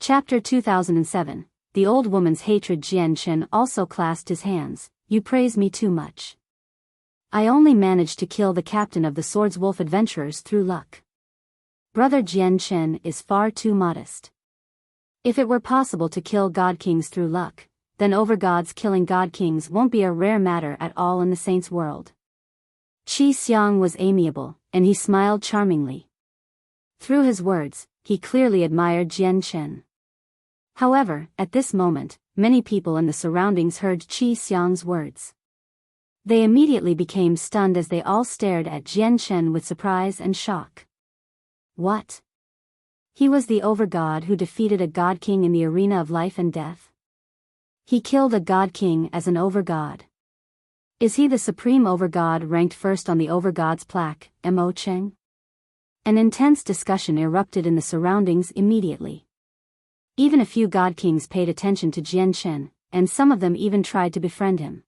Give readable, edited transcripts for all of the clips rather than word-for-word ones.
Chapter 2007. The old woman's hatred. Jian Chen also clasped his hands. You praise me too much. I only managed to kill the captain of the Swords Wolf adventurers through luck. Brother Jian Chen is far too modest. If it were possible to kill god kings through luck, then overgods killing god kings won't be a rare matter at all in the saints' world. Qi Xiang was amiable, and he smiled charmingly. Through his words, he clearly admired Jian Chen. However, at this moment, many people in the surroundings heard Qi Xiang's words. They immediately became stunned as they all stared at Jian Chen with surprise and shock. What? He was the overgod who defeated a god king in the arena of life and death? He killed a god king as an overgod. Is he the supreme overgod ranked first on the overgod's plaque, Mo Cheng? An intense discussion erupted in the surroundings immediately. Even a few god kings paid attention to Jian Chen, and some of them even tried to befriend him.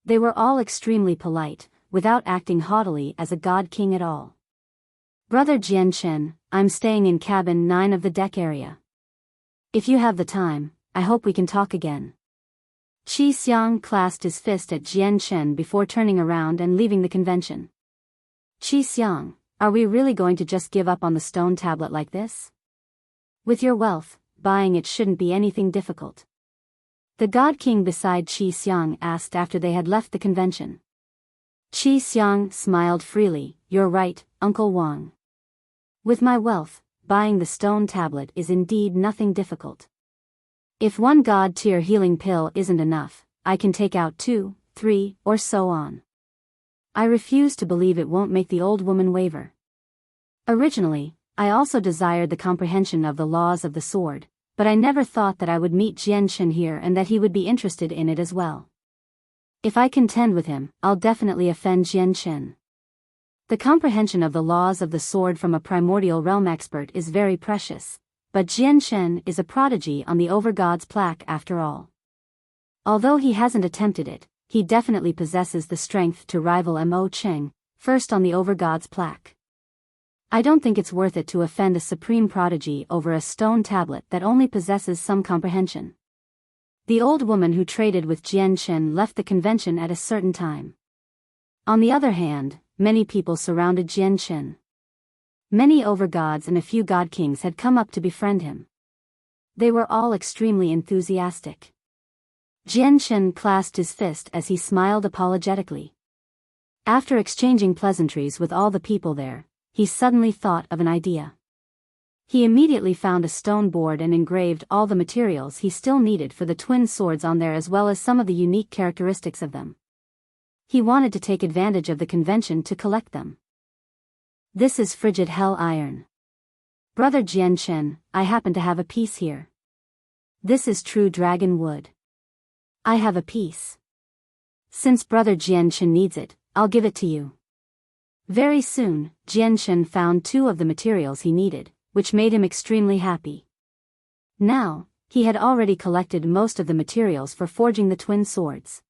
They were all extremely polite, without acting haughtily as a god king at all. Brother Jian Chen, I'm staying in cabin 9 of the deck area. If you have the time, I hope we can talk again. Qi Xiang clasped his fist at Jian Chen before turning around and leaving the convention. Qi Xiang, are we really going to just give up on the stone tablet like this? With your wealth, buying it shouldn't be anything difficult. The god king beside Qi Xiang asked after they had left the convention. Qi Xiang smiled freely. You're right, Uncle Wang. With my wealth, buying the stone tablet is indeed nothing difficult. If one god-tier healing pill isn't enough, I can take out 2, 3, or so on. I refuse to believe it won't make the old woman waver. Originally, I also desired the comprehension of the laws of the sword, but I never thought that I would meet Jian Chen here and that he would be interested in it as well. If I contend with him, I'll definitely offend Jian Chen. The comprehension of the laws of the sword from a primordial realm expert is very precious, but Jian Chen is a prodigy on the overgod's plaque after all. Although he hasn't attempted it, he definitely possesses the strength to rival Mo Cheng, first on the overgod's plaque. I don't think it's worth it to offend a supreme prodigy over a stone tablet that only possesses some comprehension. The old woman who traded with Jian Chen left the convention at a certain time. On the other hand, many people surrounded Jian Chen. Many overgods and a few god kings had come up to befriend him. They were all extremely enthusiastic. Jian Chen clasped his fist as he smiled apologetically. After exchanging pleasantries with all the people there, he suddenly thought of an idea. He immediately found a stone board and engraved all the materials he still needed for the twin swords on there as well as some of the unique characteristics of them. He wanted to take advantage of the convention to collect them. This is frigid hell iron. Brother Jian Chen, I happen to have a piece here. This is true dragon wood. I have a piece. Since Brother Jian Chen needs it, I'll give it to you. Very soon, Jian Chen found 2 of the materials he needed, which made him extremely happy. Now, he had already collected most of the materials for forging the twin swords.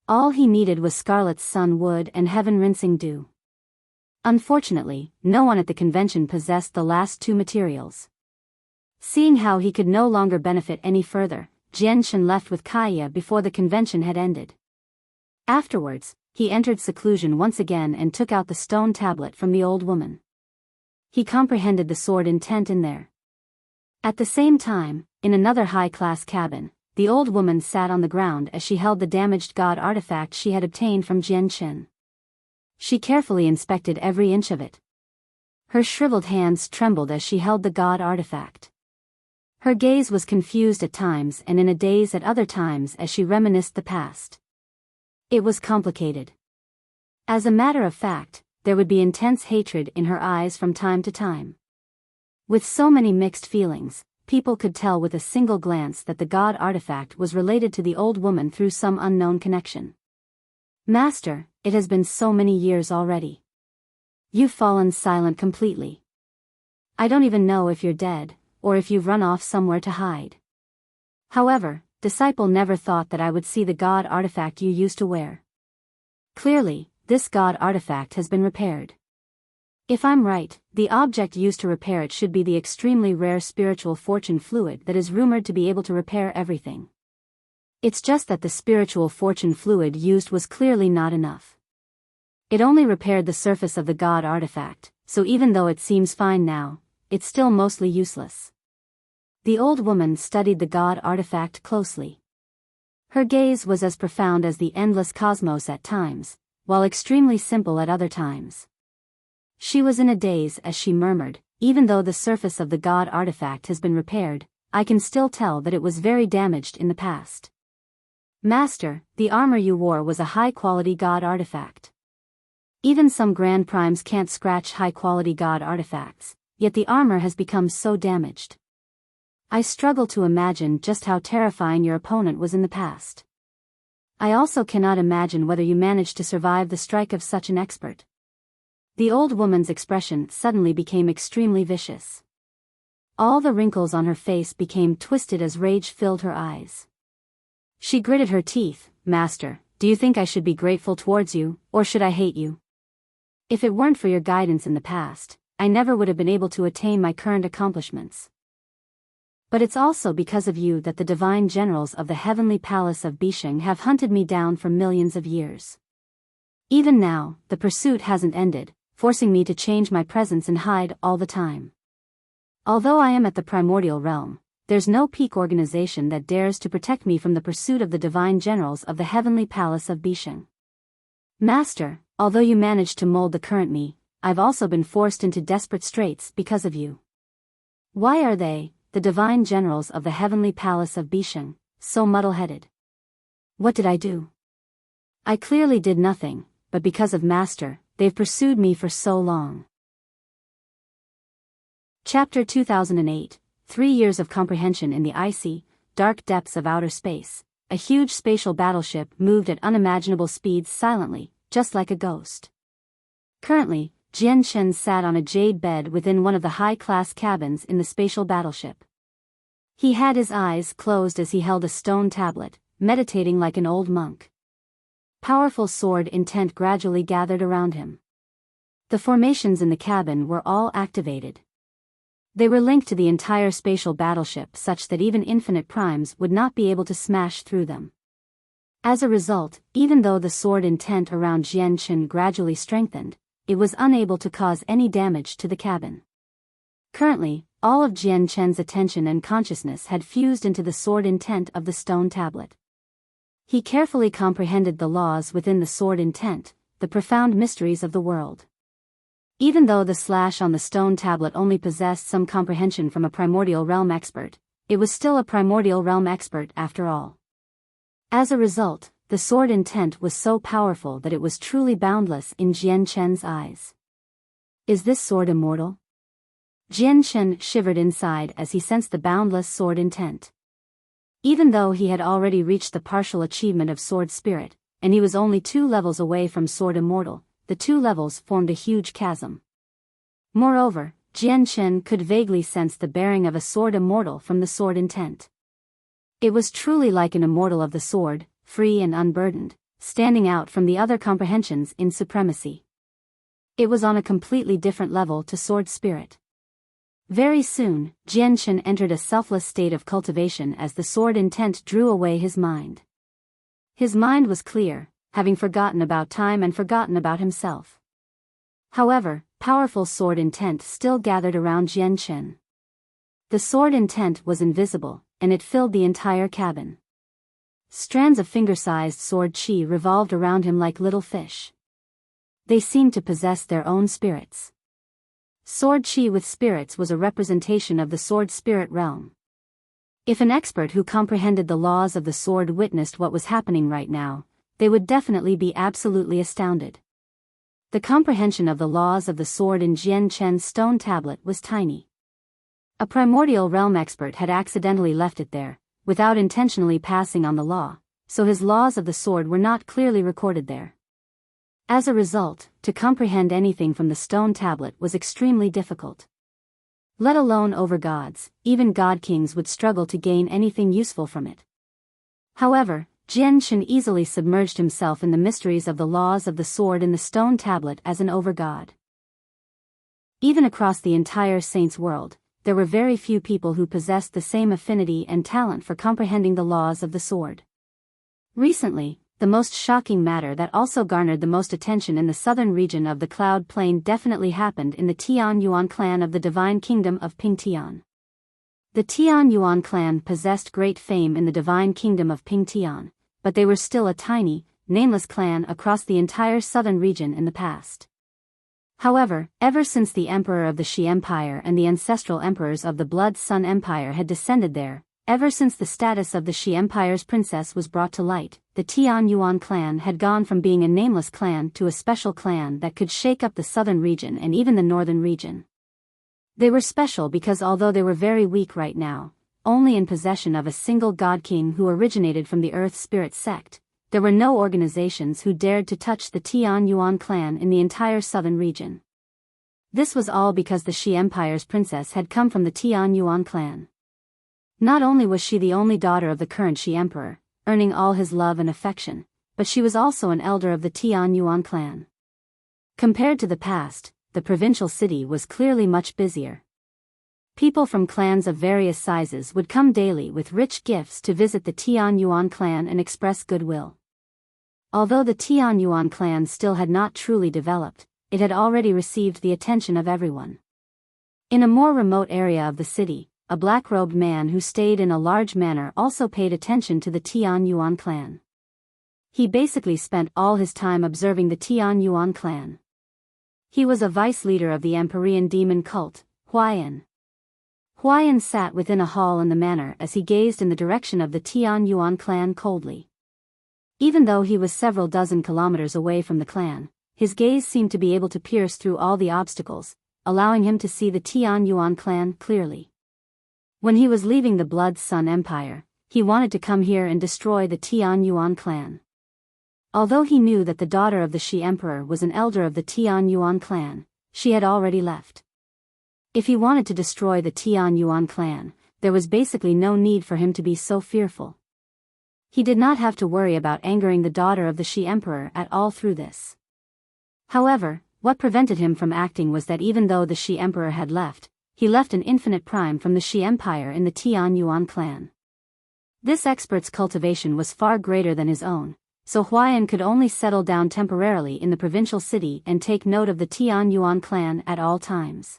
All he needed was Scarlet's Sun wood and Heaven Rinsing Dew. Unfortunately, no one at the convention possessed the last 2 materials. Seeing how he could no longer benefit any further, Jian Chen left with Kaya before the convention had ended. Afterwards, he entered seclusion once again and took out the stone tablet from the old woman. He comprehended the sword intent in there. At the same time, in another high-class cabin, the old woman sat on the ground as she held the damaged god artifact she had obtained from Jian Chen. She carefully inspected every inch of it. Her shriveled hands trembled as she held the god artifact. Her gaze was confused at times and in a daze at other times as she reminisced the past. It was complicated. As a matter of fact, there would be intense hatred in her eyes from time to time. With so many mixed feelings, people could tell with a single glance that the god artifact was related to the old woman through some unknown connection. Master, it has been so many years already. You've fallen silent completely. I don't even know if you're dead, or if you've run off somewhere to hide. However, disciple never thought that I would see the god artifact you used to wear. Clearly, this god artifact has been repaired. If I'm right, the object used to repair it should be the extremely rare spiritual fortune fluid that is rumored to be able to repair everything. It's just that the spiritual fortune fluid used was clearly not enough. It only repaired the surface of the god artifact, so even though it seems fine now, it's still mostly useless. The old woman studied the god artifact closely. Her gaze was as profound as the endless cosmos at times, while extremely simple at other times. She was in a daze as she murmured, "Even though the surface of the god artifact has been repaired, I can still tell that it was very damaged in the past." "Master, the armor you wore was a high-quality god artifact. Even some grand primes can't scratch high-quality god artifacts, yet the armor has become so damaged. I struggle to imagine just how terrifying your opponent was in the past. I also cannot imagine whether you managed to survive the strike of such an expert." The old woman's expression suddenly became extremely vicious. All the wrinkles on her face became twisted as rage filled her eyes. She gritted her teeth. "Master, do you think I should be grateful towards you, or should I hate you? If it weren't for your guidance in the past, I never would have been able to attain my current accomplishments. But it's also because of you that the divine generals of the heavenly palace of Bisheng have hunted me down for millions of years. Even now, the pursuit hasn't ended, forcing me to change my presence and hide all the time. Although I am at the primordial realm, there's no peak organization that dares to protect me from the pursuit of the divine generals of the heavenly palace of Bisheng. Master, although you managed to mold the current me, I've also been forced into desperate straits because of you. Why are they, the divine generals of the heavenly palace of Bisheng, so muddle-headed? What did I do? I clearly did nothing, but because of Master, they've pursued me for so long." Chapter 2008, 3 years of comprehension in the icy, dark depths of outer space. A huge spatial battleship moved at unimaginable speeds silently, just like a ghost. Currently, Jian Chen sat on a jade bed within one of the high-class cabins in the spatial battleship. He had his eyes closed as he held a stone tablet, meditating like an old monk. Powerful sword intent gradually gathered around him. The formations in the cabin were all activated. They were linked to the entire spatial battleship such that even infinite primes would not be able to smash through them. As a result, even though the sword intent around Jian Chen gradually strengthened, it was unable to cause any damage to the cabin. Currently, all of Jian Chen's attention and consciousness had fused into the sword intent of the stone tablet. He carefully comprehended the laws within the sword intent, the profound mysteries of the world. Even though the slash on the stone tablet only possessed some comprehension from a primordial realm expert, it was still a primordial realm expert after all. As a result, the sword intent was so powerful that it was truly boundless in Jian Chen's eyes. Is this sword immortal? Jian Chen shivered inside as he sensed the boundless sword intent. Even though he had already reached the partial achievement of sword spirit, and he was only 2 levels away from sword immortal, the 2 levels formed a huge chasm. Moreover, Jian Chen could vaguely sense the bearing of a sword immortal from the sword intent. It was truly like an immortal of the sword, free and unburdened, standing out from the other comprehensions in supremacy. It was on a completely different level to sword spirit. Very soon, Jian Chen entered a selfless state of cultivation as the sword intent drew away his mind. His mind was clear, having forgotten about time and forgotten about himself. However, powerful sword intent still gathered around Jian Chen. The sword intent was invisible, and it filled the entire cabin. Strands of finger-sized sword chi revolved around him like little fish. They seemed to possess their own spirits. Sword chi with spirits was a representation of the sword spirit realm. If an expert who comprehended the laws of the sword witnessed what was happening right now, they would definitely be absolutely astounded. The comprehension of the laws of the sword in Jian Chen's stone tablet was tiny. A primordial realm expert had accidentally left it there, without intentionally passing on the law, so his laws of the sword were not clearly recorded there. As a result, to comprehend anything from the stone tablet was extremely difficult. Let alone over gods, even god kings would struggle to gain anything useful from it. However, Jian Chen easily submerged himself in the mysteries of the laws of the sword in the stone tablet as an overgod. Even across the entire Saints world, there were very few people who possessed the same affinity and talent for comprehending the laws of the sword. Recently, the most shocking matter that also garnered the most attention in the southern region of the Cloud Plain definitely happened in the Tian Yuan clan of the Divine Kingdom of Pingtian. The Tian Yuan clan possessed great fame in the Divine Kingdom of Pingtian, but they were still a tiny, nameless clan across the entire southern region in the past. However, ever since the emperor of the Shi Empire and the ancestral emperors of the Blood Sun Empire had descended there, ever since the status of the Shi Empire's princess was brought to light, the Tian Yuan clan had gone from being a nameless clan to a special clan that could shake up the southern region and even the northern region. They were special because although they were very weak right now, only in possession of a single god king who originated from the Earth Spirit sect, there were no organizations who dared to touch the Tian Yuan clan in the entire southern region. This was all because the Shi Empire's princess had come from the Tian Yuan clan. Not only was she the only daughter of the current Shi Emperor, earning all his love and affection, but she was also an elder of the Tian Yuan clan. Compared to the past, the provincial city was clearly much busier. People from clans of various sizes would come daily with rich gifts to visit the Tian Yuan clan and express goodwill. Although the Tian Yuan clan still had not truly developed, it had already received the attention of everyone. In a more remote area of the city, a black-robed man who stayed in a large manor also paid attention to the Tian Yuan clan. He basically spent all his time observing the Tian Yuan clan. He was a vice-leader of the Empyrean demon cult, Huayan. Huayan sat within a hall in the manor as he gazed in the direction of the Tian Yuan clan coldly. Even though he was several dozen kilometers away from the clan, his gaze seemed to be able to pierce through all the obstacles, allowing him to see the Tian Yuan clan clearly. When he was leaving the Blood Sun Empire, he wanted to come here and destroy the Tian Yuan clan. Although he knew that the daughter of the Shi Emperor was an elder of the Tian Yuan clan, she had already left. If he wanted to destroy the Tian Yuan clan, there was basically no need for him to be so fearful. He did not have to worry about angering the daughter of the Shi Emperor at all through this. However, what prevented him from acting was that even though the Shi Emperor had left, he left an infinite prime from the Shi Empire in the Tian Yuan clan. This expert's cultivation was far greater than his own, so Huayan could only settle down temporarily in the provincial city and take note of the Tian Yuan clan at all times.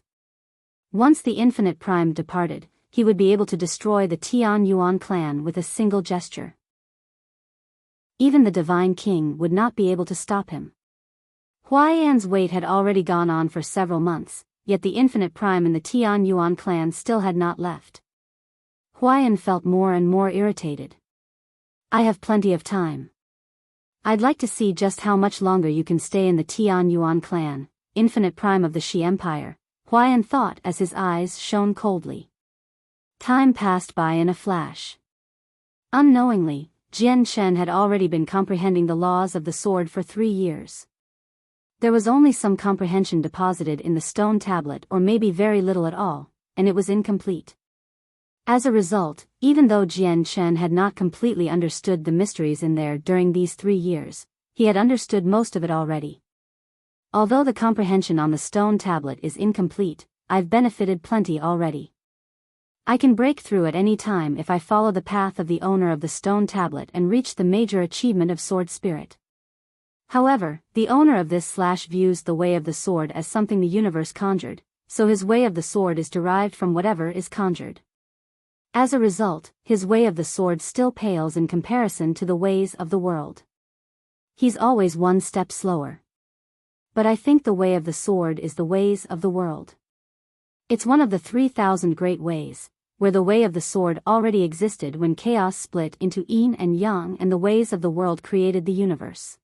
Once the infinite prime departed, he would be able to destroy the Tian Yuan clan with a single gesture. Even the Divine King would not be able to stop him. Huayan's wait had already gone on for several months, yet the infinite prime in the Tian Yuan clan still had not left. Huayan felt more and more irritated. I have plenty of time. I'd like to see just how much longer you can stay in the Tian Yuan clan, infinite prime of the Shi Empire, Huayan thought as his eyes shone coldly. Time passed by in a flash. Unknowingly, Jian Chen had already been comprehending the laws of the sword for 3 years. There was only some comprehension deposited in the stone tablet or maybe very little at all, and it was incomplete. As a result, even though Jian Chen had not completely understood the mysteries in there during these 3 years, he had understood most of it already. Although the comprehension on the stone tablet is incomplete, I've benefited plenty already. I can break through at any time if I follow the path of the owner of the stone tablet and reach the major achievement of sword spirit. However, the owner of this / views the way of the sword as something the universe conjured, so his way of the sword is derived from whatever is conjured. As a result, his way of the sword still pales in comparison to the ways of the world. He's always one step slower. But I think the way of the sword is the ways of the world. It's one of the 3,000 great ways, where the way of the sword already existed when chaos split into yin and yang and the ways of the world created the universe.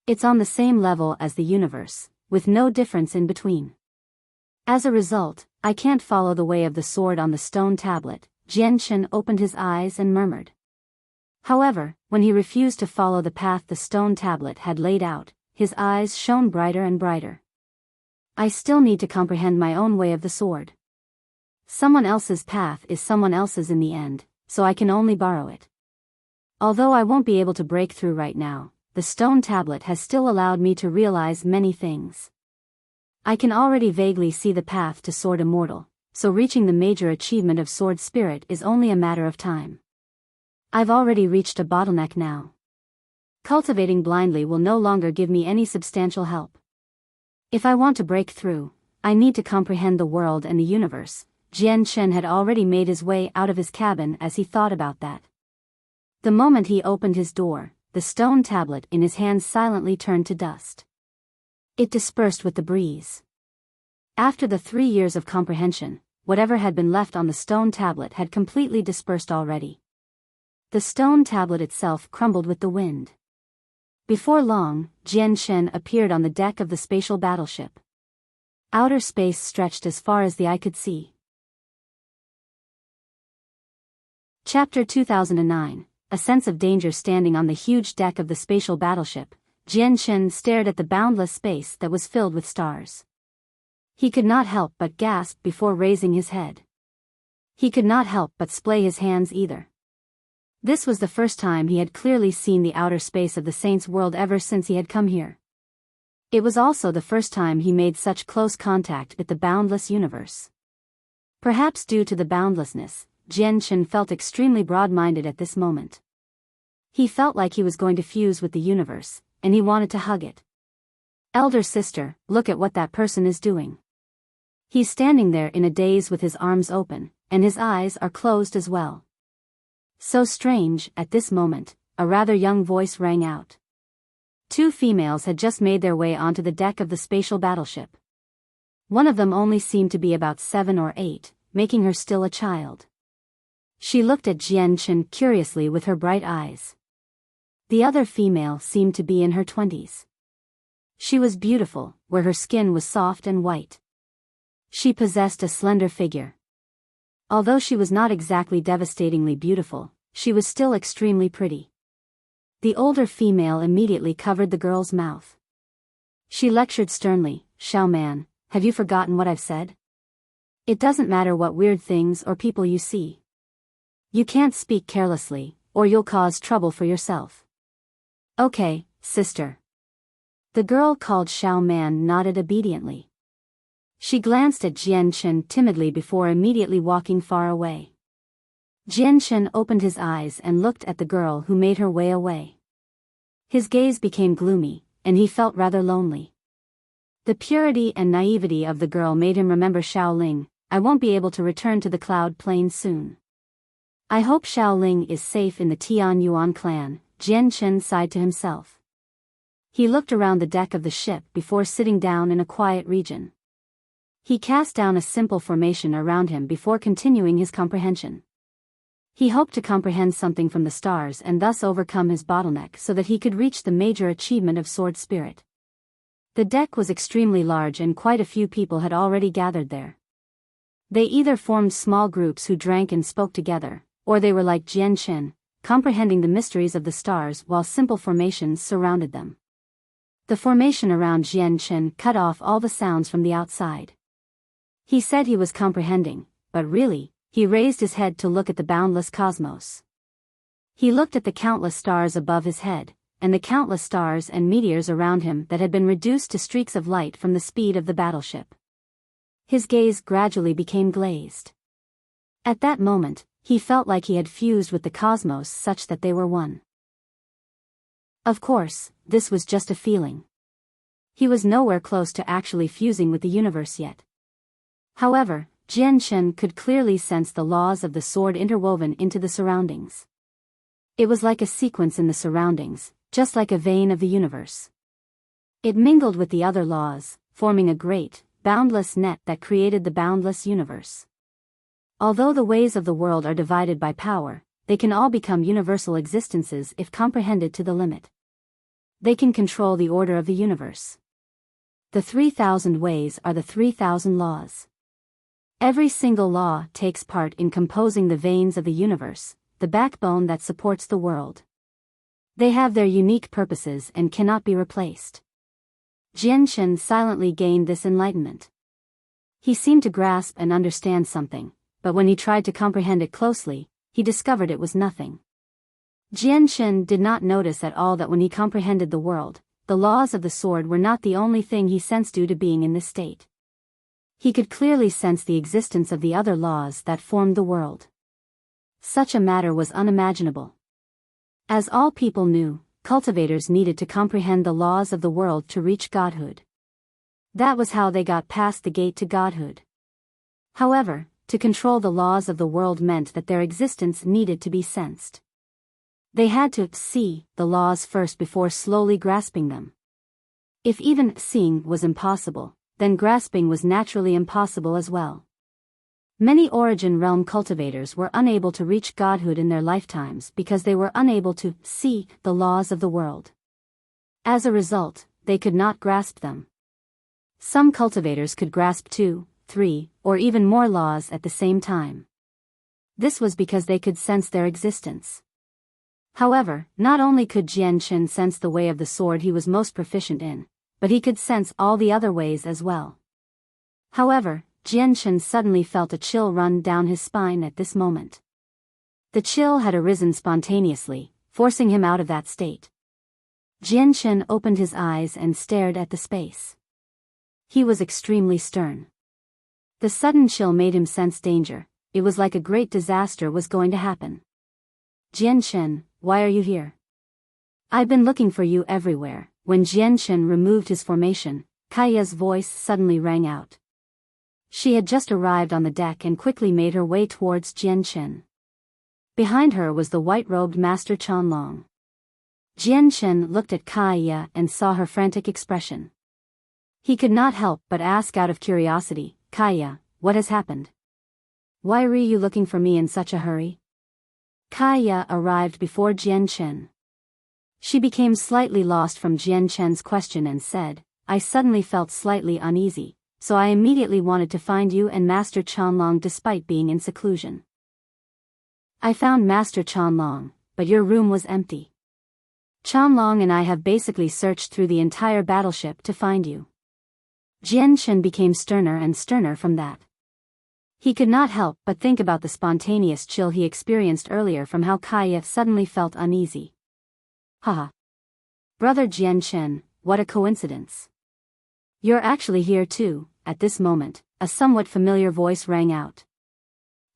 It's on the same level as the universe, with no difference in between. As a result, I can't follow the way of the sword on the stone tablet. Jian Chen opened his eyes and murmured. However, when he refused to follow the path the stone tablet had laid out, his eyes shone brighter and brighter. I still need to comprehend my own way of the sword. Someone else's path is someone else's in the end, so I can only borrow it. Although I won't be able to break through right now, the stone tablet has still allowed me to realize many things. I can already vaguely see the path to Sword Immortal, so reaching the major achievement of Sword Spirit is only a matter of time. I've already reached a bottleneck now. Cultivating blindly will no longer give me any substantial help. If I want to break through, I need to comprehend the world and the universe. Jian Chen had already made his way out of his cabin as he thought about that. The moment he opened his door, the stone tablet in his hands silently turned to dust. It dispersed with the breeze. After the 3 years of comprehension, whatever had been left on the stone tablet had completely dispersed already. The stone tablet itself crumbled with the wind. Before long, Jian Chen appeared on the deck of the spatial battleship. Outer space stretched as far as the eye could see. Chapter 2009. A sense of danger. Standing on the huge deck of the spatial battleship, Jian Chen stared at the boundless space that was filled with stars. He could not help but gasp before raising his head. He could not help but splay his hands either. This was the first time he had clearly seen the outer space of the Saints' world ever since he had come here. It was also the first time he made such close contact with the boundless universe. Perhaps due to the boundlessness, Jian Chen felt extremely broad-minded at this moment. He felt like he was going to fuse with the universe, and he wanted to hug it. Elder sister, look at what that person is doing. He's standing there in a daze with his arms open, and his eyes are closed as well. So strange. At this moment, a rather young voice rang out. 2 females had just made their way onto the deck of the spatial battleship. One of them only seemed to be about 7 or 8, making her still a child. She looked at Jian Chen curiously with her bright eyes. The other female seemed to be in her 20s. She was beautiful, where her skin was soft and white. She possessed a slender figure. Although she was not exactly devastatingly beautiful, she was still extremely pretty. The older female immediately covered the girl's mouth. She lectured sternly, "Xiao Man, have you forgotten what I've said? It doesn't matter what weird things or people you see. You can't speak carelessly, or you'll cause trouble for yourself." "Okay, sister." The girl called Xiao Man nodded obediently. She glanced at Jian Chen timidly before immediately walking far away. Jian Chen opened his eyes and looked at the girl who made her way away. His gaze became gloomy, and he felt rather lonely. The purity and naivety of the girl made him remember Xiaoling. "I won't be able to return to the Cloud Plain soon. I hope Xiaoling is safe in the Tian Yuan clan," Jian Chen sighed to himself. He looked around the deck of the ship before sitting down in a quiet region. He cast down a simple formation around him before continuing his comprehension. He hoped to comprehend something from the stars and thus overcome his bottleneck so that he could reach the major achievement of Sword Spirit. The deck was extremely large and quite a few people had already gathered there. They either formed small groups who drank and spoke together, or they were like Jian Chen, comprehending the mysteries of the stars while simple formations surrounded them. The formation around Jian Chen cut off all the sounds from the outside. He said he was comprehending, but really, he raised his head to look at the boundless cosmos. He looked at the countless stars above his head, and the countless stars and meteors around him that had been reduced to streaks of light from the speed of the battleship. His gaze gradually became glazed. At that moment, he felt like he had fused with the cosmos such that they were one. Of course, this was just a feeling. He was nowhere close to actually fusing with the universe yet. However, Jian Chen could clearly sense the laws of the sword interwoven into the surroundings. It was like a sequence in the surroundings, just like a vein of the universe. It mingled with the other laws, forming a great, boundless net that created the boundless universe. Although the ways of the world are divided by power, they can all become universal existences if comprehended to the limit. They can control the order of the universe. The 3,000 ways are the 3,000 laws. Every single law takes part in composing the veins of the universe, the backbone that supports the world. They have their unique purposes and cannot be replaced. Jian Chen silently gained this enlightenment. He seemed to grasp and understand something, but when he tried to comprehend it closely, he discovered it was nothing. Jian Chen did not notice at all that when he comprehended the world, the laws of the sword were not the only thing he sensed due to being in this state. He could clearly sense the existence of the other laws that formed the world. Such a matter was unimaginable. As all people knew, cultivators needed to comprehend the laws of the world to reach godhood. That was how they got past the gate to godhood. However, to control the laws of the world meant that their existence needed to be sensed. They had to see the laws first before slowly grasping them. If even seeing was impossible, then grasping was naturally impossible as well. Many Origin Realm cultivators were unable to reach godhood in their lifetimes because they were unable to see the laws of the world. As a result, they could not grasp them. Some cultivators could grasp 2, 3, or even more laws at the same time. This was because they could sense their existence. However, not only could Jian Qin sense the way of the sword he was most proficient in, but he could sense all the other ways as well. However, Jian Qin suddenly felt a chill run down his spine at this moment. The chill had arisen spontaneously, forcing him out of that state. Jian Qin opened his eyes and stared at the space. He was extremely stern. The sudden chill made him sense danger. It was like a great disaster was going to happen. Jian Qin, why are you here? I've been looking for you everywhere. When Jian Qin removed his formation, Kaiya's voice suddenly rang out. She had just arrived on the deck and quickly made her way towards Jian Qin. Behind her was the white-robed Master Chanlong. Jian Qin looked at Kaiya and saw her frantic expression. He could not help but ask out of curiosity, Kaiya, what has happened? Why are you looking for me in such a hurry? Kaiya arrived before Jian Qin. She became slightly lost from Jian Qin's question and said, I suddenly felt slightly uneasy, so I immediately wanted to find you and Master Chanlong despite being in seclusion. I found Master Chanlong, but your room was empty. Chanlong and I have basically searched through the entire battleship to find you. Jian Qin became sterner and sterner from that. He could not help but think about the spontaneous chill he experienced earlier from how Kaiya suddenly felt uneasy. Haha. Brother Jian Qin, what a coincidence. You're actually here too. At this moment, a somewhat familiar voice rang out.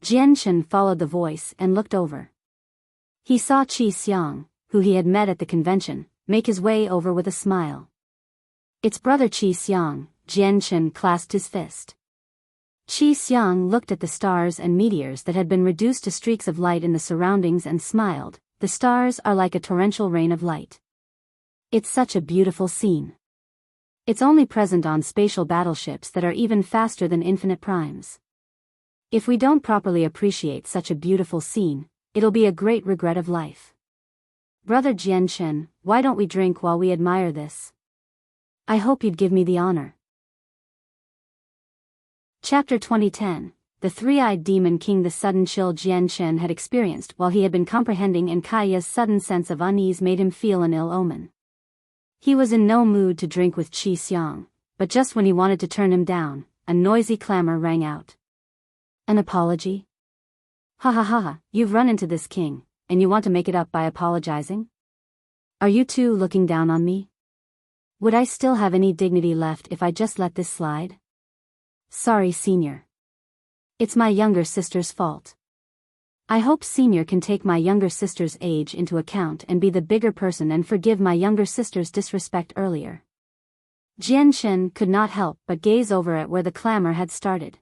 Jian Qin followed the voice and looked over. He saw Qi Xiang, who he had met at the convention, make his way over with a smile. It's brother Qi Xiang. Jian Qin clasped his fist. Qi Xiang looked at the stars and meteors that had been reduced to streaks of light in the surroundings and smiled. The stars are like a torrential rain of light. It's such a beautiful scene. It's only present on spatial battleships that are even faster than infinite primes. If we don't properly appreciate such a beautiful scene, it'll be a great regret of life. Brother Jian Qin, why don't we drink while we admire this? I hope you'd give me the honor. Chapter 2010. The Three-Eyed Demon King. The sudden chill Jian Qin had experienced while he had been comprehending and Kaiya's sudden sense of unease made him feel an ill omen. He was in no mood to drink with Qi Xiang, but just when he wanted to turn him down, a noisy clamor rang out. An apology? Ha ha ha ha, you've run into this king, and you want to make it up by apologizing? Are you two looking down on me? Would I still have any dignity left if I just let this slide? Sorry, Senior. It's my younger sister's fault. I hope Senior can take my younger sister's age into account and be the bigger person and forgive my younger sister's disrespect earlier. Jian Qin could not help but gaze over at where the clamor had started.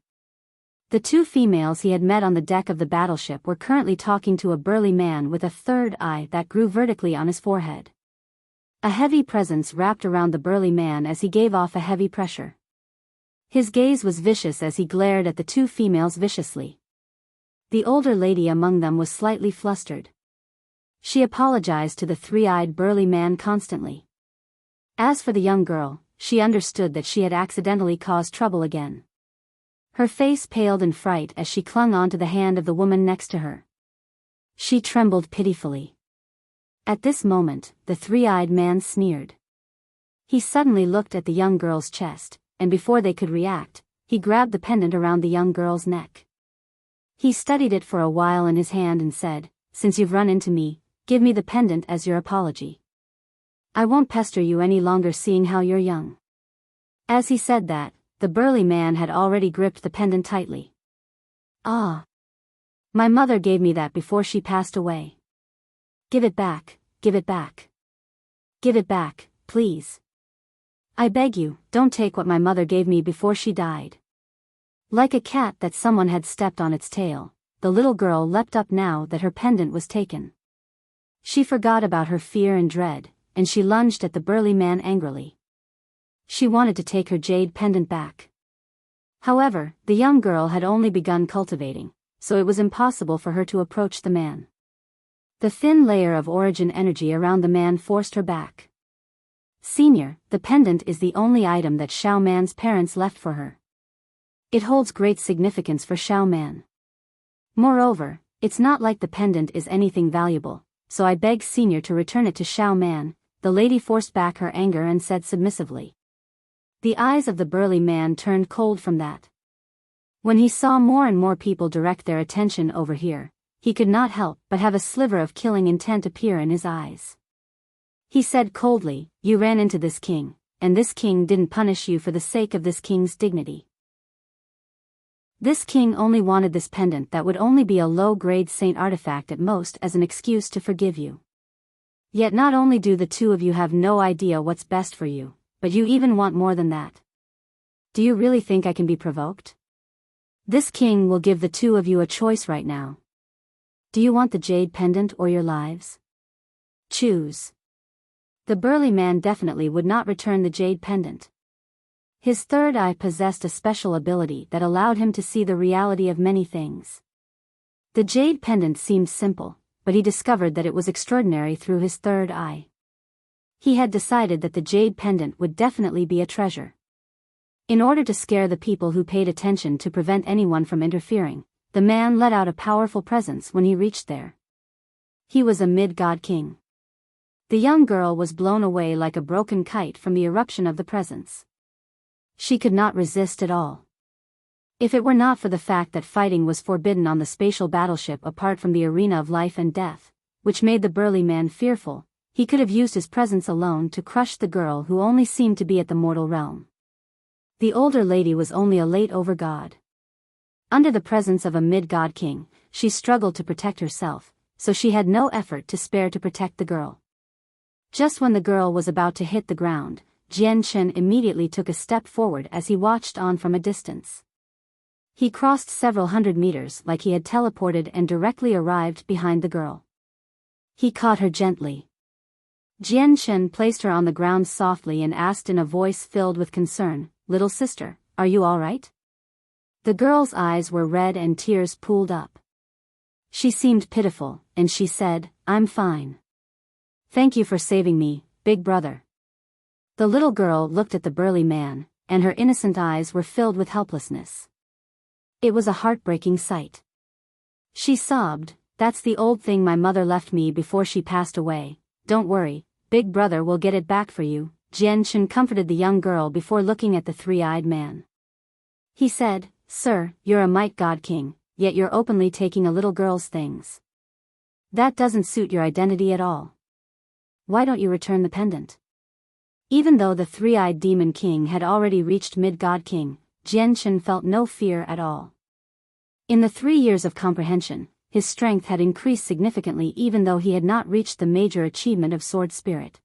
The two females he had met on the deck of the battleship were currently talking to a burly man with a third eye that grew vertically on his forehead. A heavy presence wrapped around the burly man as he gave off a heavy pressure. His gaze was vicious as he glared at the two females viciously. The older lady among them was slightly flustered. She apologized to the three-eyed burly man constantly. As for the young girl, she understood that she had accidentally caused trouble again. Her face paled in fright as she clung onto the hand of the woman next to her. She trembled pitifully. At this moment, the three-eyed man sneered. He suddenly looked at the young girl's chest, and before they could react, he grabbed the pendant around the young girl's neck. He studied it for a while in his hand and said, "Since you've run into me, give me the pendant as your apology." I won't pester you any longer seeing how you're young." As he said that, the burly man had already gripped the pendant tightly. "Ah. My mother gave me that before she passed away. Give it back, give it back. Give it back, please. I beg you, don't take what my mother gave me before she died." Like a cat that someone had stepped on its tail, the little girl leapt up now that her pendant was taken. She forgot about her fear and dread, and she lunged at the burly man angrily. She wanted to take her jade pendant back. However, the young girl had only begun cultivating, so it was impossible for her to approach the man. The thin layer of origin energy around the man forced her back. "Senior, the pendant is the only item that Xiao Man's parents left for her. It holds great significance for Xiao Man. Moreover, it's not like the pendant is anything valuable, so I beg Senior to return it to Xiao Man." The lady forced back her anger and said submissively. The eyes of the burly man turned cold from that. When he saw more and more people direct their attention over here, he could not help but have a sliver of killing intent appear in his eyes. He said coldly, "You ran into this king, and this king didn't punish you for the sake of this king's dignity. This king only wanted this pendant that would only be a low-grade saint artifact at most as an excuse to forgive you. Yet not only do the two of you have no idea what's best for you, but you even want more than that. Do you really think I can be provoked? This king will give the two of you a choice right now. Do you want the jade pendant or your lives? Choose." The burly man definitely would not return the jade pendant. His third eye possessed a special ability that allowed him to see the reality of many things. The jade pendant seemed simple, but he discovered that it was extraordinary through his third eye. He had decided that the jade pendant would definitely be a treasure. In order to scare the people who paid attention to prevent anyone from interfering, the man let out a powerful presence when he reached there. He was a mid-god king. The young girl was blown away like a broken kite from the eruption of the presence. She could not resist at all. If it were not for the fact that fighting was forbidden on the spatial battleship apart from the arena of life and death, which made the burly man fearful, he could have used his presence alone to crush the girl who only seemed to be at the mortal realm. The older lady was only a late-over god. Under the presence of a mid-god king, she struggled to protect herself, so she had no effort to spare to protect the girl. Just when the girl was about to hit the ground, Jian Chen immediately took a step forward as he watched on from a distance. He crossed several hundred meters like he had teleported and directly arrived behind the girl. He caught her gently. Jian Chen placed her on the ground softly and asked in a voice filled with concern, "Little sister, are you all right?" The girl's eyes were red and tears pooled up. She seemed pitiful, and she said, "I'm fine. Thank you for saving me, big brother." The little girl looked at the burly man, and her innocent eyes were filled with helplessness. It was a heartbreaking sight. She sobbed, "That's the old thing my mother left me before she passed away. Don't worry, big brother will get it back for you." Jian Chen comforted the young girl before looking at the three-eyed man. He said, "Sir, you're a might god king, yet you're openly taking a little girl's things. That doesn't suit your identity at all. Why don't you return the pendant?" Even though the three-eyed demon king had already reached mid-god king, Jian Chen felt no fear at all. In the 3 years of comprehension, his strength had increased significantly even though he had not reached the major achievement of sword spirit.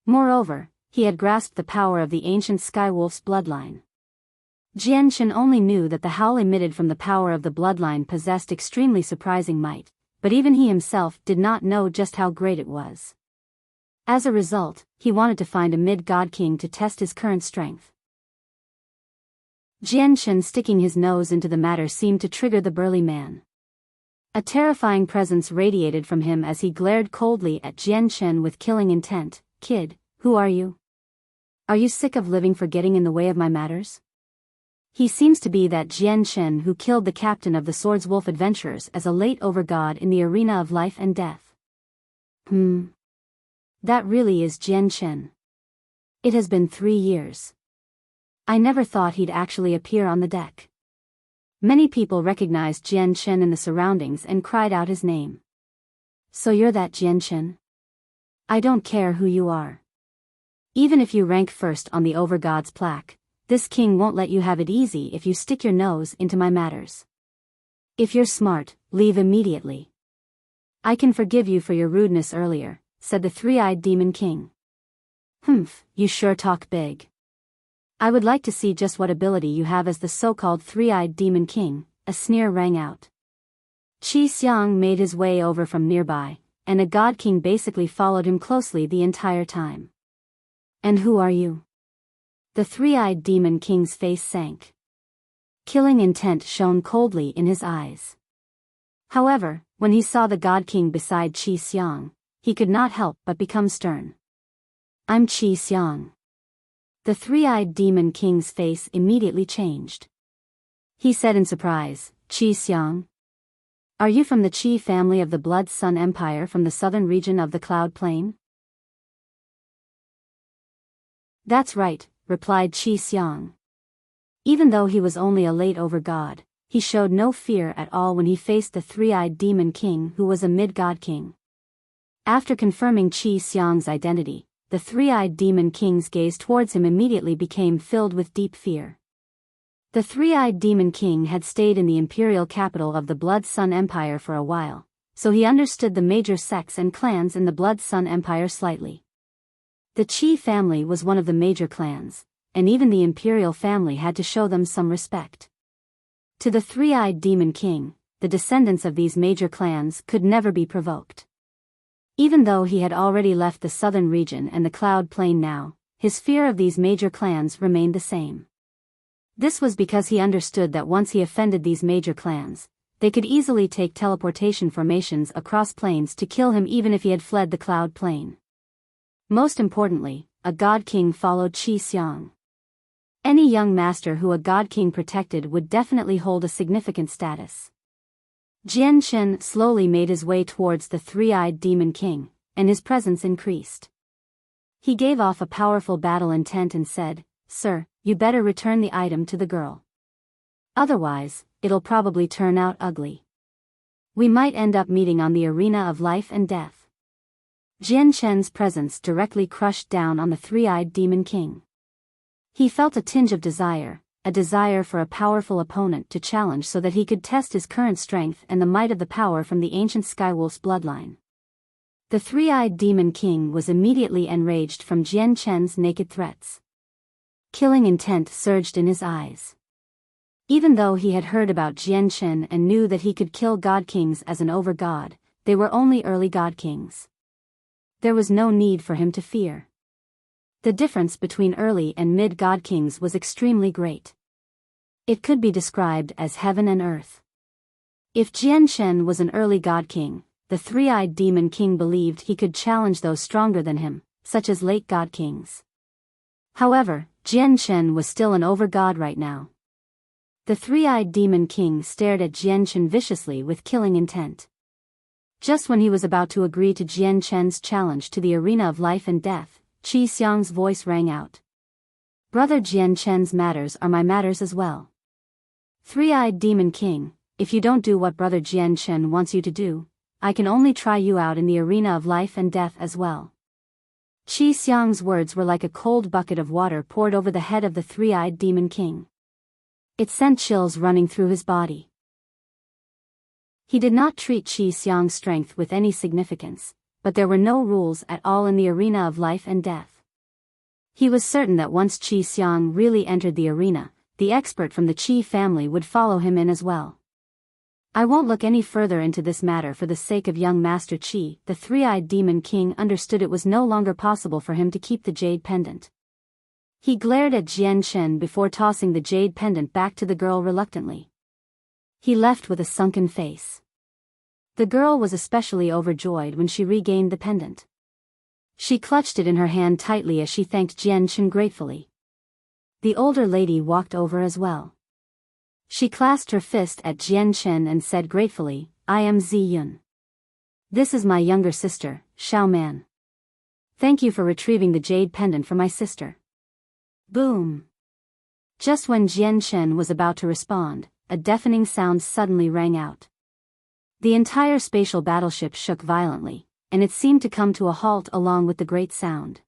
Moreover, he had grasped the power of the ancient Skywolf's bloodline. Jian Chen only knew that the howl emitted from the power of the bloodline possessed extremely surprising might, but even he himself did not know just how great it was. As a result, he wanted to find a mid-god king to test his current strength. Jian Chen sticking his nose into the matter seemed to trigger the burly man. A terrifying presence radiated from him as he glared coldly at Jian Chen with killing intent. "Kid, who are you? Are you sick of living for getting in the way of my matters?" He seems to be that Jian Chen who killed the captain of the Swords Wolf adventurers as a late-over god in the arena of life and death. That really is Jian Chen. It has been 3 years. I never thought he'd actually appear on the deck. Many people recognized Jian Chen in the surroundings and cried out his name. "So you're that Jian Chen? I don't care who you are. Even if you rank first on the Overgod's plaque, this king won't let you have it easy if you stick your nose into my matters. If you're smart, leave immediately. I can forgive you for your rudeness earlier, said the three-eyed demon king. Humph, you sure talk big. I would like to see just what ability you have as the so-called three-eyed demon king, a sneer rang out. Qi Xiang made his way over from nearby, and a god king basically followed him closely the entire time. And who are you? The three-eyed demon king's face sank. Killing intent shone coldly in his eyes. However, when he saw the god king beside Qi Xiang, he could not help but become stern. I'm Qi Xiang. The three-eyed demon king's face immediately changed. He said in surprise, Qi Xiang? Are you from the Qi family of the Blood Sun Empire from the southern region of the Cloud Plain? That's right, replied Qi Xiang. Even though he was only a late over-god, he showed no fear at all when he faced the three-eyed demon king who was a mid-god king. After confirming Qi Xiang's identity, the three-eyed demon king's gaze towards him immediately became filled with deep fear. The three-eyed demon king had stayed in the imperial capital of the Blood Sun Empire for a while, so he understood the major sects and clans in the Blood Sun Empire slightly. The Qi family was one of the major clans, and even the imperial family had to show them some respect. To the three-eyed demon king, the descendants of these major clans could never be provoked. Even though he had already left the southern region and the Cloud Plain now, his fear of these major clans remained the same. This was because he understood that once he offended these major clans, they could easily take teleportation formations across plains to kill him even if he had fled the Cloud Plain. Most importantly, a god king followed Qi Xiang. Any young master who a god king protected would definitely hold a significant status. Jian Chen slowly made his way towards the three-eyed demon king, and his presence increased. He gave off a powerful battle intent and said, Sir, you better return the item to the girl. Otherwise, it'll probably turn out ugly. We might end up meeting on the arena of life and death. Jian Chen's presence directly crushed down on the three-eyed demon king. He felt a tinge of desire, a desire for a powerful opponent to challenge so that he could test his current strength and the might of the power from the ancient Skywolf's bloodline. The three-eyed demon king was immediately enraged from Jian Chen's naked threats. Killing intent surged in his eyes. Even though he had heard about Jian Chen and knew that he could kill god kings as an over-god, they were only early god kings. There was no need for him to fear. The difference between early and mid-god kings was extremely great. It could be described as heaven and earth. If Jian Chen was an early god king, the three-eyed demon king believed he could challenge those stronger than him, such as late god kings. However, Jian Chen was still an over-god right now. The three-eyed demon king stared at Jian Chen viciously with killing intent. Just when he was about to agree to Jian Chen's challenge to the arena of life and death, Qi Xiang's voice rang out. Brother Jian Chen's matters are my matters as well. Three-eyed demon king, if you don't do what brother Jian Chen wants you to do, I can only try you out in the arena of life and death as well. Qi Xiang's words were like a cold bucket of water poured over the head of the three-eyed demon king. It sent chills running through his body. He did not treat Qi Xiang's strength with any significance, but there were no rules at all in the arena of life and death. He was certain that once Qi Xiang really entered the arena, the expert from the Qi family would follow him in as well. I won't look any further into this matter for the sake of young Master Qi. The three-eyed demon king understood it was no longer possible for him to keep the jade pendant. He glared at Jian Chen before tossing the jade pendant back to the girl reluctantly. He left with a sunken face. The girl was especially overjoyed when she regained the pendant. She clutched it in her hand tightly as she thanked Jian Chen gratefully. The older lady walked over as well. She clasped her fist at Jian Chen and said gratefully, I am Zi Yun. This is my younger sister, Xiao Man. Thank you for retrieving the jade pendant for my sister. Boom! Just when Jian Chen was about to respond, a deafening sound suddenly rang out. The entire spatial battleship shook violently, and it seemed to come to a halt along with the great sound.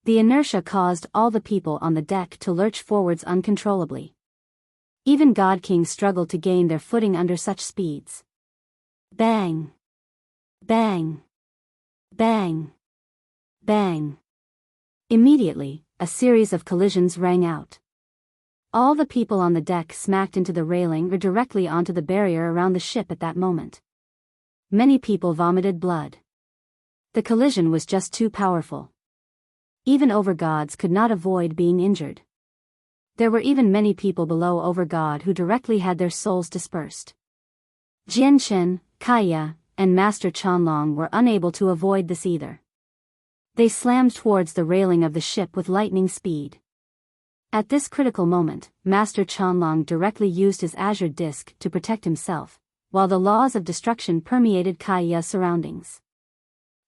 The inertia caused all the people on the deck to lurch forwards uncontrollably. Even God Kings struggled to gain their footing under such speeds. Bang! Bang! Bang! Bang! Immediately, a series of collisions rang out. All the people on the deck smacked into the railing or directly onto the barrier around the ship at that moment. Many people vomited blood. The collision was just too powerful. Even overgods could not avoid being injured. There were even many people below overgod who directly had their souls dispersed. Jianchen, Kaya, and Master Chanlong were unable to avoid this either. They slammed towards the railing of the ship with lightning speed. At this critical moment, Master Chanlong directly used his azure disc to protect himself, while the laws of destruction permeated Kaya's surroundings.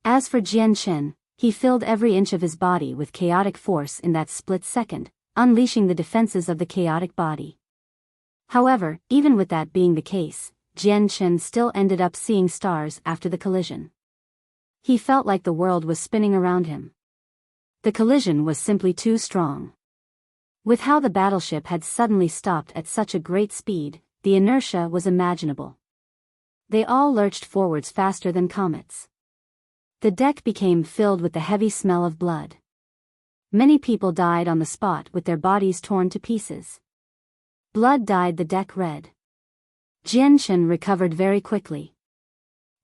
As for Jianchen, he filled every inch of his body with chaotic force in that split second, unleashing the defenses of the chaotic body. However, even with that being the case, Jianchen still ended up seeing stars after the collision. He felt like the world was spinning around him. The collision was simply too strong. With how the battleship had suddenly stopped at such a great speed, the inertia was imaginable. They all lurched forwards faster than comets. The deck became filled with the heavy smell of blood. Many people died on the spot with their bodies torn to pieces. Blood dyed the deck red. Jianchen recovered very quickly.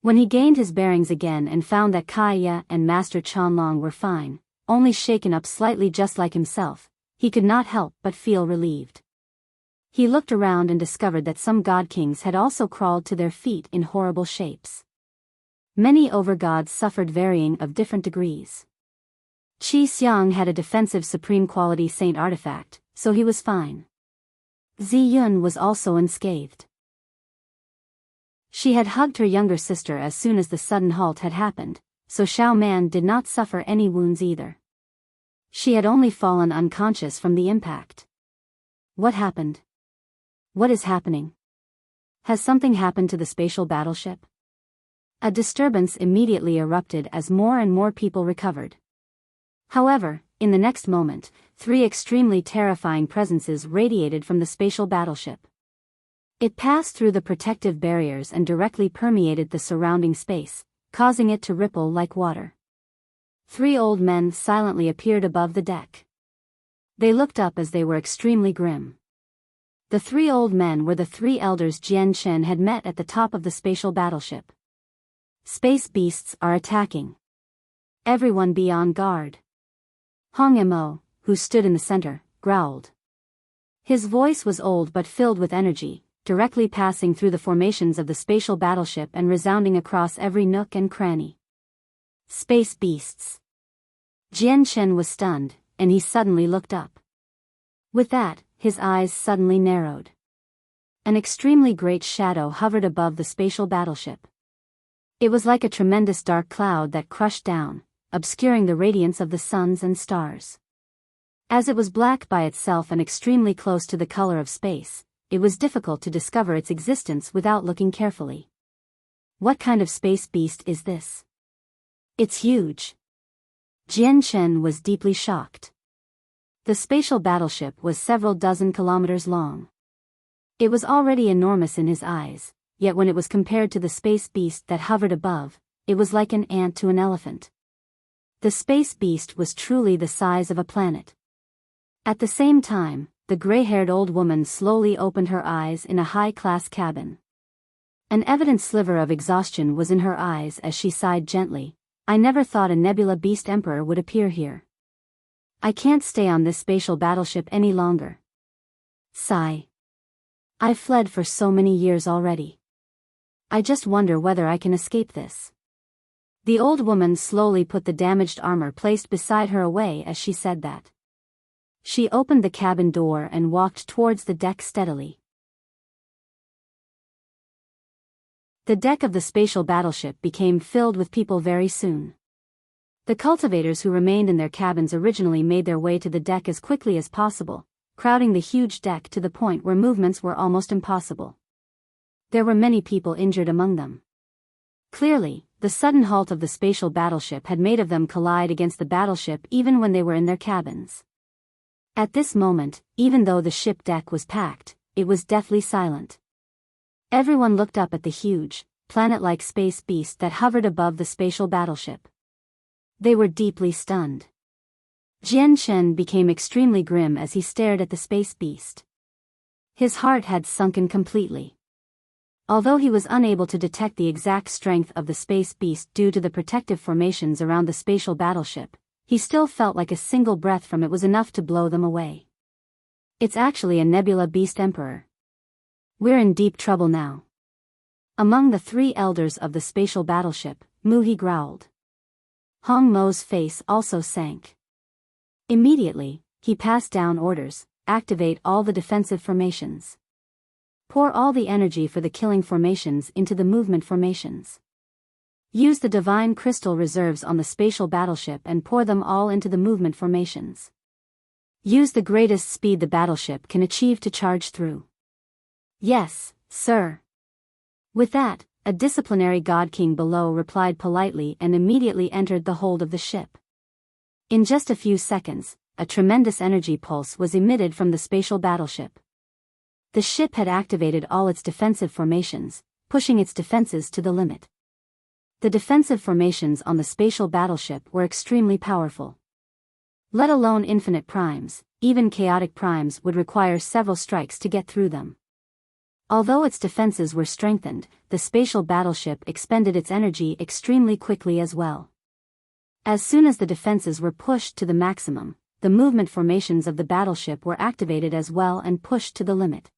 When he gained his bearings again and found that Kaya and Master Chanlong were fine, only shaken up slightly just like himself, he could not help but feel relieved. He looked around and discovered that some god kings had also crawled to their feet in horrible shapes. Many overgods suffered varying of different degrees. Qi Xiang had a defensive supreme quality saint artifact, so he was fine. Zi Yun was also unscathed. She had hugged her younger sister as soon as the sudden halt had happened, so Xiao Man did not suffer any wounds either. She had only fallen unconscious from the impact. What happened? What is happening? Has something happened to the spatial battleship? A disturbance immediately erupted as more and more people recovered. However, in the next moment, 3 extremely terrifying presences radiated from the spatial battleship. It passed through the protective barriers and directly permeated the surrounding space, causing it to ripple like water. 3 old men silently appeared above the deck. They looked up as they were extremely grim. The 3 old men were the 3 elders Jianchen had met at the top of the spatial battleship. Space beasts are attacking. Everyone be on guard. Hong Mo, who stood in the center, growled. His voice was old but filled with energy, directly passing through the formations of the spatial battleship and resounding across every nook and cranny. Space beasts. Jianchen was stunned, and he suddenly looked up. With that, his eyes suddenly narrowed. An extremely great shadow hovered above the spatial battleship. It was like a tremendous dark cloud that crushed down, obscuring the radiance of the suns and stars. As it was black by itself and extremely close to the color of space, it was difficult to discover its existence without looking carefully. What kind of space beast is this? It's huge. Jianchen was deeply shocked. The spatial battleship was several dozen kilometers long. It was already enormous in his eyes, yet when it was compared to the space beast that hovered above, it was like an ant to an elephant. The space beast was truly the size of a planet. At the same time, the gray-haired old woman slowly opened her eyes in a high-class cabin. An evident sliver of exhaustion was in her eyes as she sighed gently. I never thought a Nebula Beast Emperor would appear here. I can't stay on this spatial battleship any longer. Sigh. I've fled for so many years already. I just wonder whether I can escape this. The old woman slowly put the damaged armor placed beside her away as she said that. She opened the cabin door and walked towards the deck steadily. The deck of the spatial battleship became filled with people very soon. The cultivators who remained in their cabins originally made their way to the deck as quickly as possible, crowding the huge deck to the point where movements were almost impossible. There were many people injured among them. Clearly, the sudden halt of the spatial battleship had made of them collide against the battleship even when they were in their cabins. At this moment, even though the ship deck was packed, it was deathly silent. Everyone looked up at the huge, planet-like space beast that hovered above the spatial battleship. They were deeply stunned. Jian Chen became extremely grim as he stared at the space beast. His heart had sunken completely. Although he was unable to detect the exact strength of the space beast due to the protective formations around the spatial battleship, he still felt like a single breath from it was enough to blow them away. It's actually a Nebula Beast Emperor. We're in deep trouble now. Among the three elders of the spatial battleship, Muhi growled. Hong Mo's face also sank. Immediately, he passed down orders: activate all the defensive formations. Pour all the energy for the killing formations into the movement formations. Use the divine crystal reserves on the spatial battleship and pour them all into the movement formations. Use the greatest speed the battleship can achieve to charge through. Yes, sir. With that, a disciplinary god king below replied politely and immediately entered the hold of the ship. In just a few seconds, a tremendous energy pulse was emitted from the spatial battleship. The ship had activated all its defensive formations, pushing its defenses to the limit. The defensive formations on the spatial battleship were extremely powerful. Let alone infinite primes, even chaotic primes would require several strikes to get through them. Although its defenses were strengthened, the spatial battleship expended its energy extremely quickly as well. As soon as the defenses were pushed to the maximum, the movement formations of the battleship were activated as well and pushed to the limit.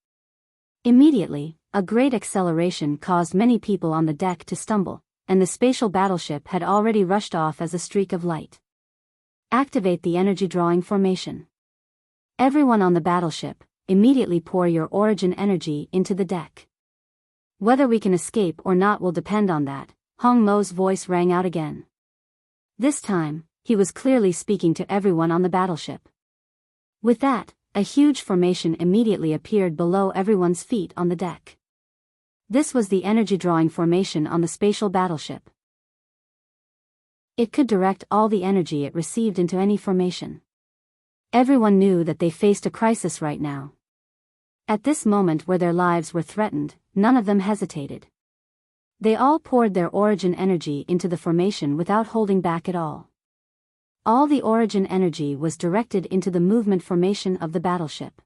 Immediately, a great acceleration caused many people on the deck to stumble, and the spatial battleship had already rushed off as a streak of light. Activate the energy drawing formation. Everyone on the battleship, immediately pour your origin energy into the deck. Whether we can escape or not will depend on that, Hong Mo's voice rang out again. This time, he was clearly speaking to everyone on the battleship. With that, a huge formation immediately appeared below everyone's feet on the deck. This was the energy drawing formation on the spatial battleship. It could direct all the energy it received into any formation. Everyone knew that they faced a crisis right now. At this moment where their lives were threatened, none of them hesitated. They all poured their origin energy into the formation without holding back at all. All the origin energy was directed into the movement formation of the battleship.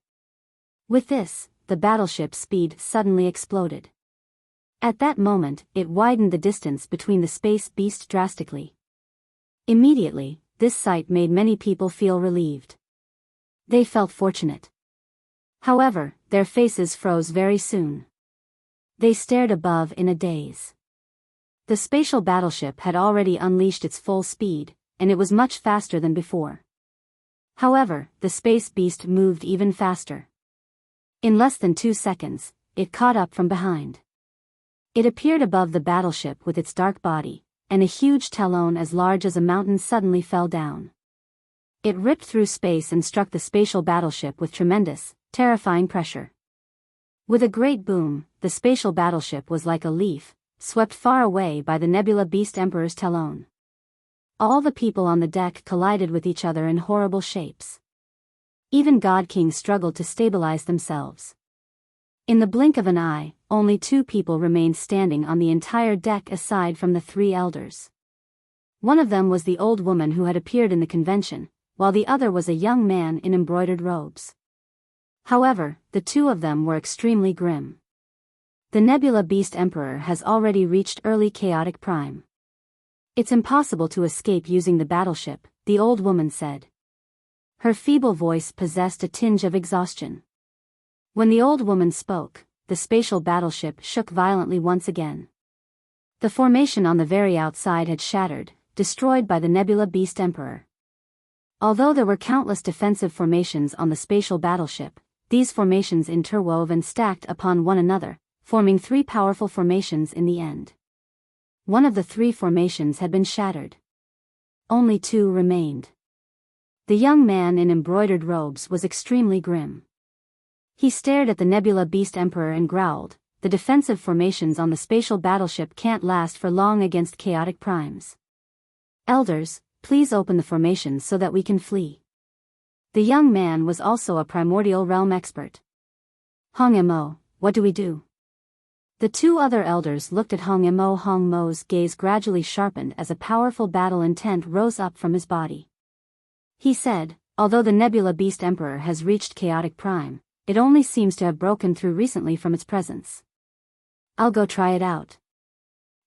With this, the battleship's speed suddenly exploded. At that moment, it widened the distance between the space beast drastically. Immediately, this sight made many people feel relieved. They felt fortunate. However, their faces froze very soon. They stared above in a daze. The spatial battleship had already unleashed its full speed, and it was much faster than before. However, the space beast moved even faster. In less than 2 seconds, it caught up from behind. It appeared above the battleship with its dark body, and a huge talon as large as a mountain suddenly fell down. It ripped through space and struck the spatial battleship with tremendous, terrifying pressure. With a great boom, the spatial battleship was like a leaf, swept far away by the Nebula Beast Emperor's talon. All the people on the deck collided with each other in horrible shapes. Even God King struggled to stabilize themselves. In the blink of an eye, only 2 people remained standing on the entire deck aside from the 3 elders. One of them was the old woman who had appeared in the convention, while the other was a young man in embroidered robes. However, the 2 of them were extremely grim. The Nebula Beast Emperor has already reached early chaotic prime. It's impossible to escape using the battleship, the old woman said. Her feeble voice possessed a tinge of exhaustion. When the old woman spoke, the spatial battleship shook violently once again. The formation on the very outside had shattered, destroyed by the Nebula Beast Emperor. Although there were countless defensive formations on the spatial battleship, these formations interwove and stacked upon one another, forming 3 powerful formations in the end. One of the 3 formations had been shattered. Only 2 remained. The young man in embroidered robes was extremely grim. He stared at the Nebula Beast Emperor and growled, the defensive formations on the spatial battleship can't last for long against chaotic primes. Elders, please open the formations so that we can flee. The young man was also a primordial realm expert. Hong Mo, what do we do? The two other elders looked at Hong Mo. Hong Mo's gaze gradually sharpened as a powerful battle intent rose up from his body. He said, although the Nebula Beast Emperor has reached chaotic prime, it only seems to have broken through recently from its presence. I'll go try it out.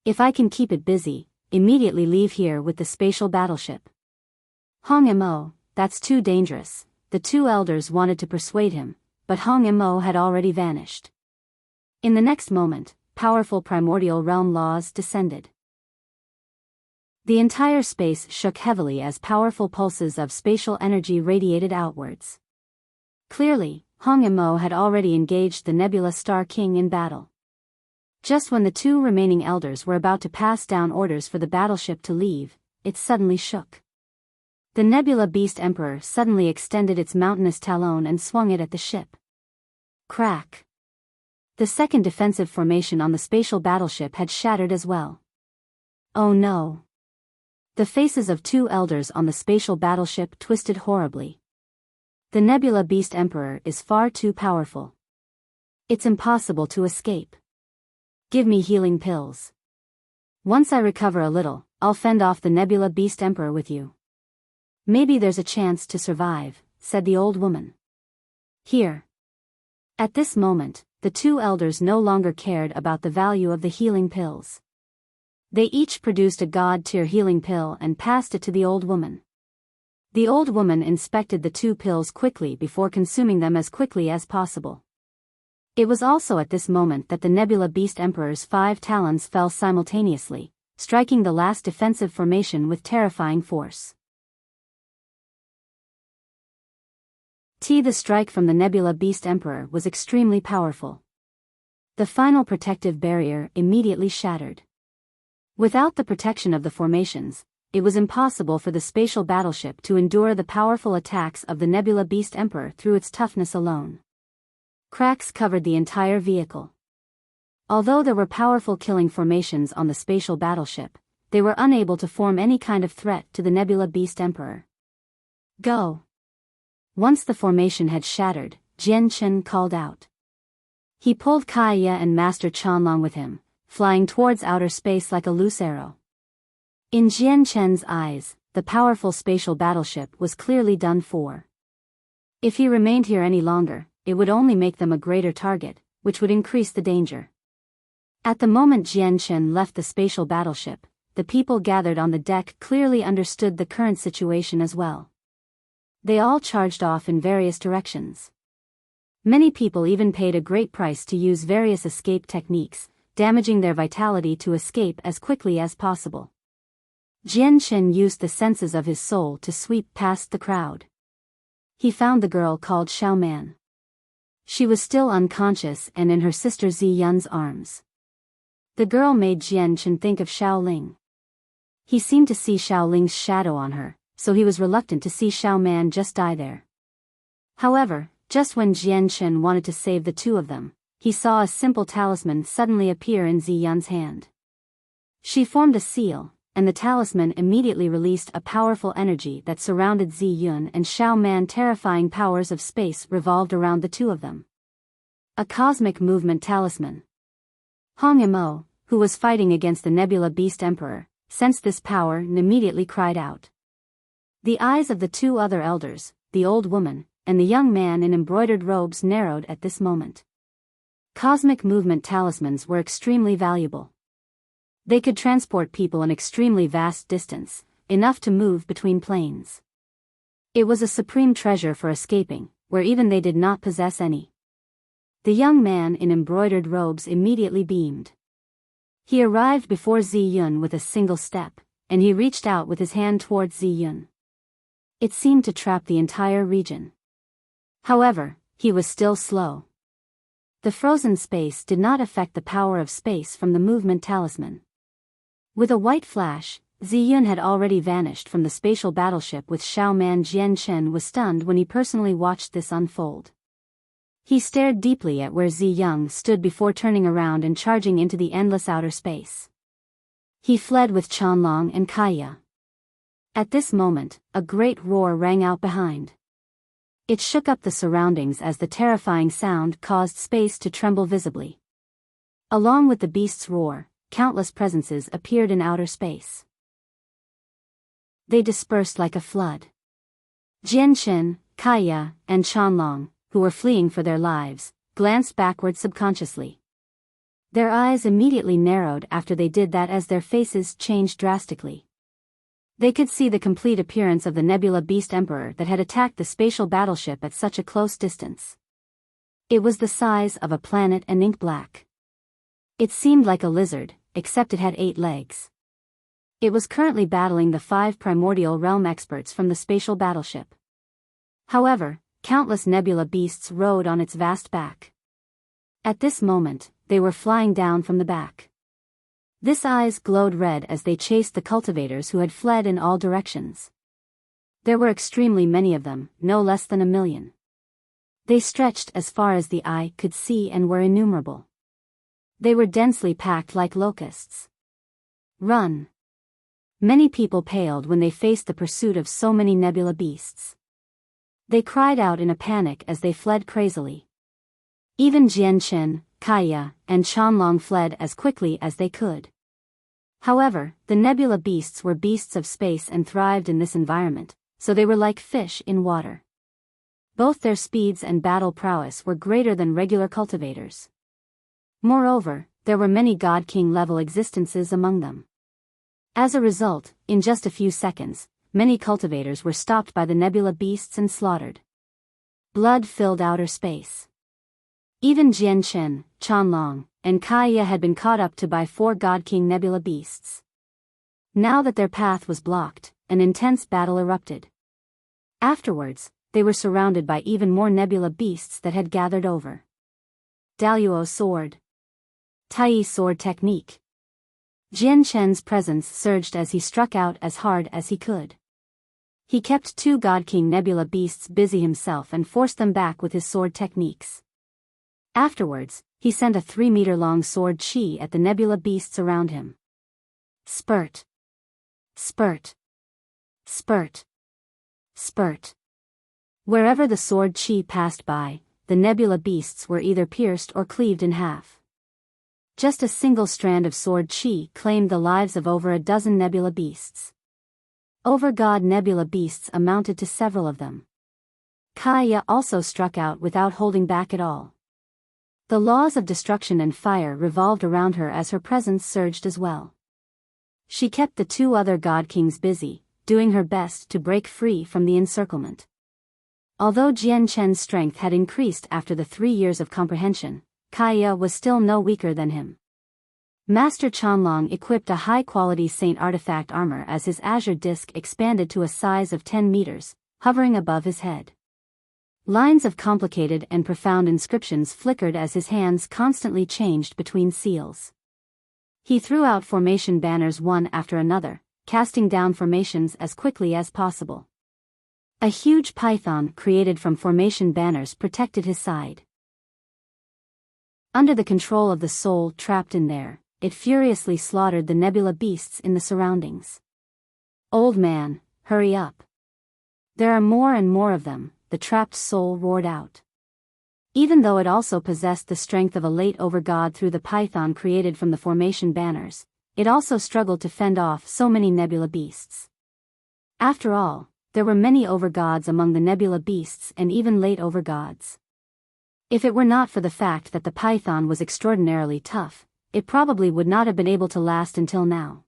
If I can keep it busy, immediately leave here with the spatial battleship. Hong Mo, that's too dangerous. The two elders wanted to persuade him, but Hong Mo had already vanished. In the next moment, powerful primordial realm laws descended. The entire space shook heavily as powerful pulses of spatial energy radiated outwards. Clearly, Hong Mo had already engaged the Nebula Star King in battle. Just when the two remaining elders were about to pass down orders for the battleship to leave, it suddenly shook. The Nebula Beast Emperor suddenly extended its mountainous talon and swung it at the ship. Crack! The second defensive formation on the spatial battleship had shattered as well. Oh no! The faces of two elders on the spatial battleship twisted horribly. The Nebula Beast Emperor is far too powerful. It's impossible to escape. Give me healing pills. Once I recover a little, I'll fend off the Nebula Beast Emperor with you. Maybe there's a chance to survive, said the old woman. Here. At this moment, the two elders no longer cared about the value of the healing pills. They each produced a god-tier healing pill and passed it to the old woman. The old woman inspected the two pills quickly before consuming them as quickly as possible. It was also at this moment that the Nebula Beast Emperor's 5 talons fell simultaneously, striking the last defensive formation with terrifying force. The strike from the Nebula Beast Emperor was extremely powerful. The final protective barrier immediately shattered. Without the protection of the formations, it was impossible for the spatial battleship to endure the powerful attacks of the Nebula Beast Emperor through its toughness alone. Cracks covered the entire vehicle. Although there were powerful killing formations on the spatial battleship, they were unable to form any kind of threat to the Nebula Beast Emperor. Go! Once the formation had shattered, Jian Chen called out. He pulled Kaya and Master Chanlong with him, flying towards outer space like a loose arrow. In Jian Chen's eyes, the powerful spatial battleship was clearly done for. If he remained here any longer, it would only make them a greater target, which would increase the danger. At the moment Jian Chen left the spatial battleship, the people gathered on the deck clearly understood the current situation as well. They all charged off in various directions. Many people even paid a great price to use various escape techniques, damaging their vitality to escape as quickly as possible. Jian Chen used the senses of his soul to sweep past the crowd. He found the girl called Xiao Man. She was still unconscious and in her sister Zi Yun's arms. The girl made Jian Chen think of Xiao Ling. He seemed to see Xiao Ling's shadow on her, so he was reluctant to see Xiao Man just die there. However, just when Jian Chen wanted to save the two of them, he saw a simple talisman suddenly appear in Zi Yun's hand. She formed a seal, and the talisman immediately released a powerful energy that surrounded Zi Yun and Xiao Man. Terrifying powers of space revolved around the two of them. A cosmic movement talisman. Hong Mo, who was fighting against the Nebula Beast Emperor, sensed this power and immediately cried out. The eyes of the two other elders, the old woman, and the young man in embroidered robes narrowed at this moment. Cosmic movement talismans were extremely valuable. They could transport people an extremely vast distance, enough to move between planes. It was a supreme treasure for escaping, where even they did not possess any. The young man in embroidered robes immediately beamed. He arrived before Zi Yun with a single step, and he reached out with his hand towards Zi Yun. It seemed to trap the entire region. However, he was still slow. The frozen space did not affect the power of space from the movement talisman. With a white flash, Zi Yun had already vanished from the spatial battleship with Xiao Man. Jian Chen was stunned when he personally watched this unfold. He stared deeply at where Zi Yang stood before turning around and charging into the endless outer space. He fled with Qianlong and Kaya. At this moment, a great roar rang out behind. It shook up the surroundings as the terrifying sound caused space to tremble visibly. Along with the beast's roar, countless presences appeared in outer space. They dispersed like a flood. Jianchen, Kaya, and Qianlong, who were fleeing for their lives, glanced backward subconsciously. Their eyes immediately narrowed after they did that as their faces changed drastically. They could see the complete appearance of the Nebula Beast Emperor that had attacked the spatial battleship at such a close distance. It was the size of a planet and ink black. It seemed like a lizard, except it had 8 legs. It was currently battling the 5 primordial realm experts from the spatial battleship. However, countless nebula beasts rode on its vast back. At this moment, they were flying down from the back. This eyes glowed red as they chased the cultivators who had fled in all directions. There were extremely many of them, no less than 1,000,000. They stretched as far as the eye could see and were innumerable. They were densely packed like locusts. Run! Many people paled when they faced the pursuit of so many nebula beasts. They cried out in a panic as they fled crazily. Even Jianchen, Kaya, and Qianlong fled as quickly as they could. However, the nebula beasts were beasts of space and thrived in this environment, so they were like fish in water. Both their speeds and battle prowess were greater than regular cultivators. Moreover, there were many God King level existences among them. As a result, in just a few seconds, many cultivators were stopped by the nebula beasts and slaughtered. Blood filled outer space. Even Jianchen, Qianlong, and Kaya had been caught up to by 4 God King nebula beasts. Now that their path was blocked, an intense battle erupted. Afterwards, they were surrounded by even more nebula beasts that had gathered over. Daluo sword. Tai sword technique. Jianchen's presence surged as he struck out as hard as he could. He kept 2 God King nebula beasts busy himself and forced them back with his sword techniques. Afterwards, he sent a 3-meter-long sword chi at the nebula beasts around him. Spurt. Spurt. Spurt. Spurt. Wherever the sword chi passed by, the nebula beasts were either pierced or cleaved in half. Just a single strand of sword chi claimed the lives of over a dozen nebula beasts. Over-god nebula beasts amounted to several of them. Kaya also struck out without holding back at all. The laws of destruction and fire revolved around her as her presence surged as well. She kept the 2 other God Kings busy, doing her best to break free from the encirclement. Although Jianchen's strength had increased after the 3 years of comprehension, Kaya was still no weaker than him. Master Qianlong equipped a high-quality Saint artifact armor as his azure disc expanded to a size of 10 meters, hovering above his head. Lines of complicated and profound inscriptions flickered as his hands constantly changed between seals. He threw out formation banners one after another, casting down formations as quickly as possible. A huge python created from formation banners protected his side. Under the control of the soul trapped in there, it furiously slaughtered the nebula beasts in the surroundings. "Old man, hurry up. There are more and more of them," the trapped soul roared out. Even though it also possessed the strength of a late overgod through the python created from the formation banners, it also struggled to fend off so many nebula beasts. After all, there were many overgods among the nebula beasts and even late overgods. If it were not for the fact that the python was extraordinarily tough, it probably would not have been able to last until now.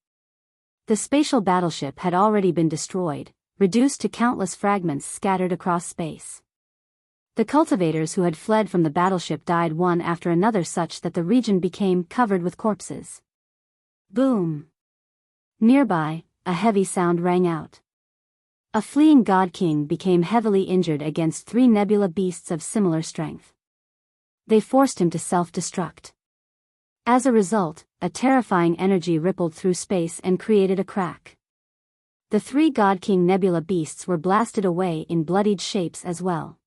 The spatial battleship had already been destroyed, reduced to countless fragments scattered across space. The cultivators who had fled from the battleship died one after another such that the region became covered with corpses. Boom! Nearby, a heavy sound rang out. A fleeing God King became heavily injured against 3 nebula beasts of similar strength. They forced him to self-destruct. As a result, a terrifying energy rippled through space and created a crack. The 3 God King nebula beasts were blasted away in bloodied shapes as well.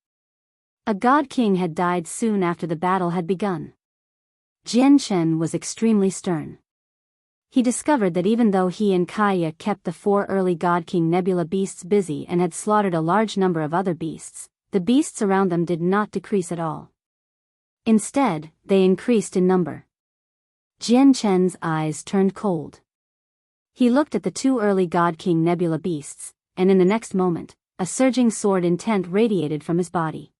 A god king had died soon after the battle had begun. Jian Chen was extremely stern. He discovered that even though he and Kaya kept the 4 early God King Nebula beasts busy and had slaughtered a large number of other beasts, the beasts around them did not decrease at all. Instead, they increased in number. Jian Chen's eyes turned cold. He looked at the 2 early God King Nebula beasts, and in the next moment, a surging sword intent radiated from his body.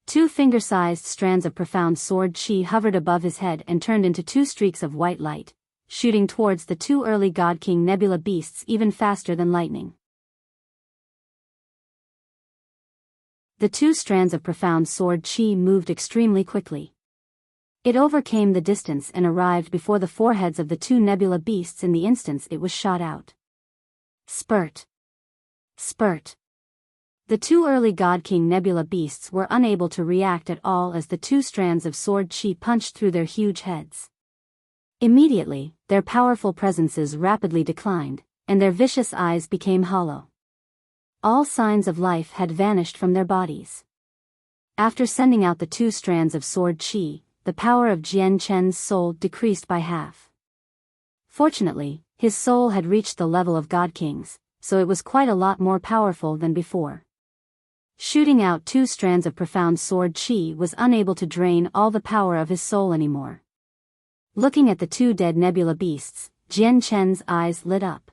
2 finger-sized strands of profound sword chi hovered above his head and turned into 2 streaks of white light, shooting towards the 2 early God King Nebula beasts even faster than lightning. The 2 strands of profound sword chi moved extremely quickly. It overcame the distance and arrived before the foreheads of the 2 nebula beasts in the instant it was shot out. Spurt. Spurt. The 2 early God King Nebula beasts were unable to react at all as the 2 strands of sword chi punched through their huge heads. Immediately, their powerful presences rapidly declined, and their vicious eyes became hollow. All signs of life had vanished from their bodies. After sending out the 2 strands of sword chi, the power of Jian Chen's soul decreased by half. Fortunately, his soul had reached the level of God Kings, so it was quite a lot more powerful than before. Shooting out 2 strands of profound sword chi was unable to drain all the power of his soul anymore. Looking at the 2 dead nebula beasts, Jian Chen's eyes lit up.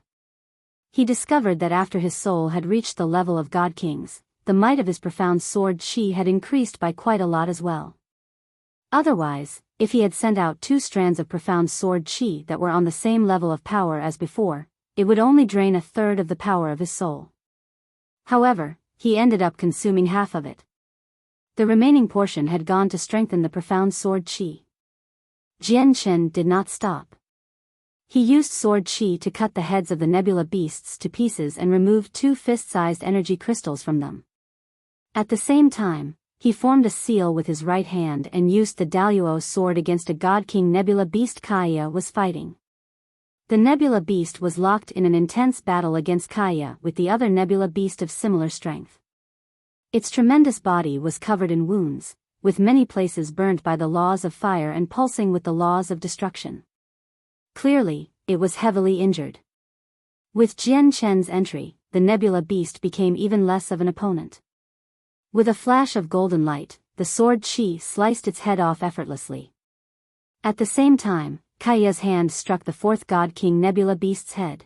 He discovered that after his soul had reached the level of God Kings, the might of his profound sword chi had increased by quite a lot as well. Otherwise, if he had sent out 2 strands of profound sword chi that were on the same level of power as before, it would only drain 1/3 of the power of his soul. However, he ended up consuming half of it. The remaining portion had gone to strengthen the profound sword chi. Jian Chen did not stop. He used sword chi to cut the heads of the nebula beasts to pieces and removed 2 fist-sized energy crystals from them. At the same time, he formed a seal with his right hand and used the Daluo sword against a God King nebula beast Kaya was fighting. The nebula beast was locked in an intense battle against Kaya with the other nebula beast of similar strength. Its tremendous body was covered in wounds, with many places burnt by the laws of fire and pulsing with the laws of destruction. Clearly, it was heavily injured. With Jian Chen's entry, the nebula beast became even less of an opponent. With a flash of golden light, the sword chi sliced its head off effortlessly. At the same time, Kaya's hand struck the 4th God King nebula beast's head.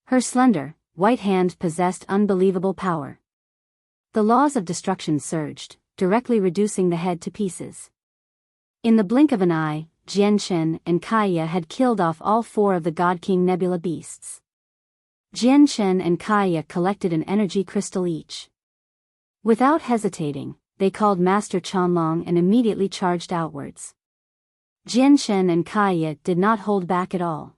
Her slender, white hand possessed unbelievable power. The laws of destruction surged, directly reducing the head to pieces. In the blink of an eye, Jian Chen and Kaya had killed off all 4 of the God King nebula beasts. Jian Chen and Kaya collected an energy crystal each. Without hesitating, they called Master Chanlong and immediately charged outwards. Jian Chen and Kaya did not hold back at all.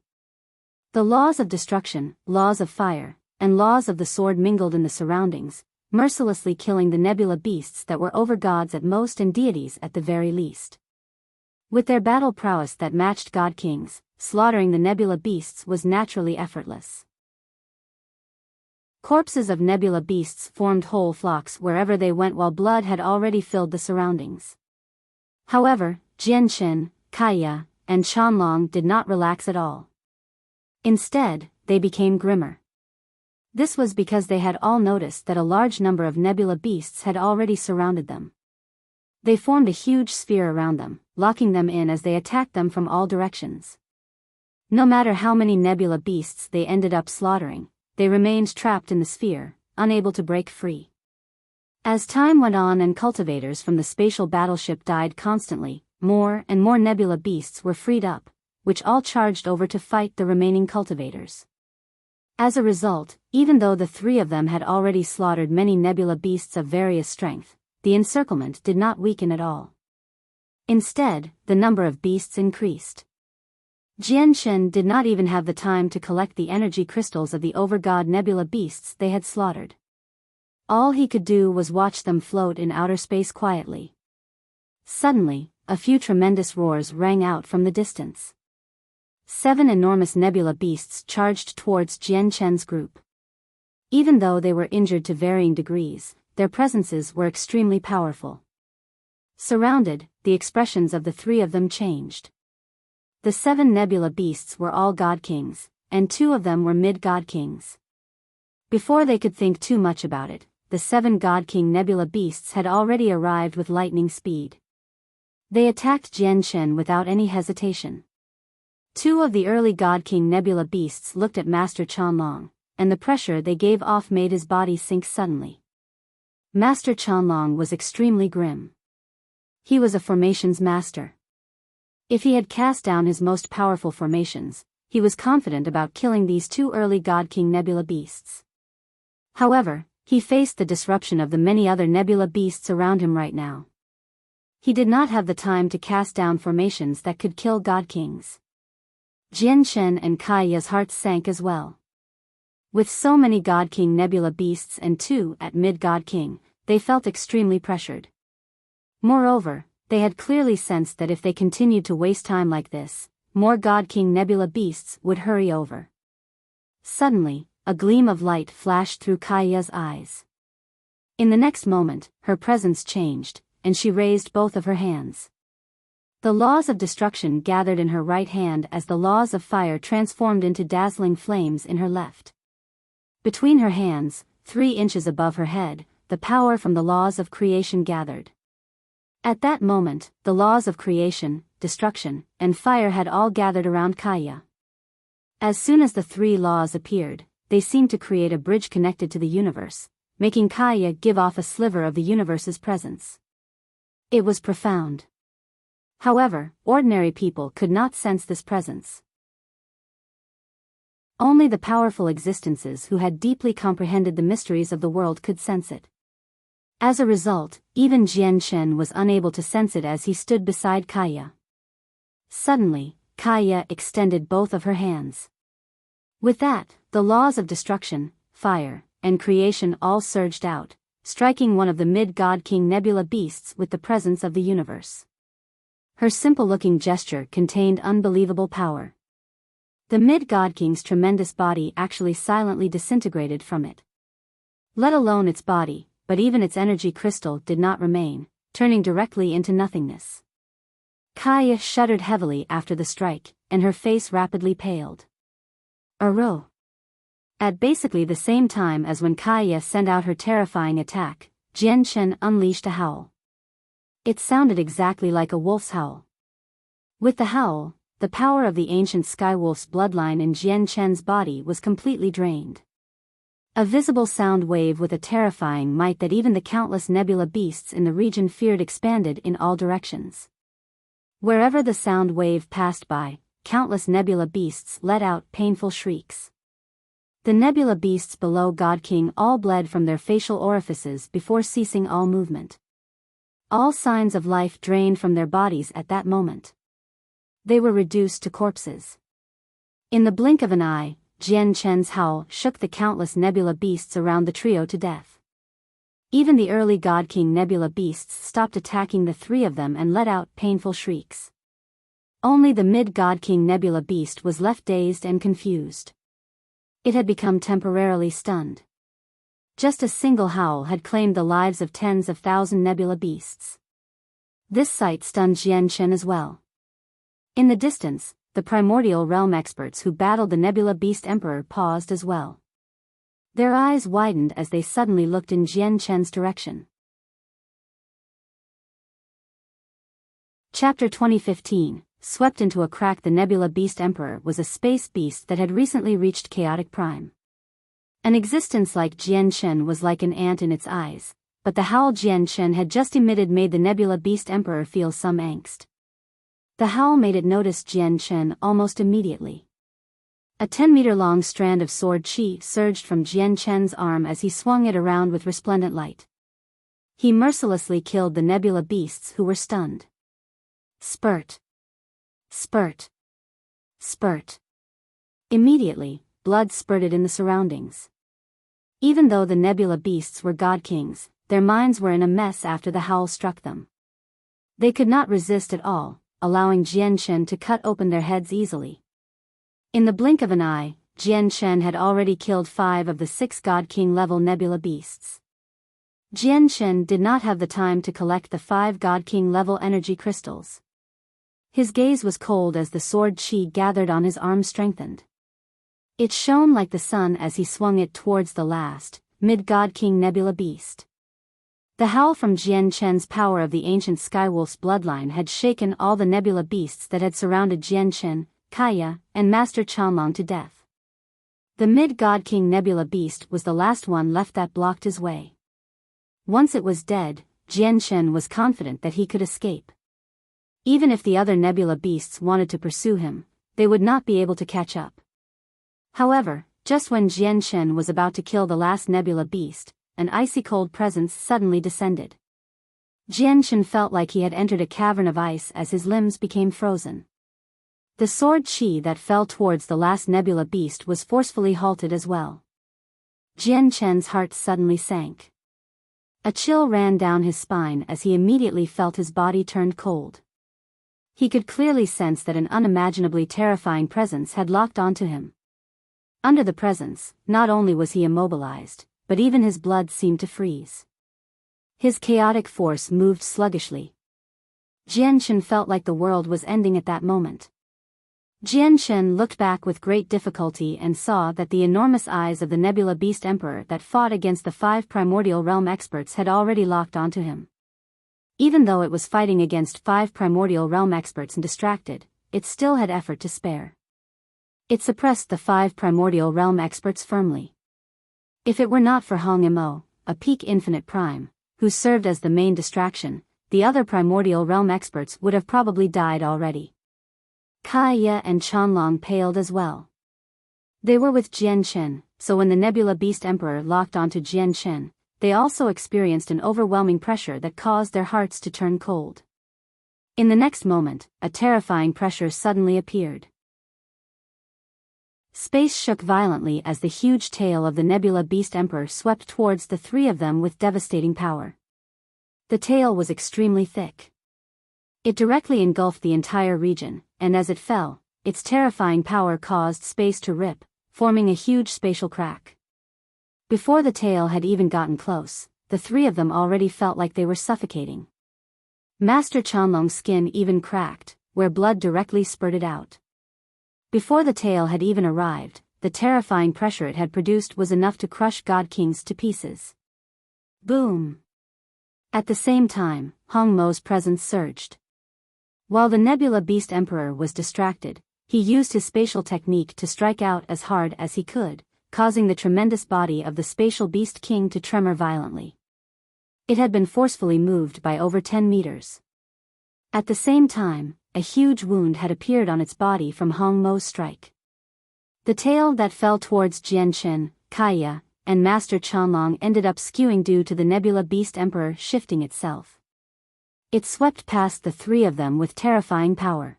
The laws of destruction, laws of fire, and laws of the sword mingled in the surroundings, mercilessly killing the nebula beasts that were over-gods at most and deities at the very least. With their battle prowess that matched God Kings, slaughtering the nebula beasts was naturally effortless. Corpses of nebula beasts formed whole flocks wherever they went while blood had already filled the surroundings. However, Jian Chen, Kaya, and Chanlong did not relax at all. Instead, they became grimmer. This was because they had all noticed that a large number of nebula beasts had already surrounded them. They formed a huge sphere around them, locking them in as they attacked them from all directions. No matter how many nebula beasts they ended up slaughtering, they remained trapped in the sphere, unable to break free. As time went on and cultivators from the spatial battleship died constantly, more and more nebula beasts were freed up, which all charged over to fight the remaining cultivators. As a result, even though the 3 of them had already slaughtered many nebula beasts of various strength, the encirclement did not weaken at all. Instead, the number of beasts increased. Jian Chen did not even have the time to collect the energy crystals of the over-god nebula beasts they had slaughtered. All he could do was watch them float in outer space quietly. Suddenly, a few tremendous roars rang out from the distance. 7 enormous nebula beasts charged towards Jian Chen's group. Even though they were injured to varying degrees, their presences were extremely powerful. Surrounded, the expressions of the three of them changed. The 7 nebula beasts were all god kings, and 2 of them were mid-god kings. Before they could think too much about it, the 7 god king nebula beasts had already arrived with lightning speed. They attacked Jian Shen without any hesitation. 2 of the early god king nebula beasts looked at Master Qianlong, and the pressure they gave off made his body sink suddenly. Master Qianlong was extremely grim. He was a formations master. If he had cast down his most powerful formations, he was confident about killing these 2 early god king nebula beasts. However, he faced the disruption of the many other nebula beasts around him right now. He did not have the time to cast down formations that could kill god kings. Jian Shen and Kaiya's hearts sank as well. With so many god king nebula beasts and 2 at mid-god king, they felt extremely pressured. Moreover, they had clearly sensed that if they continued to waste time like this, more god king nebula beasts would hurry over. Suddenly, a gleam of light flashed through Kaiya's eyes. In the next moment, her presence changed, and she raised both of her hands. The laws of destruction gathered in her right hand as the laws of fire transformed into dazzling flames in her left. Between her hands, 3 inches above her head, the power from the laws of creation gathered. At that moment, the laws of creation, destruction, and fire had all gathered around Kaiya. As soon as the 3 laws appeared, they seemed to create a bridge connected to the universe, making Kaiya give off a sliver of the universe's presence. It was profound. However, ordinary people could not sense this presence. Only the powerful existences who had deeply comprehended the mysteries of the world could sense it. As a result, even Jian Shen was unable to sense it as he stood beside Kaiya. Suddenly, Kaiya extended both of her hands. With that, the laws of destruction, fire, and creation all surged out, striking one of the mid-god king nebula beasts with the presence of the universe. Her simple-looking gesture contained unbelievable power. The mid-god king's tremendous body actually silently disintegrated from it. Let alone its body, but even its energy crystal did not remain, turning directly into nothingness. Kaiya shuddered heavily after the strike, and her face rapidly paled. Aro. At basically the same time as when Kaiya sent out her terrifying attack, Jian Shen unleashed a howl. It sounded exactly like a wolf's howl. With the howl, the power of the ancient skywolf's bloodline in Jian Shen's body was completely drained. A visible sound wave with a terrifying might that even the countless nebula beasts in the region feared expanded in all directions. Wherever the sound wave passed by, countless nebula beasts let out painful shrieks. The nebula beasts below God King all bled from their facial orifices before ceasing all movement. All signs of life drained from their bodies at that moment. They were reduced to corpses. In the blink of an eye, Jian Shen's howl shook the countless nebula beasts around the trio to death. Even the early God King nebula beasts stopped attacking the 3 of them and let out painful shrieks. Only the mid-God King nebula beast was left dazed and confused. It had become temporarily stunned. Just a single howl had claimed the lives of tens of thousand nebula beasts. This sight stunned Jian Shen as well. In the distance, the primordial realm experts who battled the nebula beast emperor paused as well. Their eyes widened as they suddenly looked in Jian Shen's direction. Chapter 2015, Swept into a crack. The nebula beast emperor was a space beast that had recently reached chaotic prime. An existence like Jian Shen was like an ant in its eyes, but the howl Jian Shen had just emitted made the nebula beast emperor feel some angst. The howl made it notice Jian Shen almost immediately. A 10-meter-long strand of sword chi surged from Jian Shen's arm as he swung it around with resplendent light. He mercilessly killed the nebula beasts who were stunned. Spurt. Spurt. Spurt. Immediately, blood spurted in the surroundings. Even though the nebula beasts were god kings, their minds were in a mess after the howl struck them. They could not resist at all, allowing Jian Shen to cut open their heads easily. In the blink of an eye, Jian Shen had already killed 5 of the 6 god king level nebula beasts. Jianchen did not have the time to collect the 5 God King level energy crystals. His gaze was cold as the sword chi gathered on his arm strengthened. It shone like the sun as he swung it towards the last, mid-God King Nebula Beast. The howl from Jianchen's power of the ancient Skywolf's bloodline had shaken all the Nebula Beasts that had surrounded Jianchen, Kaya, and Master Chanlong to death. The mid-God King Nebula Beast was the last one left that blocked his way. Once it was dead, Jianchen was confident that he could escape. Even if the other Nebula Beasts wanted to pursue him, they would not be able to catch up. However, just when Jianchen was about to kill the last Nebula Beast, an icy cold presence suddenly descended. Jianchen felt like he had entered a cavern of ice as his limbs became frozen. The sword chi that fell towards the last Nebula Beast was forcefully halted as well. Jianchen's heart suddenly sank. A chill ran down his spine as he immediately felt his body turned cold. He could clearly sense that an unimaginably terrifying presence had locked onto him. Under the presence, not only was he immobilized, but even his blood seemed to freeze. His chaotic force moved sluggishly. Jianchen felt like the world was ending at that moment. Jianchen looked back with great difficulty and saw that the enormous eyes of the Nebula Beast Emperor that fought against the 5 Primordial Realm experts had already locked onto him. Even though it was fighting against 5 Primordial Realm experts and distracted, it still had effort to spare. It suppressed the 5 Primordial Realm experts firmly. If it were not for Hong Imo, a peak infinite prime, who served as the main distraction, the other Primordial Realm experts would have probably died already. Kaya and Chanlong paled as well. They were with Jianchen, so when the Nebula Beast Emperor locked onto Jianchen, they also experienced an overwhelming pressure that caused their hearts to turn cold. In the next moment, a terrifying pressure suddenly appeared. Space shook violently as the huge tail of the Nebula Beast Emperor swept towards the 3 of them with devastating power. The tail was extremely thick. It directly engulfed the entire region, and as it fell, its terrifying power caused space to rip, forming a huge spatial crack. Before the tail had even gotten close, the 3 of them already felt like they were suffocating. Master Chanlong's skin even cracked, where blood directly spurted out. Before the tail had even arrived, the terrifying pressure it had produced was enough to crush God Kings to pieces. Boom! At the same time, Hong Mo's presence surged. While the Nebula Beast Emperor was distracted, he used his spatial technique to strike out as hard as he could, causing the tremendous body of the Spatial Beast King to tremor violently. It had been forcefully moved by over 10 meters. At the same time, a huge wound had appeared on its body from Hong Mo's strike. The tail that fell towards Jianchen, Kaya, and Master Chanlong ended up skewing due to the Nebula Beast Emperor shifting itself. It swept past the 3 of them with terrifying power.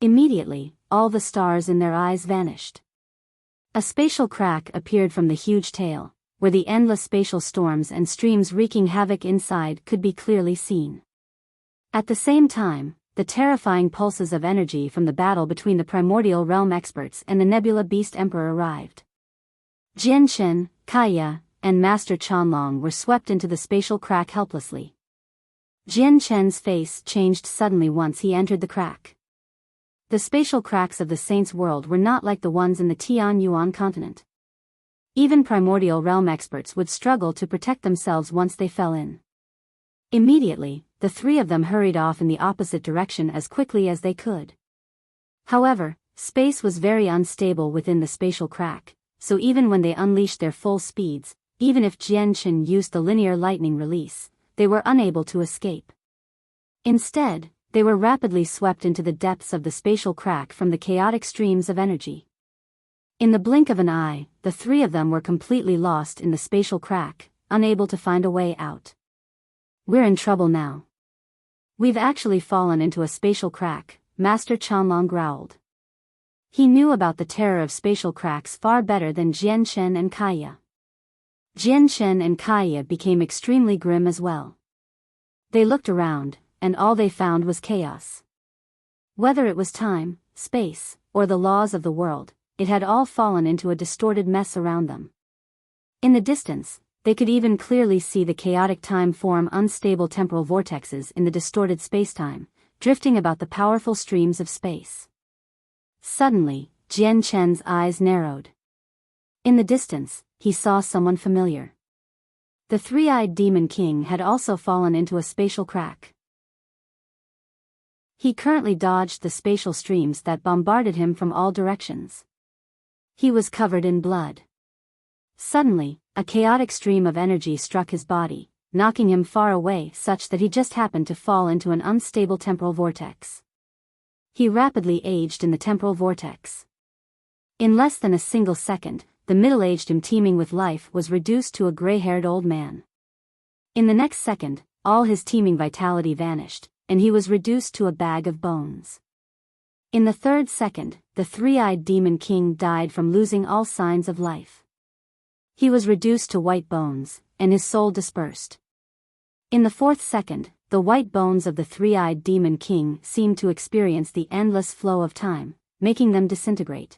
Immediately, all the stars in their eyes vanished. A spatial crack appeared from the huge tail, where the endless spatial storms and streams wreaking havoc inside could be clearly seen. At the same time, the terrifying pulses of energy from the battle between the Primordial Realm experts and the Nebula Beast Emperor arrived. Jianchen, Kaya, and Master Chanlong were swept into the spatial crack helplessly. Jianchen's face changed suddenly once he entered the crack. The spatial cracks of the Saints' world were not like the ones in the Tian Yuan continent. Even Primordial Realm experts would struggle to protect themselves once they fell in. Immediately, the 3 of them hurried off in the opposite direction as quickly as they could. However, space was very unstable within the spatial crack, so even when they unleashed their full speeds, even if Jianchen used the linear lightning release, they were unable to escape. Instead, they were rapidly swept into the depths of the spatial crack from the chaotic streams of energy. In the blink of an eye, the 3 of them were completely lost in the spatial crack, unable to find a way out. We're in trouble now. We've actually fallen into a spatial crack, Master Chanlong growled. He knew about the terror of spatial cracks far better than Jianchen and Kaya. Jianchen and Kaya became extremely grim as well. They looked around, and all they found was chaos. Whether it was time, space, or the laws of the world, it had all fallen into a distorted mess around them. In the distance, They could even clearly see the chaotic time form unstable temporal vortexes in the distorted spacetime, drifting about the powerful streams of space. Suddenly, Jian Chen's eyes narrowed. In the distance, he saw someone familiar. The three-eyed demon king had also fallen into a spatial crack. He currently dodged the spatial streams that bombarded him from all directions. He was covered in blood. Suddenly, a chaotic stream of energy struck his body, knocking him far away such that he just happened to fall into an unstable temporal vortex. He rapidly aged in the temporal vortex. In less than a single second, the middle-aged him teeming with life was reduced to a gray-haired old man. In the next second, all his teeming vitality vanished, and he was reduced to a bag of bones. In the third second, the three-eyed demon king died from losing all signs of life. He was reduced to white bones, and his soul dispersed. In the fourth second, the white bones of the three-eyed demon king seemed to experience the endless flow of time, making them disintegrate.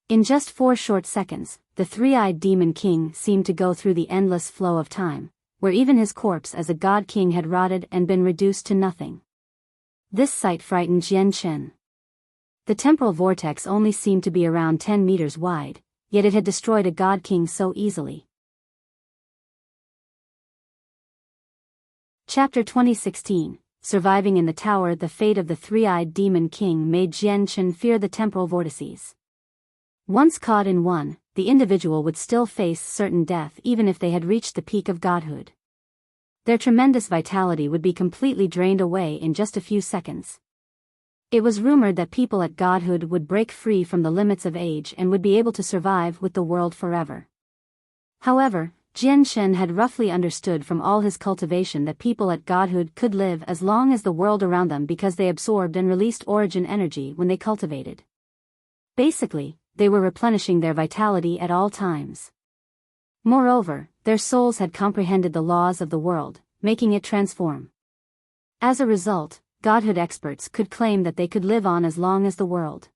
In just 4 short seconds, the three-eyed demon king seemed to go through the endless flow of time, where even his corpse as a god king had rotted and been reduced to nothing. This sight frightened Jian Chen. The temporal vortex only seemed to be around 10 meters wide, yet it had destroyed a god king so easily. Chapter 2016, Surviving in the Tower. The fate of the three-eyed demon king made Jian Chen fear the temporal vortices. Once caught in one, the individual would still face certain death even if they had reached the peak of godhood. Their tremendous vitality would be completely drained away in just a few seconds. It was rumored that people at godhood would break free from the limits of age and would be able to survive with the world forever. However, Jian Chen had roughly understood from all his cultivation that people at godhood could live as long as the world around them because they absorbed and released origin energy when they cultivated. Basically, they were replenishing their vitality at all times. Moreover, their souls had comprehended the laws of the world, making it transform. As a result, godhood experts could claim that they could live on as long as the world.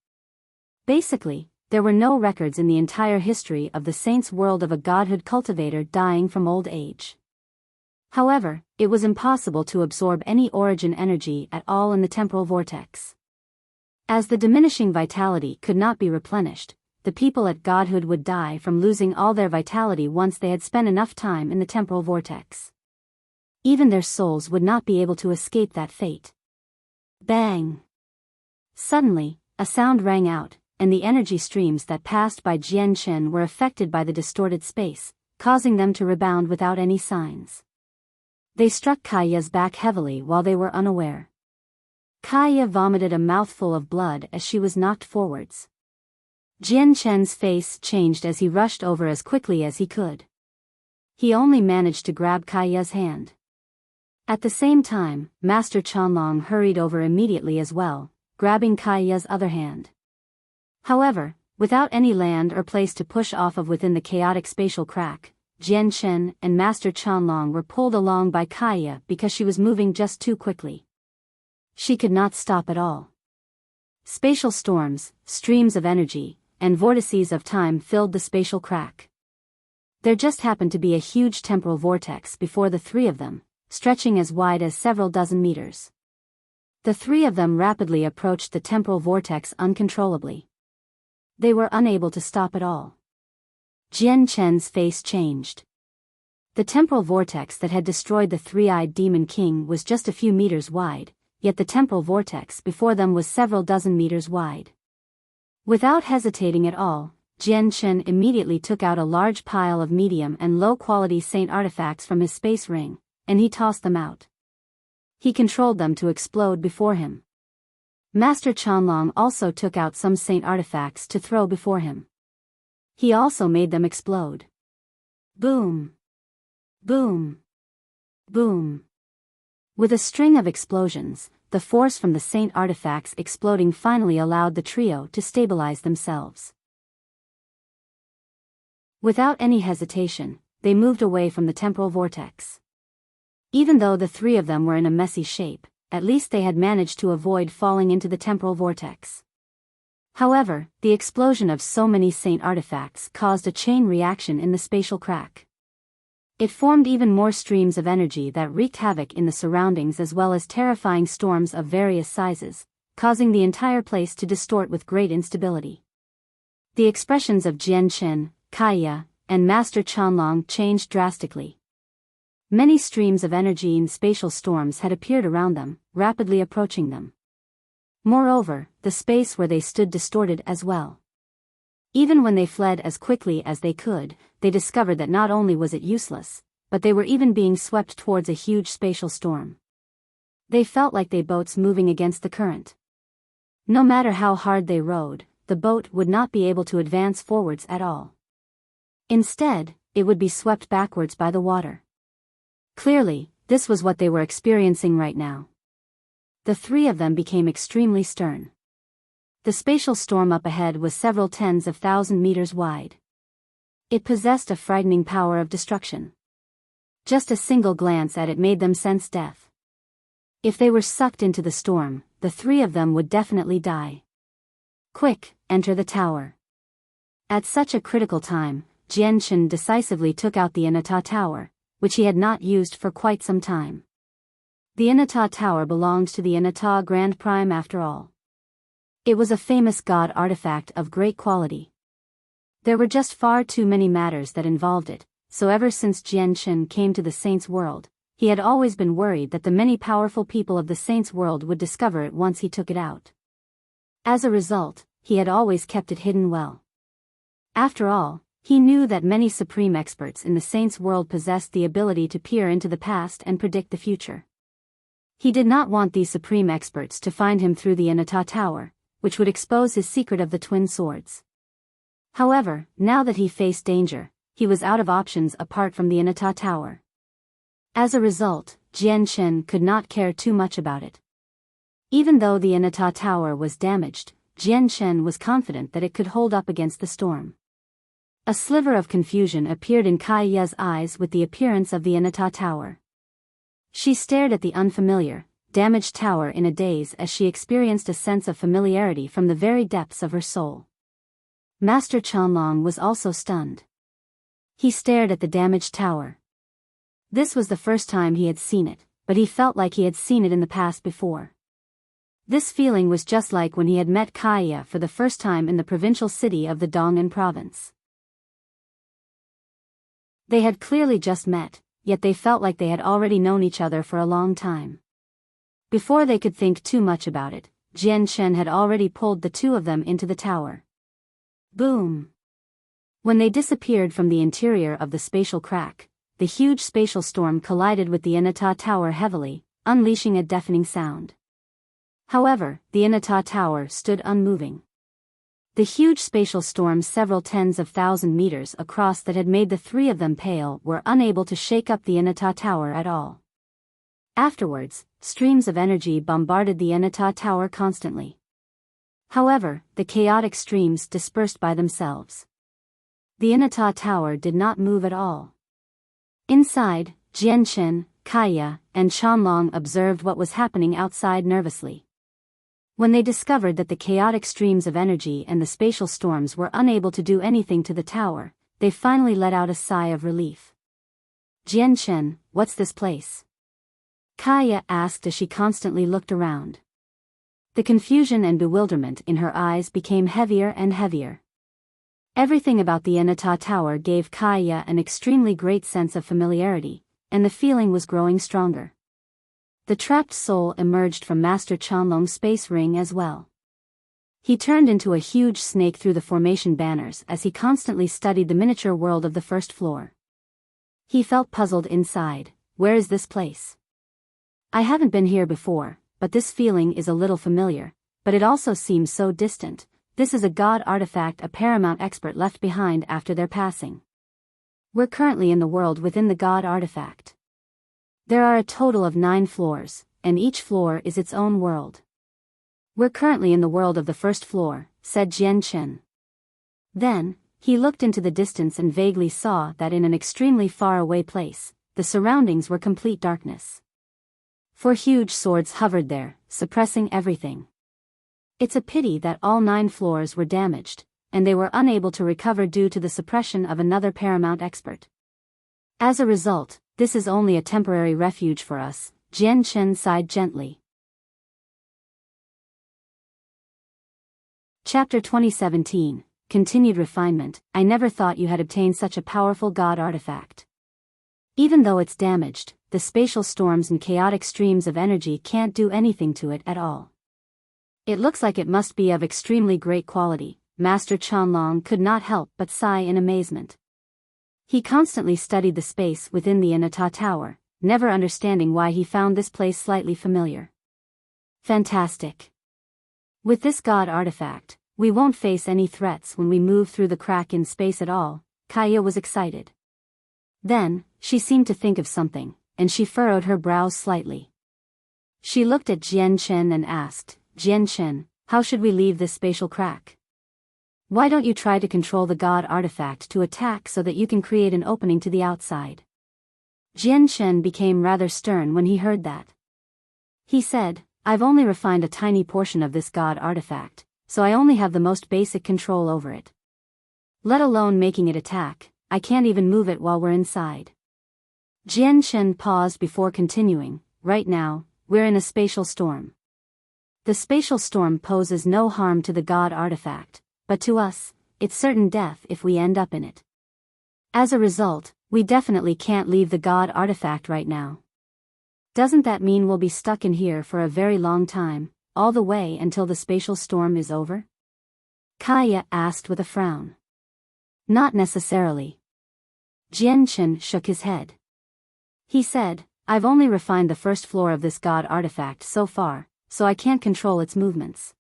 Basically, there were no records in the entire history of the saints' world of a godhood cultivator dying from old age. However, it was impossible to absorb any origin energy at all in the temporal vortex. As the diminishing vitality could not be replenished, the people at godhood would die from losing all their vitality once they had spent enough time in the temporal vortex. Even their souls would not be able to escape that fate. Bang! Suddenly, a sound rang out, and the energy streams that passed by Jian Chen were affected by the distorted space, causing them to rebound without any signs. They struck Kaya's back heavily while they were unaware. Kaya vomited a mouthful of blood as she was knocked forwards. Jian Chen's face changed as he rushed over as quickly as he could. He only managed to grab Kaya's hand. At the same time, Master Chanlong hurried over immediately as well, grabbing Kaya's other hand. However, without any land or place to push off of within the chaotic spatial crack, Jian Chen and Master Chanlong were pulled along by Kaya because she was moving just too quickly. She could not stop at all. Spatial storms, streams of energy, and vortices of time filled the spatial crack. There just happened to be a huge temporal vortex before the three of them, stretching as wide as several dozen meters. The three of them rapidly approached the temporal vortex uncontrollably. They were unable to stop at all. Jian Chen's face changed. The temporal vortex that had destroyed the three-eyed demon king was just a few meters wide, yet the temporal vortex before them was several dozen meters wide. Without hesitating at all, Jian Chen immediately took out a large pile of medium and low-quality saint artifacts from his space ring, and he tossed them out. He controlled them to explode before him. Master Chanlong also took out some saint artifacts to throw before him. He also made them explode. Boom! Boom! Boom! With a string of explosions, the force from the saint artifacts exploding finally allowed the trio to stabilize themselves. Without any hesitation, they moved away from the temporal vortex. Even though the three of them were in a messy shape, at least they had managed to avoid falling into the temporal vortex. However, the explosion of so many saint artifacts caused a chain reaction in the spatial crack. It formed even more streams of energy that wreaked havoc in the surroundings as well as terrifying storms of various sizes, causing the entire place to distort with great instability. The expressions of Jian Qin, Kaya, and Master Chanlong changed drastically. Many streams of energy in spatial storms had appeared around them, rapidly approaching them. Moreover, the space where they stood distorted as well. Even when they fled as quickly as they could, they discovered that not only was it useless, but they were even being swept towards a huge spatial storm. They felt like they boats moving against the current. No matter how hard they rowed, the boat would not be able to advance forwards at all. Instead, it would be swept backwards by the water. Clearly, this was what they were experiencing right now. The three of them became extremely stern. The spatial storm up ahead was several tens of thousand meters wide. It possessed a frightening power of destruction. Just a single glance at it made them sense death. If they were sucked into the storm, the three of them would definitely die. Quick, enter the tower. At such a critical time, Jian Qin decisively took out the Inata Tower, which he had not used for quite some time. The Inata Tower belonged to the Inata Grand Prime after all. It was a famous god artifact of great quality. There were just far too many matters that involved it, so ever since Jian Qin came to the Saints' World, he had always been worried that the many powerful people of the Saints' World would discover it once he took it out. As a result, he had always kept it hidden well. After all, he knew that many supreme experts in the Saints' World possessed the ability to peer into the past and predict the future. He did not want these supreme experts to find him through the Inata Tower, which would expose his secret of the twin swords. However, now that he faced danger, he was out of options apart from the Inata Tower. As a result, Jian Qin could not care too much about it. Even though the Inata Tower was damaged, Jian Qin was confident that it could hold up against the storm. A sliver of confusion appeared in Kaya's eyes with the appearance of the Inata Tower. She stared at the unfamiliar, damaged tower in a daze as she experienced a sense of familiarity from the very depths of her soul. Master Chanlong was also stunned. He stared at the damaged tower. This was the first time he had seen it, but he felt like he had seen it in the past before. This feeling was just like when he had met Kaya for the first time in the provincial city of the Dong'an province. They had clearly just met, yet they felt like they had already known each other for a long time. Before they could think too much about it, Jian Qin had already pulled the two of them into the tower. Boom! When they disappeared from the interior of the spatial crack, the huge spatial storm collided with the Inata Tower heavily, unleashing a deafening sound. However, the Inata Tower stood unmoving. The huge spatial storm several tens of thousand meters across that had made the three of them pale were unable to shake up the Inata Tower at all. Afterwards, streams of energy bombarded the Inata Tower constantly. However, the chaotic streams dispersed by themselves. The Inata Tower did not move at all. Inside, Jian Qin, Kaya, and Chanlong observed what was happening outside nervously. When they discovered that the chaotic streams of energy and the spatial storms were unable to do anything to the tower, they finally let out a sigh of relief. Jian Qin, what's this place? Kaya asked as she constantly looked around. The confusion and bewilderment in her eyes became heavier and heavier. Everything about the Inata Tower gave Kaya an extremely great sense of familiarity, and the feeling was growing stronger. The trapped soul emerged from Master Chanlong's space ring as well. He turned into a huge snake through the formation banners as he constantly studied the miniature world of the first floor. He felt puzzled inside. Where is this place? I haven't been here before, but this feeling is a little familiar, but it also seems so distant. This is a god artifact a paramount expert left behind after their passing. We're currently in the world within the god artifact. There are a total of 9 floors, and each floor is its own world. We're currently in the world of the first floor, said Jian Qin. Then, he looked into the distance and vaguely saw that in an extremely far away place, the surroundings were complete darkness. 4 huge swords hovered there, suppressing everything. It's a pity that all 9 floors were damaged, and they were unable to recover due to the suppression of another paramount expert. As a result, this is only a temporary refuge for us, Jian Chen sighed gently. Chapter 2017, Continued Refinement. I never thought you had obtained such a powerful god artifact. Even though it's damaged, the spatial storms and chaotic streams of energy can't do anything to it at all. It looks like it must be of extremely great quality. Master Chanlong could not help but sigh in amazement. He constantly studied the space within the Anata Tower, never understanding why he found this place slightly familiar. Fantastic. With this god artifact, we won't face any threats when we move through the crack in space at all. Kaya was excited. Then, she seemed to think of something, and she furrowed her brows slightly. She looked at Jian Chen and asked, Jian Chen, how should we leave this spatial crack? Why don't you try to control the god artifact to attack so that you can create an opening to the outside? Jian Chen became rather stern when he heard that. He said, I've only refined a tiny portion of this god artifact, so I only have the most basic control over it. Let alone making it attack, I can't even move it while we're inside. Jian Chen paused before continuing, right now, we're in a spatial storm. The spatial storm poses no harm to the god artifact, but to us, it's certain death if we end up in it. As a result, we definitely can't leave the god artifact right now. Doesn't that mean we'll be stuck in here for a very long time, all the way until the spatial storm is over? Kaya asked with a frown. Not necessarily. Jian Chen shook his head. He said, I've only refined the first floor of this god artifact so far, so I can't control its movements.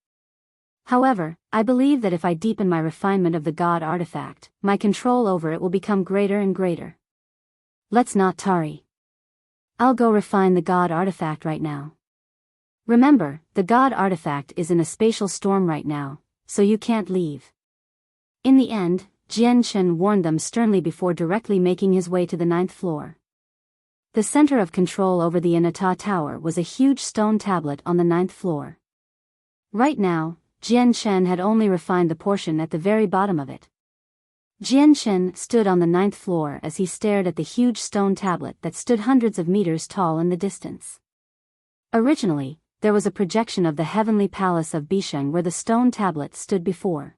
However, I believe that if I deepen my refinement of the god artifact, my control over it will become greater and greater. Let's not tarry. I'll go refine the god artifact right now. Remember, the god artifact is in a spatial storm right now, so you can't leave. In the end, Jian Chen warned them sternly before directly making his way to the 9th floor. The center of control over the Anata Tower was a huge stone tablet on the 9th floor. Right now, Jian Chen had only refined the portion at the very bottom of it. Jian Chen stood on the 9th floor as he stared at the huge stone tablet that stood hundreds of meters tall in the distance. Originally, there was a projection of the heavenly palace of Bisheng where the stone tablet stood before.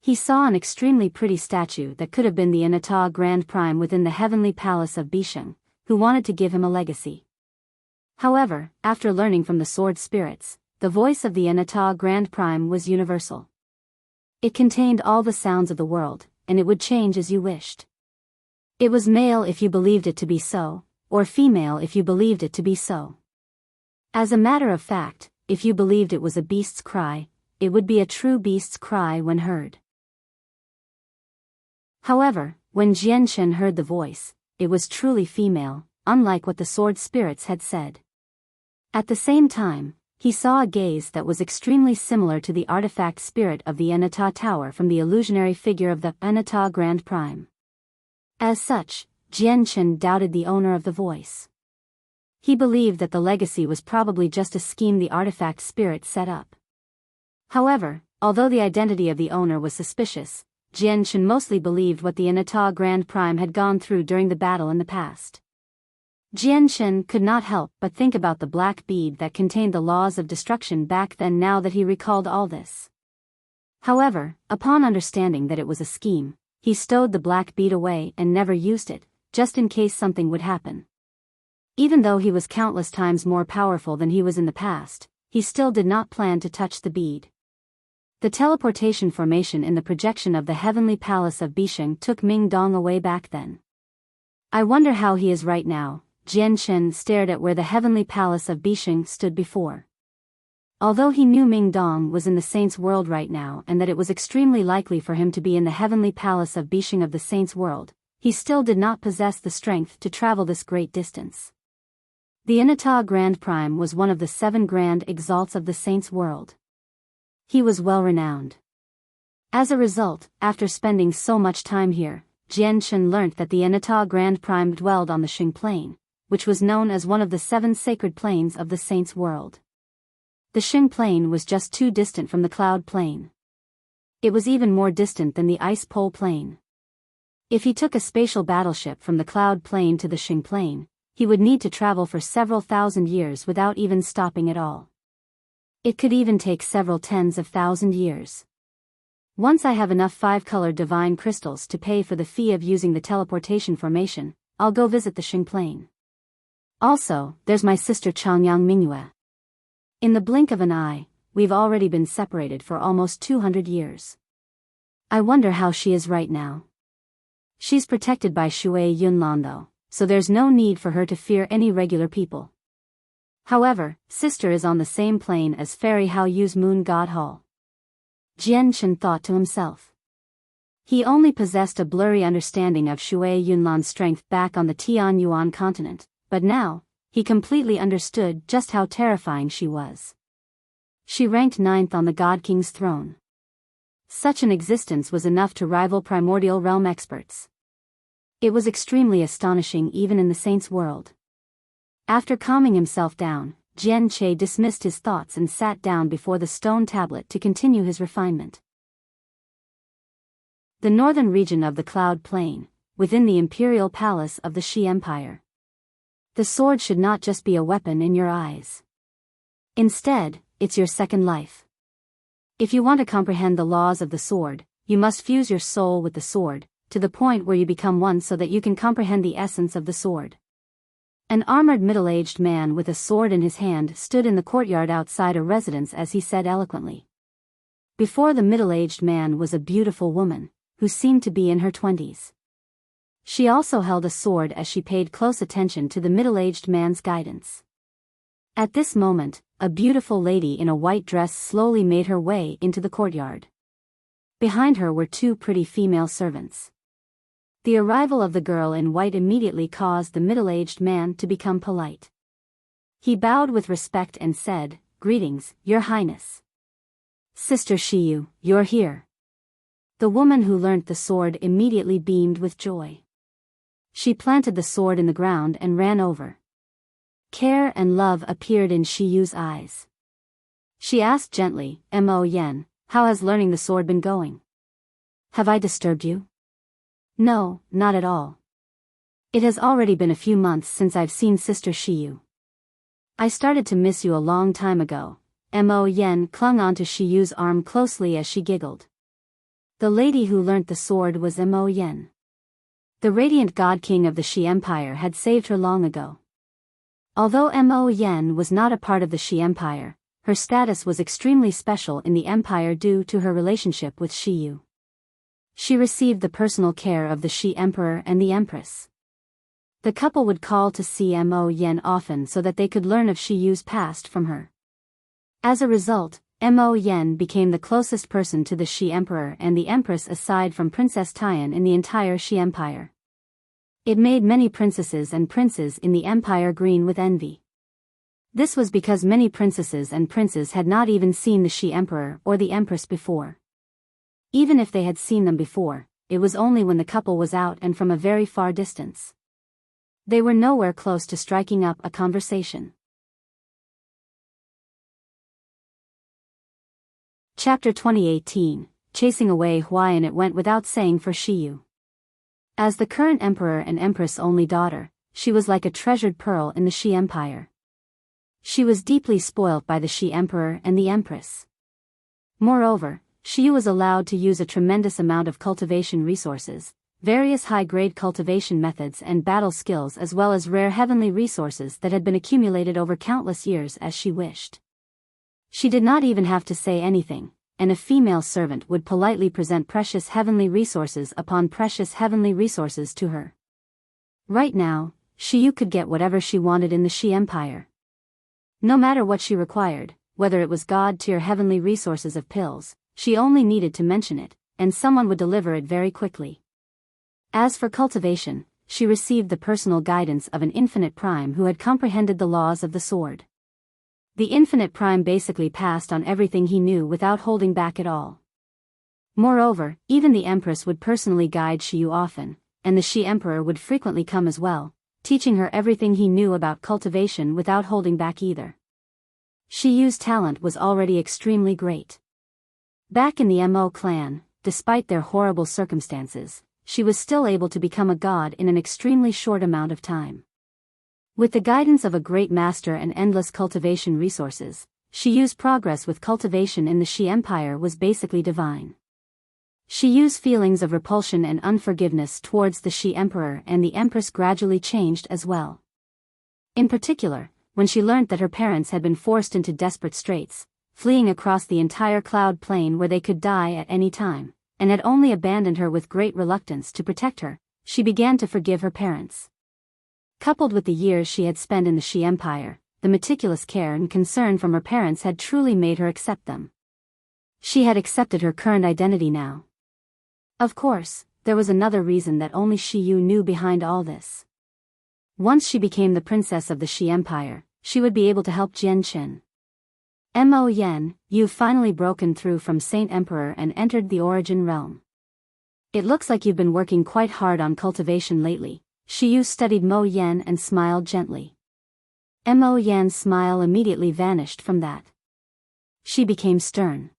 He saw an extremely pretty statue that could have been the Anata Grand Prime within the heavenly palace of Bisheng, who wanted to give him a legacy. However, after learning from the sword spirits, the voice of the Anata Grand Prime was universal. It contained all the sounds of the world, and it would change as you wished. It was male if you believed it to be so, or female if you believed it to be so. As a matter of fact, if you believed it was a beast's cry, it would be a true beast's cry when heard. However, when Jian Chen heard the voice, it was truly female, unlike what the sword spirits had said. At the same time, he saw a gaze that was extremely similar to the artifact spirit of the Anata Tower from the illusionary figure of the Anata Grand Prime. As such, Jian Chen doubted the owner of the voice. He believed that the legacy was probably just a scheme the artifact spirit set up. However, although the identity of the owner was suspicious, Jian Chen mostly believed what the Anata Grand Prime had gone through during the battle in the past. Jian Chen could not help but think about the black bead that contained the laws of destruction back then now that he recalled all this. However, upon understanding that it was a scheme, he stowed the black bead away and never used it, just in case something would happen. Even though he was countless times more powerful than he was in the past, he still did not plan to touch the bead. The teleportation formation in the projection of the heavenly palace of Bisheng took Ming Dong away back then. I wonder how he is right now. Jian Chen stared at where the heavenly palace of Bisheng stood before. Although he knew Ming Dong was in the saints' world right now and that it was extremely likely for him to be in the heavenly palace of Bisheng of the saints' world, he still did not possess the strength to travel this great distance. The Anata Grand Prime was one of the 7 grand exalts of the saints' world. He was well renowned. As a result, after spending so much time here, Jian Chen learnt that the Anata Grand Prime dwelled on the Xing Plain, which was known as one of the 7 sacred plains of the saints' world. The Xing Plain was just too distant from the Cloud Plain. It was even more distant than the Ice Pole Plain. If he took a spatial battleship from the Cloud Plain to the Xing Plain, he would need to travel for several thousand years without even stopping at all. It could even take several tens of thousand years. Once I have enough 5-colored divine crystals to pay for the fee of using the teleportation formation, I'll go visit the Xing Plain. Also, there's my sister Changyang Mingyue. In the blink of an eye, we've already been separated for almost 200 years. I wonder how she is right now. She's protected by Shui Yunlan though, so there's no need for her to fear any regular people. However, sister is on the same plane as Fairy Hao Yu's moon god Hall. Jian Chen thought to himself. He only possessed a blurry understanding of Shui Yunlan's strength back on the Tianyuan continent, but now, he completely understood just how terrifying she was. She ranked 9th on the God King's throne. Such an existence was enough to rival primordial realm experts. It was extremely astonishing even in the saints' world. After calming himself down, Jian Che dismissed his thoughts and sat down before the stone tablet to continue his refinement. The northern region of the Cloud Plain, within the imperial palace of the Shi Empire. The sword should not just be a weapon in your eyes. Instead, it's your second life. If you want to comprehend the laws of the sword, you must fuse your soul with the sword, to the point where you become one so that you can comprehend the essence of the sword. An armored middle-aged man with a sword in his hand stood in the courtyard outside a residence as he said eloquently. Before the middle-aged man was a beautiful woman, who seemed to be in her 20s. She also held a sword as she paid close attention to the middle-aged man's guidance. At this moment, a beautiful lady in a white dress slowly made her way into the courtyard. Behind her were 2 pretty female servants. The arrival of the girl in white immediately caused the middle-aged man to become polite. He bowed with respect and said, "Greetings, Your Highness. Sister Shiyu, you're here." The woman who learnt the sword immediately beamed with joy. She planted the sword in the ground and ran over. Care and love appeared in Shiyu's eyes. She asked gently, "Mo Yen, how has learning the sword been going? Have I disturbed you?" "No, not at all. It has already been a few months since I've seen Sister Shiyu. I started to miss you a long time ago." Mo Yen clung onto Shiyu's arm closely as she giggled. The lady who learnt the sword was Mo Yen. The radiant God King of the Shi Empire had saved her long ago. Although Mo Yen was not a part of the Shi Empire, her status was extremely special in the empire due to her relationship with Shiyu. She received the personal care of the Shi Emperor and the Empress. The couple would call to see Mo Yen often so that they could learn of Shiyu's past from her. As a result, Mo Yen became the closest person to the Shi Emperor and the Empress aside from Princess Tian in the entire Shi Empire. It made many princesses and princes in the empire green with envy. This was because many princesses and princes had not even seen the Shi Emperor or the Empress before. Even if they had seen them before, it was only when the couple was out and from a very far distance. They were nowhere close to striking up a conversation. Chapter 2018, Chasing Away Huai. And it went without saying for Shiyu. As the current emperor and empress' only daughter, she was like a treasured pearl in the Shi Empire. She was deeply spoilt by the Shi Emperor and the Empress. Moreover, Shiyu was allowed to use a tremendous amount of cultivation resources, various high-grade cultivation methods and battle skills as well as rare heavenly resources that had been accumulated over countless years as she wished. She did not even have to say anything, and a female servant would politely present precious heavenly resources upon precious heavenly resources to her. Right now, Shiyu could get whatever she wanted in the Shi Empire. No matter what she required, whether it was god-tier heavenly resources of pills, she only needed to mention it, and someone would deliver it very quickly. As for cultivation, she received the personal guidance of an infinite prime who had comprehended the laws of the sword. The infinite prime basically passed on everything he knew without holding back at all. Moreover, even the Empress would personally guide Shiyu often, and the Shi Emperor would frequently come as well, teaching her everything he knew about cultivation without holding back either. Shiyu's talent was already extremely great. Back in the Mo clan, despite their horrible circumstances, she was still able to become a god in an extremely short amount of time. With the guidance of a great master and endless cultivation resources, Shiyu's progress with cultivation in the Shi Empire was basically divine. Shiyu's feelings of repulsion and unforgiveness towards the Shi Emperor and the Empress gradually changed as well. In particular, when she learned that her parents had been forced into desperate straits, fleeing across the entire cloud plain where they could die at any time, and had only abandoned her with great reluctance to protect her, she began to forgive her parents. Coupled with the years she had spent in the Shi Empire, the meticulous care and concern from her parents had truly made her accept them. She had accepted her current identity now. Of course, there was another reason that only Shiyu knew behind all this. Once she became the princess of the Shi Empire, she would be able to help Jianchen. Mo Yen, you've finally broken through from Saint Emperor and entered the Origin Realm. It looks like you've been working quite hard on cultivation lately. Shiyu studied Mo Yen and smiled gently. Mo Yen's smile immediately vanished from that. She became stern.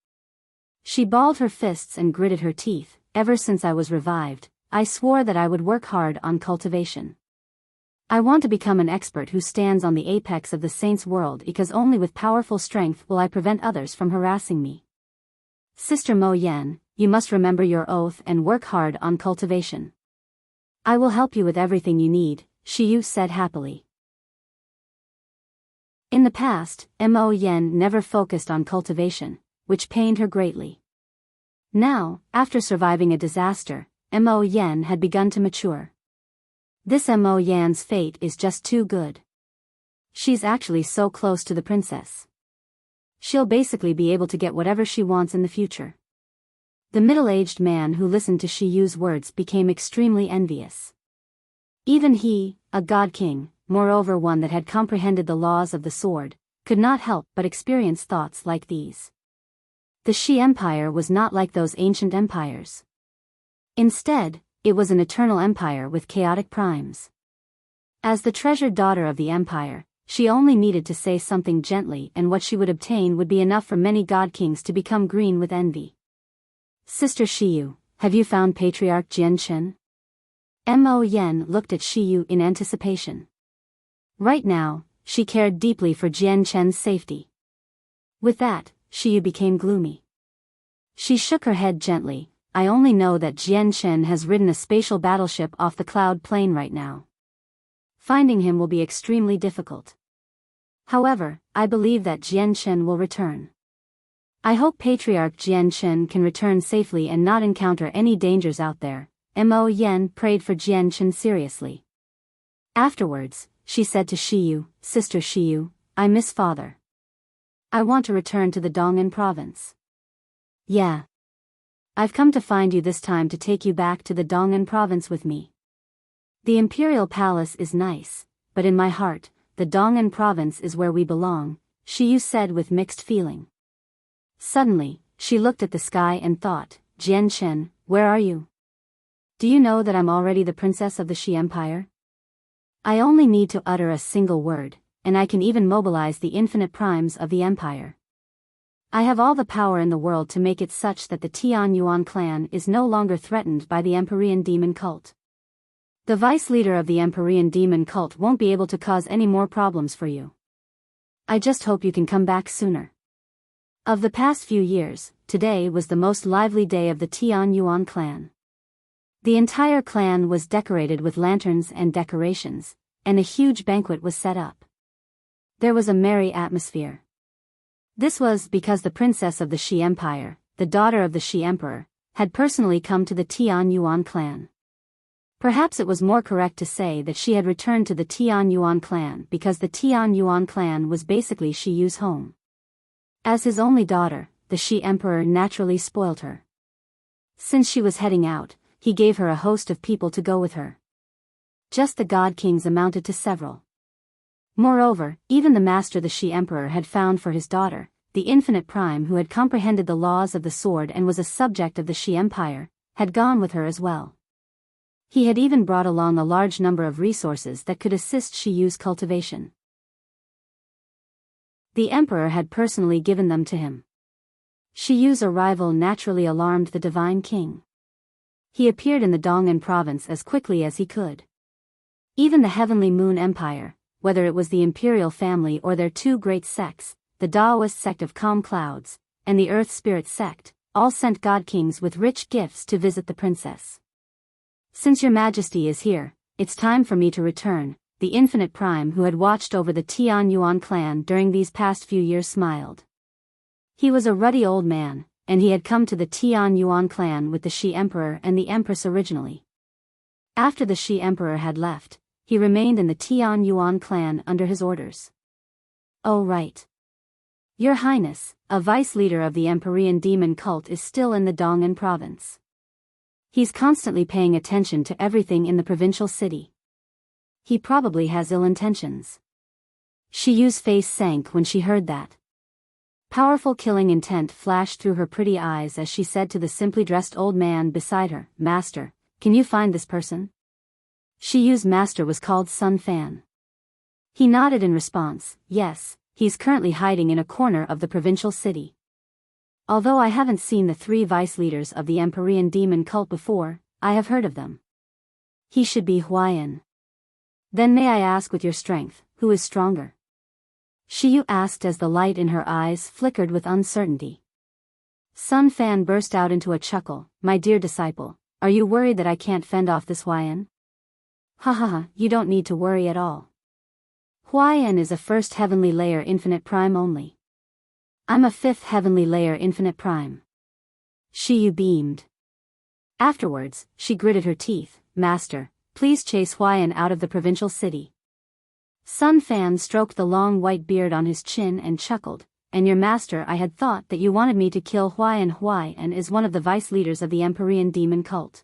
She balled her fists and gritted her teeth. Ever since I was revived, I swore that I would work hard on cultivation. I want to become an expert who stands on the apex of the saints' world because only with powerful strength will I prevent others from harassing me. Sister Mo Yen, you must remember your oath and work hard on cultivation. I will help you with everything you need, Shiyu said happily. In the past, Mo Yen never focused on cultivation, which pained her greatly. Now, after surviving a disaster, Mo Yen had begun to mature. This Mo Yen's fate is just too good. She's actually so close to the princess. She'll basically be able to get whatever she wants in the future. The middle-aged man who listened to Shiyu's words became extremely envious. Even he, a god king, moreover one that had comprehended the laws of the sword, could not help but experience thoughts like these. The Shi Empire was not like those ancient empires. Instead, it was an eternal empire with chaotic primes. As the treasured daughter of the empire, she only needed to say something gently and what she would obtain would be enough for many god kings to become green with envy. Sister Shiyu, have you found Patriarch Jianchen? Mo Yen looked at Shiyu in anticipation. Right now, she cared deeply for Jianchen's safety. With that, Shiyu became gloomy. She shook her head gently. I only know that Jianchen has ridden a spatial battleship off the cloud plain right now. Finding him will be extremely difficult. However, I believe that Jianchen will return. I hope Patriarch Jianchen can return safely and not encounter any dangers out there. Mo Yen prayed for Jianchen seriously. Afterwards, she said to Shiyu, Sister Shiyu, I miss father. I want to return to the Dong'an province. Yeah. I've come to find you this time to take you back to the Dong'an province with me. The imperial palace is nice, but in my heart, the Dong'an province is where we belong, Shiyu said with mixed feeling. Suddenly, she looked at the sky and thought, Jianchen, where are you? Do you know that I'm already the princess of the Shi Empire? I only need to utter a single word, and I can even mobilize the infinite primes of the empire. I have all the power in the world to make it such that the Tian Yuan clan is no longer threatened by the Empyrean demon cult. The vice leader of the Empyrean demon cult won't be able to cause any more problems for you. I just hope you can come back sooner. Of the past few years, today was the most lively day of the Tian Yuan clan. The entire clan was decorated with lanterns and decorations, and a huge banquet was set up. There was a merry atmosphere. This was because the princess of the Shi Empire, the daughter of the Shi Emperor, had personally come to the Tian Yuan clan. Perhaps it was more correct to say that she had returned to the Tian Yuan clan because the Tian Yuan clan was basically Shiyu's home. As his only daughter, the Shi Emperor naturally spoiled her. Since she was heading out, he gave her a host of people to go with her. Just the god kings amounted to several. Moreover, even the master the Shi Emperor had found for his daughter, the infinite prime who had comprehended the laws of the sword and was a subject of the Shi Empire, had gone with her as well. He had even brought along a large number of resources that could assist Shiyu's cultivation. The Emperor had personally given them to him. Shiyu's arrival naturally alarmed the Divine King. He appeared in the Dong'an province as quickly as he could. Even the Heavenly Moon Empire, whether it was the imperial family or their two great sects, the Taoist sect of Calm Clouds, and the Earth Spirit sect, all sent god kings with rich gifts to visit the princess. Since your majesty is here, it's time for me to return, the Infinite Prime who had watched over the Tian Yuan clan during these past few years smiled. He was a ruddy old man, and he had come to the Tian Yuan clan with the Shi Emperor and the Empress originally. After the Shi Emperor had left, he remained in the Tian Yuan clan under his orders. Oh right. Your Highness, a vice leader of the Empyrean demon cult is still in the Dong'an province. He's constantly paying attention to everything in the provincial city. He probably has ill intentions. Shi Yu's face sank when she heard that. Powerful killing intent flashed through her pretty eyes as she said to the simply dressed old man beside her, Master, can you find this person? Shi Yu's master was called Sun Fan. He nodded in response, yes, he's currently hiding in a corner of the provincial city. Although I haven't seen the three vice leaders of the Empyrean demon cult before, I have heard of them. He should be Huayan. Then may I ask with your strength, who is stronger? Shi Yu asked as the light in her eyes flickered with uncertainty. Sun Fan burst out into a chuckle, my dear disciple, are you worried that I can't fend off this Huayan? Ha ha ha, you don't need to worry at all. Huayan is a first heavenly layer infinite prime only. I'm a fifth heavenly layer infinite prime. Shi Yu beamed. Afterwards, she gritted her teeth, Master, please chase Huayan out of the provincial city. Sun Fan stroked the long white beard on his chin and chuckled, and your master I had thought that you wanted me to kill Huayan. Huayan is one of the vice leaders of the Empyrean demon cult.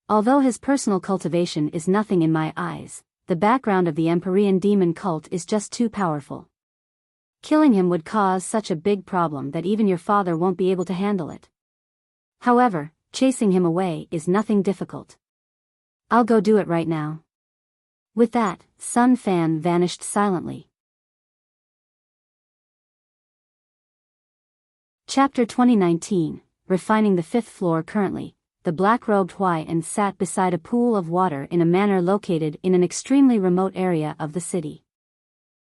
Although his personal cultivation is nothing in my eyes, the background of the Empyrean demon cult is just too powerful. Killing him would cause such a big problem that even your father won't be able to handle it. However, chasing him away is nothing difficult. I'll go do it right now. With that, Sun Fan vanished silently. Chapter 2019, Refining the Fifth Floor. Currently, the black-robed Huayan sat beside a pool of water in a manor located in an extremely remote area of the city.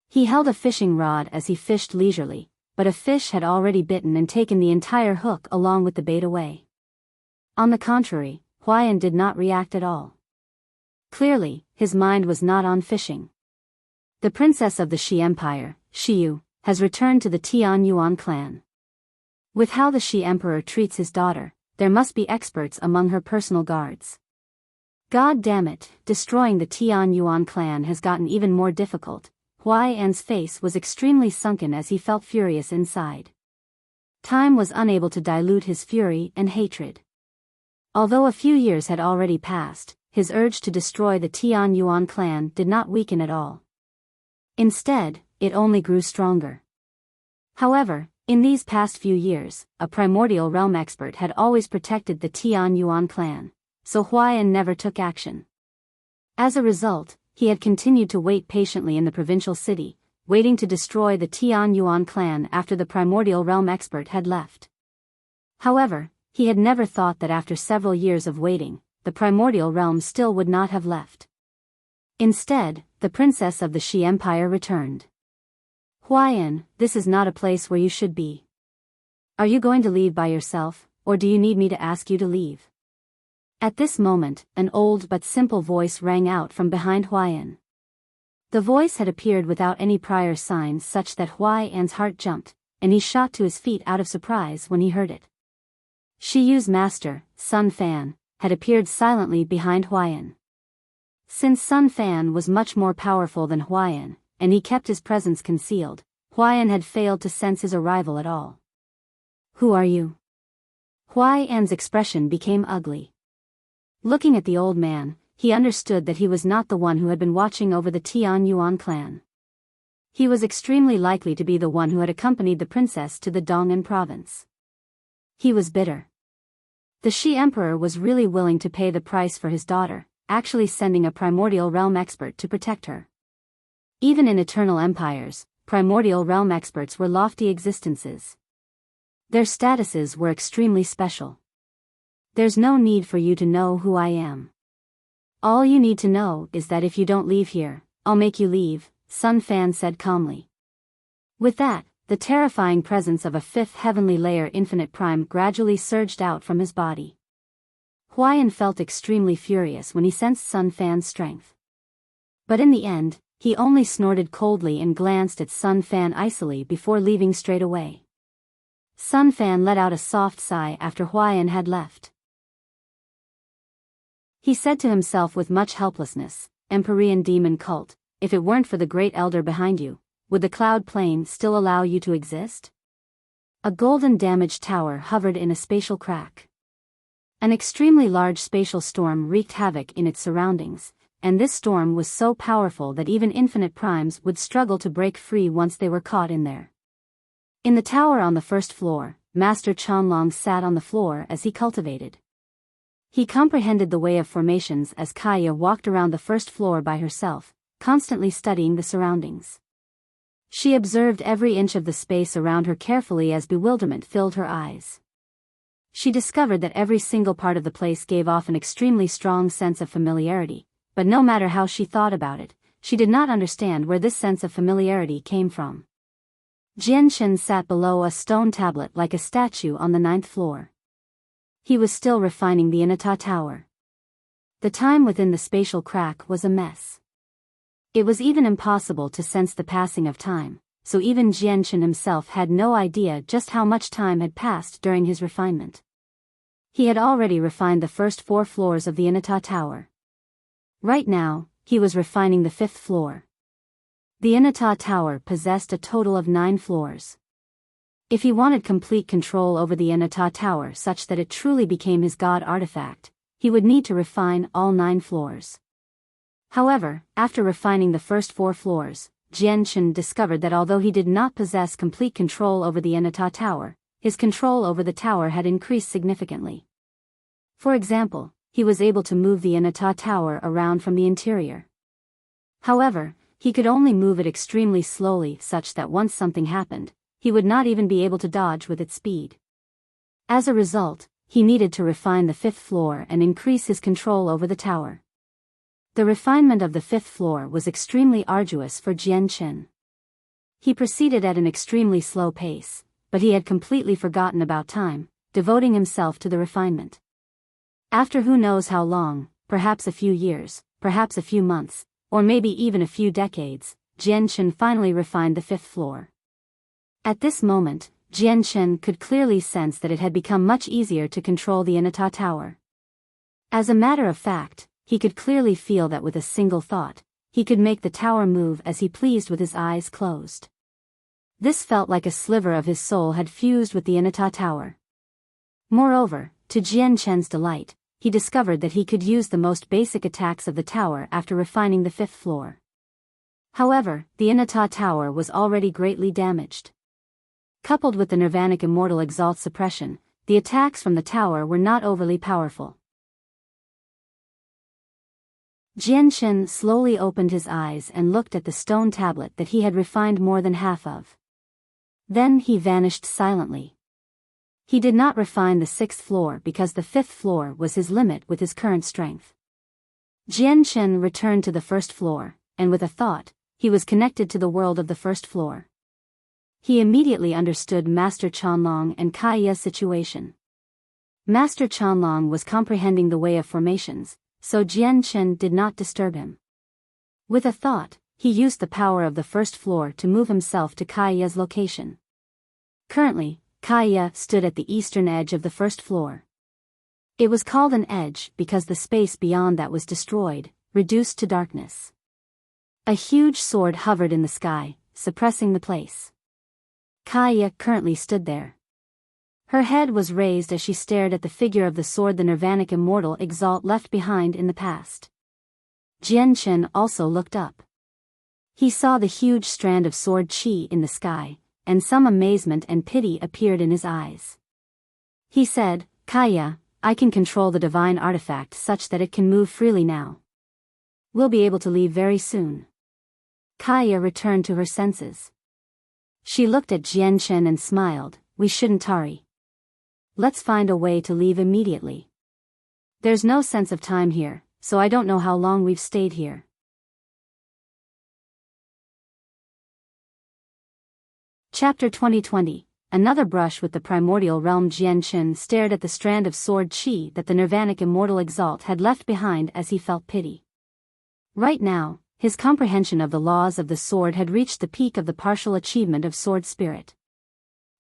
He held a fishing rod as he fished leisurely, but a fish had already bitten and taken the entire hook along with the bait away. On the contrary, Huayan did not react at all. Clearly, his mind was not on fishing. The princess of the Shi Empire, Shi Yu, has returned to the Tian Yuan clan. With how the Shi Emperor treats his daughter, there must be experts among her personal guards. God damn it, destroying the Tian Yuan clan has gotten even more difficult. Huayan's face was extremely sunken as he felt furious inside. Time was unable to dilute his fury and hatred. Although a few years had already passed, his urge to destroy the Tian Yuan clan did not weaken at all. Instead, it only grew stronger. However, in these past few years, a primordial realm expert had always protected the Tian Yuan clan, so Huayan never took action. As a result, he had continued to wait patiently in the provincial city, waiting to destroy the Tian Yuan clan after the primordial realm expert had left. However, he had never thought that after several years of waiting, the primordial realm still would not have left. Instead, the princess of the Shi Empire returned. Huayan, this is not a place where you should be. Are you going to leave by yourself, or do you need me to ask you to leave? At this moment, an old but simple voice rang out from behind Huayan. The voice had appeared without any prior signs such that Huayan's heart jumped, and he shot to his feet out of surprise when he heard it. Shi Yu's master, Sun Fan, had appeared silently behind Huayan. Since Sun Fan was much more powerful than Huayan, and he kept his presence concealed, Huayan had failed to sense his arrival at all. Who are you? Huayan's expression became ugly. Looking at the old man, he understood that he was not the one who had been watching over the Tian Yuan clan. He was extremely likely to be the one who had accompanied the princess to the Dong'an province. He was bitter. The Shi Emperor was really willing to pay the price for his daughter, actually sending a primordial realm expert to protect her. Even in eternal empires, primordial realm experts were lofty existences. Their statuses were extremely special. There's no need for you to know who I am. All you need to know is that if you don't leave here, I'll make you leave, Sun Fan said calmly. With that, the terrifying presence of a fifth heavenly layer infinite prime gradually surged out from his body. Huayan felt extremely furious when he sensed Sun Fan's strength. But in the end, he only snorted coldly and glanced at Sun Fan icily before leaving straight away. Sun Fan let out a soft sigh after Huayan had left. He said to himself with much helplessness, Empyrean demon cult, if it weren't for the great elder behind you, would the cloud plane still allow you to exist? A golden damaged tower hovered in a spatial crack. An extremely large spatial storm wreaked havoc in its surroundings, and this storm was so powerful that even infinite primes would struggle to break free once they were caught in there. In the tower on the first floor, Master Chanlong sat on the floor as he cultivated. He comprehended the way of formations as Kaya walked around the first floor by herself, constantly studying the surroundings. She observed every inch of the space around her carefully as bewilderment filled her eyes. She discovered that every single part of the place gave off an extremely strong sense of familiarity, but no matter how she thought about it, she did not understand where this sense of familiarity came from. Jianshen sat below a stone tablet like a statue on the 9th floor. He was still refining the Inata Tower. The time within the spatial crack was a mess. It was even impossible to sense the passing of time, so even Jianshen himself had no idea just how much time had passed during his refinement. He had already refined the first 4 floors of the Inata Tower. Right now, he was refining the 5th floor. The Inata Tower possessed a total of 9 floors. If he wanted complete control over the Inata Tower such that it truly became his god artifact, he would need to refine all 9 floors. However, after refining the first 4 floors, Jianshen discovered that although he did not possess complete control over the Inata Tower, his control over the tower had increased significantly. For example, he was able to move the Inata Tower around from the interior. However, he could only move it extremely slowly such that once something happened, he would not even be able to dodge with its speed. As a result, he needed to refine the 5th floor and increase his control over the tower. The refinement of the 5th floor was extremely arduous for Jianshen. He proceeded at an extremely slow pace, but he had completely forgotten about time, devoting himself to the refinement. After who knows how long, perhaps a few years, perhaps a few months, or maybe even a few decades, Jianshen finally refined the 5th floor. At this moment, Jianshen could clearly sense that it had become much easier to control the Inata Tower. As a matter of fact, he could clearly feel that with a single thought, he could make the tower move as he pleased with his eyes closed. This felt like a sliver of his soul had fused with the Inata Tower. Moreover, to Jianshen's delight, he discovered that he could use the most basic attacks of the tower after refining the 5th floor. However, the Inata Tower was already greatly damaged. Coupled with the Nirvanic Immortal Exalt suppression, the attacks from the tower were not overly powerful. Jianshen slowly opened his eyes and looked at the stone tablet that he had refined more than half of. Then he vanished silently. He did not refine the 6th floor because the 5th floor was his limit with his current strength. Jianshen returned to the 1st floor, and with a thought, he was connected to the world of the 1st floor. He immediately understood Master Chanlong and Kaiya's situation. Master Chanlong was comprehending the way of formations, so Jianshen did not disturb him. With a thought, he used the power of the 1st floor to move himself to Kaiya's location. Currently, Kaiya stood at the eastern edge of the 1st floor. It was called an edge because the space beyond that was destroyed, reduced to darkness. A huge sword hovered in the sky, suppressing the place. Kaiya currently stood there. Her head was raised as she stared at the figure of the sword the Nirvanic Immortal Exalt left behind in the past. Jianshen also looked up. He saw the huge strand of sword chi in the sky, and some amazement and pity appeared in his eyes. He said, Kaiya, I can control the divine artifact such that it can move freely now. We'll be able to leave very soon. Kaiya returned to her senses. She looked at Jianshen and smiled, we shouldn't hurry. Let's find a way to leave immediately. There's no sense of time here, so I don't know how long we've stayed here. Chapter 2020. Another brush with the primordial realm. Jian-Chen stared at the strand of sword chi that the Nirvanic Immortal Exalt had left behind as he felt pity. Right now, his comprehension of the laws of the sword had reached the peak of the partial achievement of sword spirit.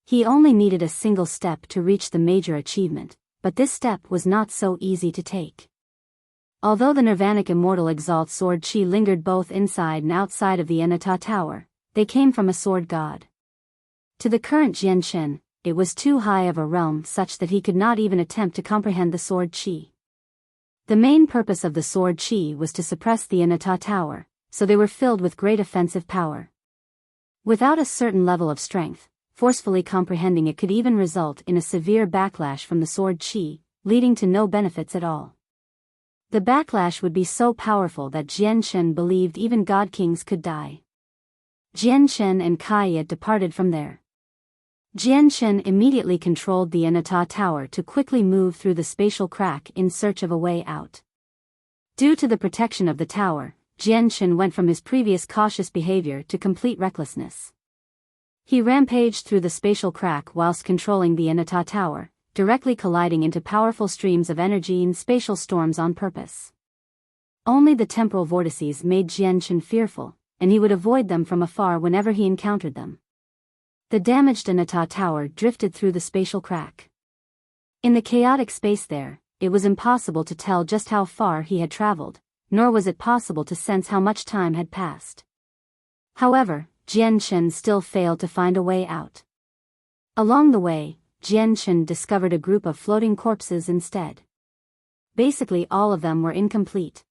He only needed a single step to reach the major achievement, but this step was not so easy to take. Although the Nirvanic Immortal Exalt sword chi lingered both inside and outside of the Inata Tower, they came from a sword god. To the current Jian-Chen, it was too high of a realm such that he could not even attempt to comprehend the sword chi. The main purpose of the sword chi was to suppress the Inata Tower, so they were filled with great offensive power. Without a certain level of strength, forcefully comprehending it could even result in a severe backlash from the sword chi, leading to no benefits at all. The backlash would be so powerful that Jian-Chen believed even god kings could die. Jian-Chen and Kaya departed from there. Jian-Chen immediately controlled the Inata Tower to quickly move through the spatial crack in search of a way out. Due to the protection of the tower, Jian-Chen went from his previous cautious behavior to complete recklessness. He rampaged through the spatial crack whilst controlling the Inata Tower, directly colliding into powerful streams of energy and spatial storms on purpose. Only the temporal vortices made Jian-Chen fearful, and he would avoid them from afar whenever he encountered them. The damaged Inata Tower drifted through the spatial crack. In the chaotic space there, it was impossible to tell just how far he had traveled, nor was it possible to sense how much time had passed. However, Jian-Chen still failed to find a way out. Along the way, Jian-Chen discovered a group of floating corpses instead. Basically all of them were incomplete.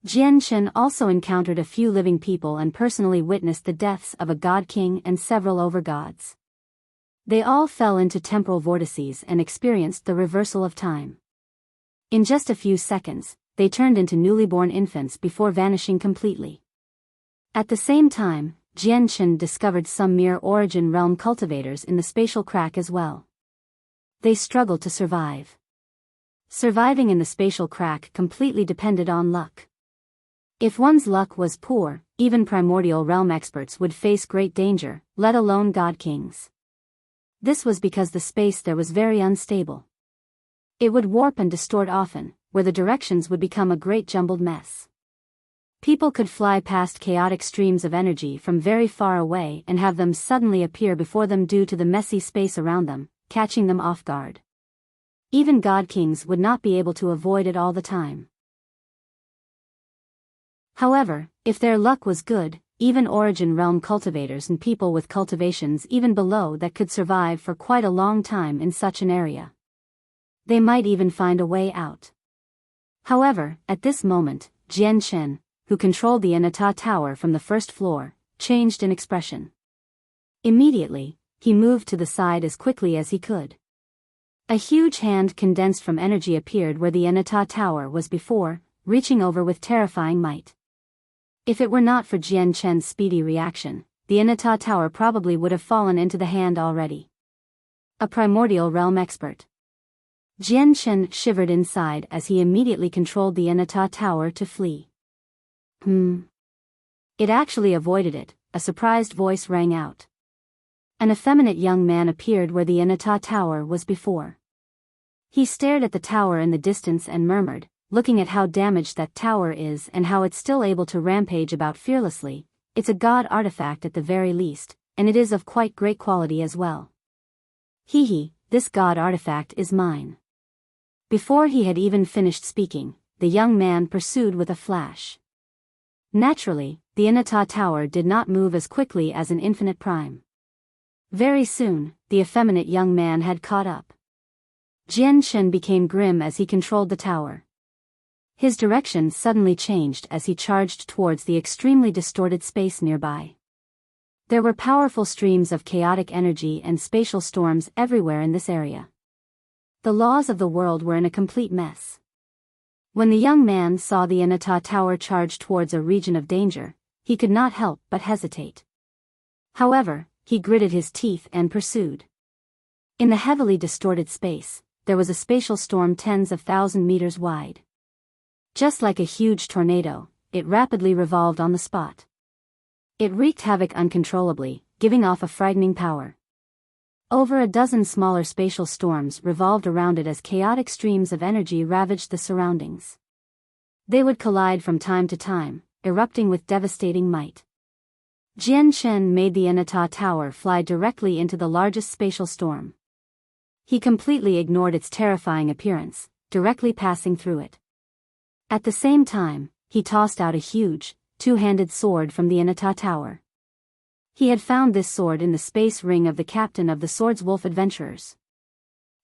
Jian-Chen also encountered a few living people and personally witnessed the deaths of a god king and several overgods. They all fell into temporal vortices and experienced the reversal of time. In just a few seconds, they turned into newly born infants before vanishing completely. At the same time, Jian-Chen discovered some mere origin realm cultivators in the spatial crack as well. They struggled to survive. Surviving in the spatial crack completely depended on luck. If one's luck was poor, even primordial realm experts would face great danger, let alone god kings. This was because the space there was very unstable. It would warp and distort often, where the directions would become a great jumbled mess. People could fly past chaotic streams of energy from very far away and have them suddenly appear before them due to the messy space around them, catching them off guard. Even god kings would not be able to avoid it all the time. However, if their luck was good, even origin realm cultivators and people with cultivations even below that could survive for quite a long time in such an area. They might even find a way out. However, at this moment, Jian-Chen, who controlled the Inata Tower from the first floor, changed in expression. Immediately, he moved to the side as quickly as he could. A huge hand condensed from energy appeared where the Inata Tower was before, reaching over with terrifying might. If it were not for Jian-Chen's speedy reaction, the Inata Tower probably would have fallen into the hand already. A primordial realm expert. Jian-Chen shivered inside as he immediately controlled the Inata Tower to flee. It actually avoided it, a surprised voice rang out. An effeminate young man appeared where the Inata Tower was before. He stared at the tower in the distance and murmured, looking at how damaged that tower is and how it's still able to rampage about fearlessly. It's a god artifact at the very least, and it is of quite great quality as well. This god artifact is mine. Before he had even finished speaking, the young man pursued with a flash. Naturally, the Inata Tower did not move as quickly as an infinite prime. Very soon, the effeminate young man had caught up. Jian-Chen became grim as he controlled the tower. His direction suddenly changed as he charged towards the extremely distorted space nearby. There were powerful streams of chaotic energy and spatial storms everywhere in this area. The laws of the world were in a complete mess. When the young man saw the Inata Tower charge towards a region of danger, he could not help but hesitate. However, he gritted his teeth and pursued. In the heavily distorted space, there was a spatial storm tens of thousands meters wide. Just like a huge tornado, it rapidly revolved on the spot. It wreaked havoc uncontrollably, giving off a frightening power. Over a dozen smaller spatial storms revolved around it as chaotic streams of energy ravaged the surroundings. They would collide from time to time, erupting with devastating might. Jian Chen made the Anata Tower fly directly into the largest spatial storm. He completely ignored its terrifying appearance, directly passing through it. At the same time, he tossed out a huge, two-handed sword from the Anata Tower. He had found this sword in the space ring of the captain of the Swords Wolf adventurers.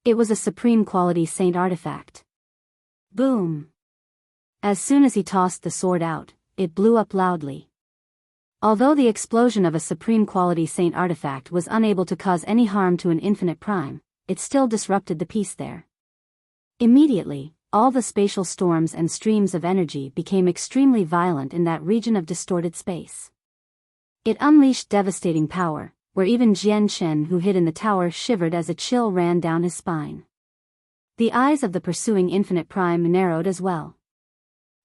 It was a supreme quality saint artifact. Boom! As soon as he tossed the sword out, it blew up loudly. Although the explosion of a supreme quality saint artifact was unable to cause any harm to an infinite prime, it still disrupted the peace there. Immediately, all the spatial storms and streams of energy became extremely violent in that region of distorted space. It unleashed devastating power, where even Jian Chen, who hid in the tower, shivered as a chill ran down his spine. The eyes of the pursuing infinite prime narrowed as well.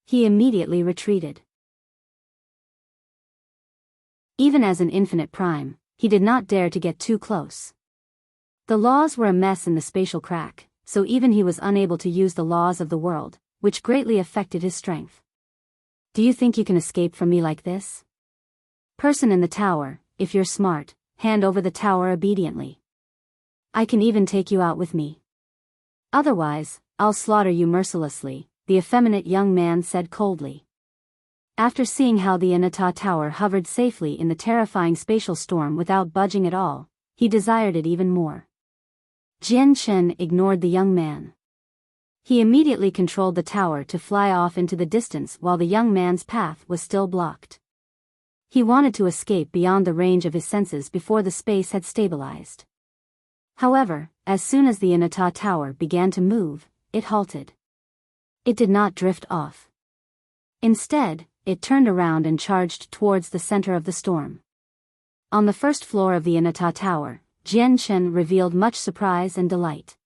He immediately retreated. Even as an infinite prime, he did not dare to get too close. The laws were a mess in the spatial crack, so even he was unable to use the laws of the world, which greatly affected his strength. Do you think you can escape from me like this? Person in the tower, if you're smart, hand over the tower obediently. I can even take you out with me. Otherwise, I'll slaughter you mercilessly, the effeminate young man said coldly. After seeing how the Anata Tower hovered safely in the terrifying spatial storm without budging at all, he desired it even more. Jian Chen ignored the young man. He immediately controlled the tower to fly off into the distance while the young man's path was still blocked. He wanted to escape beyond the range of his senses before the space had stabilized. However, as soon as the Anata Tower began to move, it halted. It did not drift off. Instead, it turned around and charged towards the center of the storm. On the first floor of the Anata Tower, Jian Chen revealed much surprise and delight.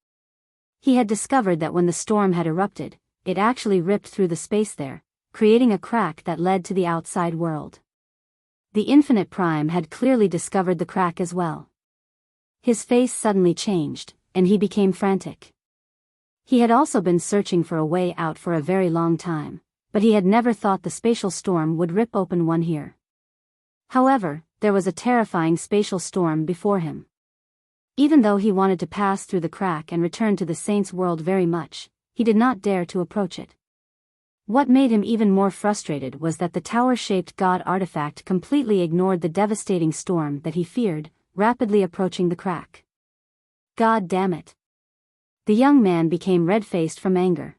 He had discovered that when the storm had erupted, it actually ripped through the space there, creating a crack that led to the outside world. The Infinite Prime had clearly discovered the crack as well. His face suddenly changed, and he became frantic. He had also been searching for a way out for a very long time, but he had never thought the spatial storm would rip open one here. However, there was a terrifying spatial storm before him. Even though he wanted to pass through the crack and return to the saint's world very much, he did not dare to approach it. What made him even more frustrated was that the tower-shaped god artifact completely ignored the devastating storm that he feared, rapidly approaching the crack. God damn it! The young man became red-faced from anger.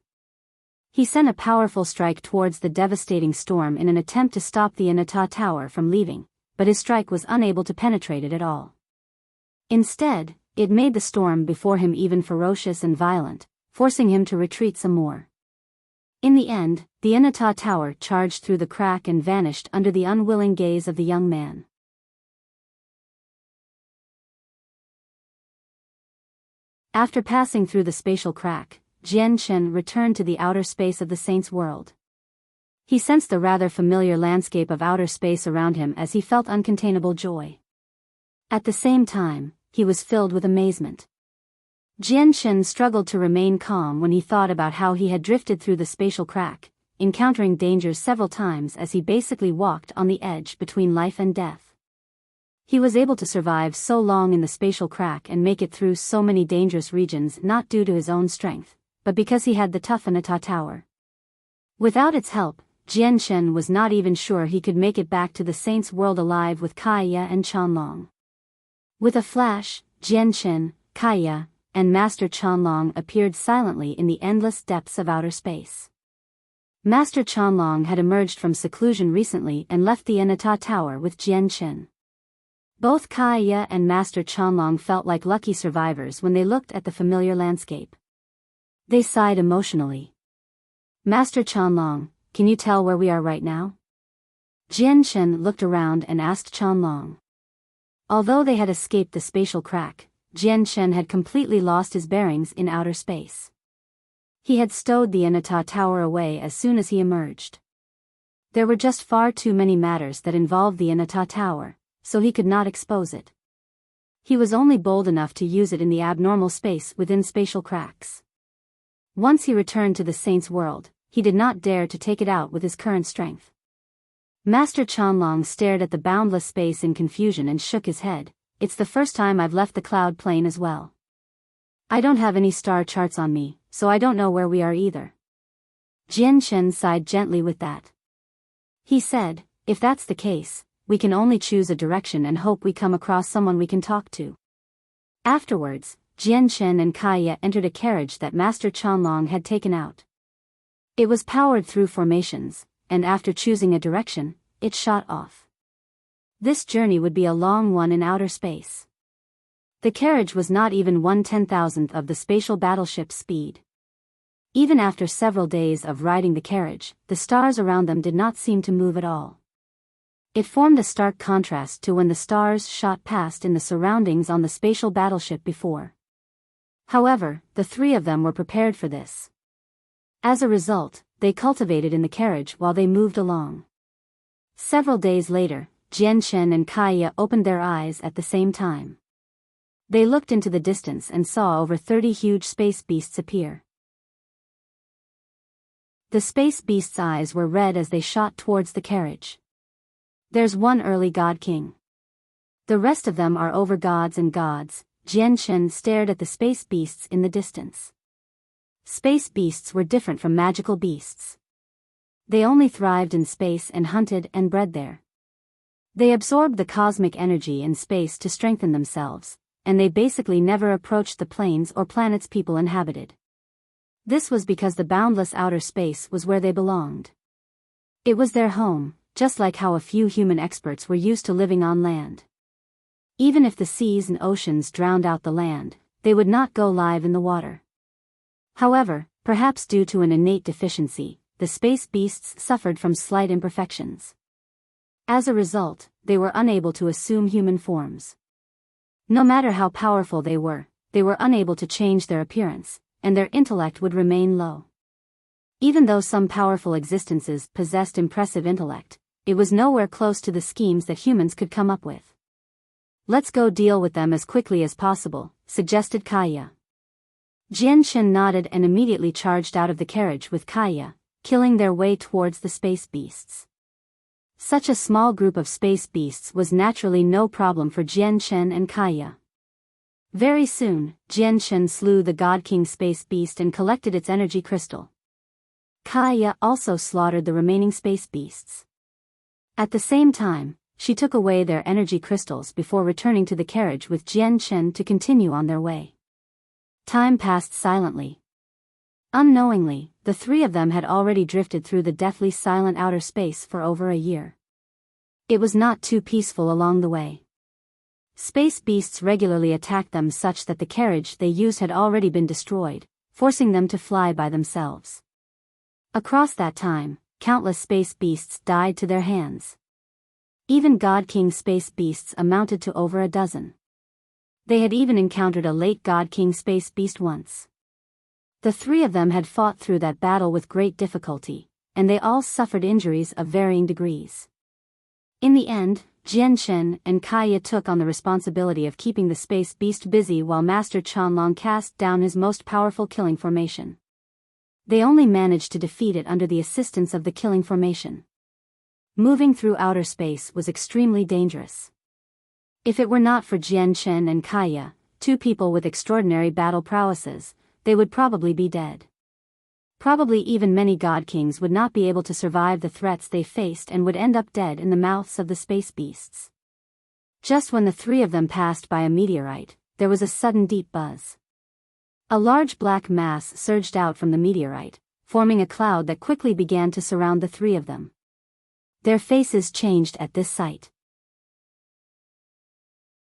He sent a powerful strike towards the devastating storm in an attempt to stop the Anata Tower from leaving, but his strike was unable to penetrate it at all. Instead, it made the storm before him even ferocious and violent, forcing him to retreat some more. In the end, the Anata Tower charged through the crack and vanished under the unwilling gaze of the young man. After passing through the spatial crack, Jian Chen returned to the outer space of the saint's world. He sensed the rather familiar landscape of outer space around him as he felt uncontainable joy. At the same time, he was filled with amazement. Jian Chen struggled to remain calm when he thought about how he had drifted through the spatial crack, encountering dangers several times as he basically walked on the edge between life and death. He was able to survive so long in the spatial crack and make it through so many dangerous regions not due to his own strength, but because he had the tough Anata Tower. Without its help, Jian Chen was not even sure he could make it back to the saint's world alive with Kaya and Chanlong. With a flash, Jian Chen, Kaya, and Master Chanlong appeared silently in the endless depths of outer space. Master Chanlong had emerged from seclusion recently and left the Anata Tower with Jian Chen. Both Kaya and Master Chanlong felt like lucky survivors when they looked at the familiar landscape. They sighed emotionally. Master Chanlong, can you tell where we are right now? Jian Chen looked around and asked Chanlong. Although they had escaped the spatial crack, Jian Shen had completely lost his bearings in outer space. He had stowed the Anata tower away as soon as he emerged. There were just far too many matters that involved the Anata tower, so he could not expose it. He was only bold enough to use it in the abnormal space within spatial cracks. Once he returned to the Saint's world, he did not dare to take it out with his current strength. Master Chanlong stared at the boundless space in confusion and shook his head. It's the first time I've left the cloud plane as well. I don't have any star charts on me, so I don't know where we are either. Jian Shen sighed gently with that. He said, if that's the case, we can only choose a direction and hope we come across someone we can talk to. Afterwards, Jian Shen and Kaya entered a carriage that Master Chanlong had taken out. It was powered through formations, and after choosing a direction, it shot off. This journey would be a long one in outer space. The carriage was not even 1/10,000th of the spatial battleship's speed. Even after several days of riding the carriage, the stars around them did not seem to move at all. It formed a stark contrast to when the stars shot past in the surroundings on the spatial battleship before. However, the three of them were prepared for this. As a result, they cultivated in the carriage while they moved along. Several days later, Jian Shen and Kaya opened their eyes at the same time. They looked into the distance and saw over 30 huge space beasts appear. The space beasts' eyes were red as they shot towards the carriage. There's one early god king. The rest of them are over gods and gods. Jian Shen stared at the space beasts in the distance. Space beasts were different from magical beasts. They only thrived in space and hunted and bred there. They absorbed the cosmic energy in space to strengthen themselves, and they basically never approached the planes or planets people inhabited. This was because the boundless outer space was where they belonged. It was their home, just like how a few human experts were used to living on land. Even if the seas and oceans drowned out the land, they would not go live in the water. However, perhaps due to an innate deficiency, the space beasts suffered from slight imperfections. As a result, they were unable to assume human forms. No matter how powerful they were unable to change their appearance, and their intellect would remain low. Even though some powerful existences possessed impressive intellect, it was nowhere close to the schemes that humans could come up with. Let's go deal with them as quickly as possible, suggested Kaya. Jian Shen nodded and immediately charged out of the carriage with Kaya, killing their way towards the space beasts. Such a small group of space beasts was naturally no problem for Jian Shen and Kaya. Very soon, Jian Shen slew the God King space beast and collected its energy crystal. Kaya also slaughtered the remaining space beasts. At the same time, she took away their energy crystals before returning to the carriage with Jian Shen to continue on their way. Time passed silently. Unknowingly, the three of them had already drifted through the deathly silent outer space for over a year. It was not too peaceful along the way. Space beasts regularly attacked them such that the carriage they used had already been destroyed, forcing them to fly by themselves. Across that time, countless space beasts died to their hands. Even God King space beasts amounted to over a dozen. They had even encountered a late God King space beast once. The three of them had fought through that battle with great difficulty, and they all suffered injuries of varying degrees. In the end, Jian Shen and Kaya took on the responsibility of keeping the space beast busy while Master Chanlong cast down his most powerful killing formation. They only managed to defeat it under the assistance of the killing formation. Moving through outer space was extremely dangerous. If it were not for Jian Shen and Kaya, two people with extraordinary battle prowesses, they would probably be dead. Probably even many God Kings would not be able to survive the threats they faced and would end up dead in the mouths of the space beasts. Just when the three of them passed by a meteorite, there was a sudden deep buzz. A large black mass surged out from the meteorite, forming a cloud that quickly began to surround the three of them. Their faces changed at this sight.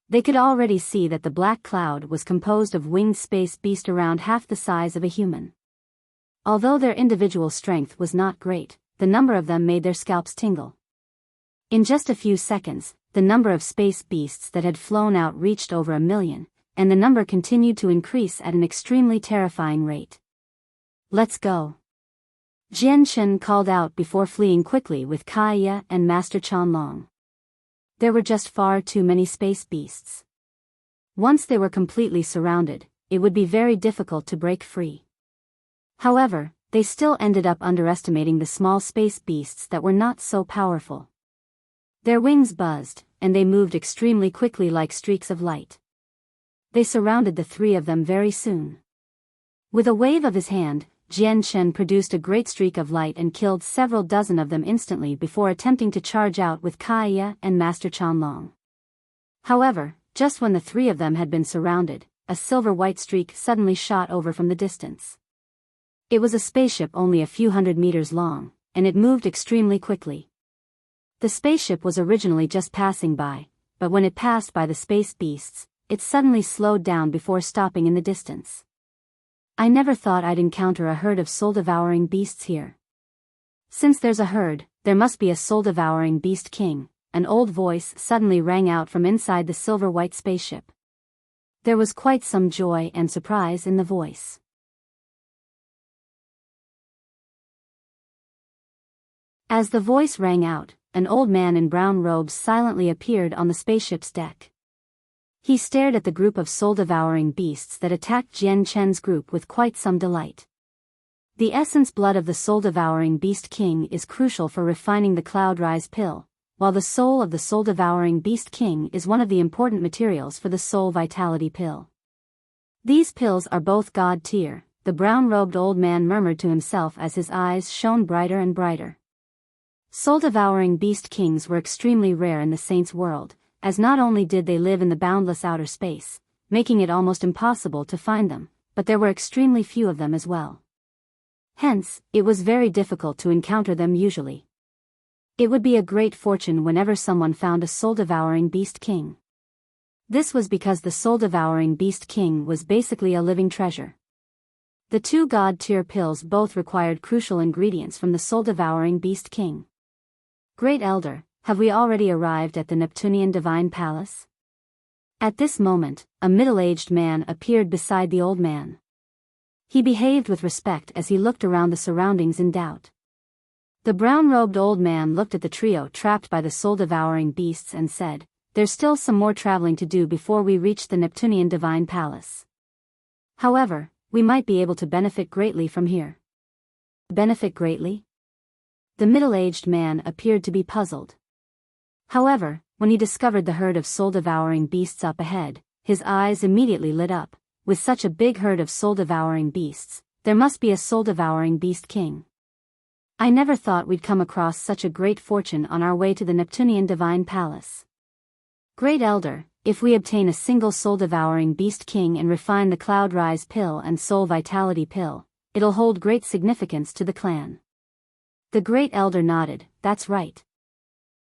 They could already see that the black cloud was composed of winged space beasts around half the size of a human. Although their individual strength was not great, the number of them made their scalps tingle. In just a few seconds, the number of space beasts that had flown out reached over 1 million, and the number continued to increase at an extremely terrifying rate. "Let's go," Jian Chen called out before fleeing quickly with Kaya and Master Chanlong. There were just far too many space beasts. Once they were completely surrounded, it would be very difficult to break free. However, they still ended up underestimating the small space beasts that were not so powerful. Their wings buzzed, and they moved extremely quickly like streaks of light. They surrounded the three of them very soon. With a wave of his hand, Jian Chen produced a great streak of light and killed several dozen of them instantly before attempting to charge out with Kaya and Master Chanlong. However, just when the three of them had been surrounded, a silver-white streak suddenly shot over from the distance. It was a spaceship only a few hundred meters long, and it moved extremely quickly. The spaceship was originally just passing by, but when it passed by the space beasts, it suddenly slowed down before stopping in the distance. "I never thought I'd encounter a herd of soul-devouring beasts here. Since there's a herd, there must be a soul-devouring beast king," an old voice suddenly rang out from inside the silver-white spaceship. There was quite some joy and surprise in the voice. As the voice rang out, an old man in brown robes silently appeared on the spaceship's deck. He stared at the group of soul-devouring beasts that attacked Jian Chen's group with quite some delight. The essence blood of the soul-devouring beast king is crucial for refining the cloud rise pill, while the soul of the soul-devouring beast king is one of the important materials for the soul vitality pill. "These pills are both god tier," the brown-robed old man murmured to himself as his eyes shone brighter and brighter. Soul-devouring beast kings were extremely rare in the saints' world, as not only did they live in the boundless outer space, making it almost impossible to find them, but there were extremely few of them as well. Hence, it was very difficult to encounter them usually. It would be a great fortune whenever someone found a soul-devouring beast king. This was because the soul-devouring beast king was basically a living treasure. The two god-tier pills both required crucial ingredients from the soul-devouring beast king. "Great Elder, have we already arrived at the Neptunian Divine Palace?" At this moment, a middle-aged man appeared beside the old man. He behaved with respect as he looked around the surroundings in doubt. The brown-robed old man looked at the trio trapped by the soul-devouring beasts and said, "There's still some more traveling to do before we reach the Neptunian Divine Palace. However, we might be able to benefit greatly from here." "Benefit greatly?" The middle-aged man appeared to be puzzled. However, when he discovered the herd of soul-devouring beasts up ahead, his eyes immediately lit up. With such a big herd of soul-devouring beasts, there must be a soul-devouring beast king. "I never thought we'd come across such a great fortune on our way to the Neptunian Divine Palace. Great Elder, if we obtain a single soul-devouring beast king and refine the Cloud Rise pill and soul vitality pill, it'll hold great significance to the clan." The Great Elder nodded, "That's right.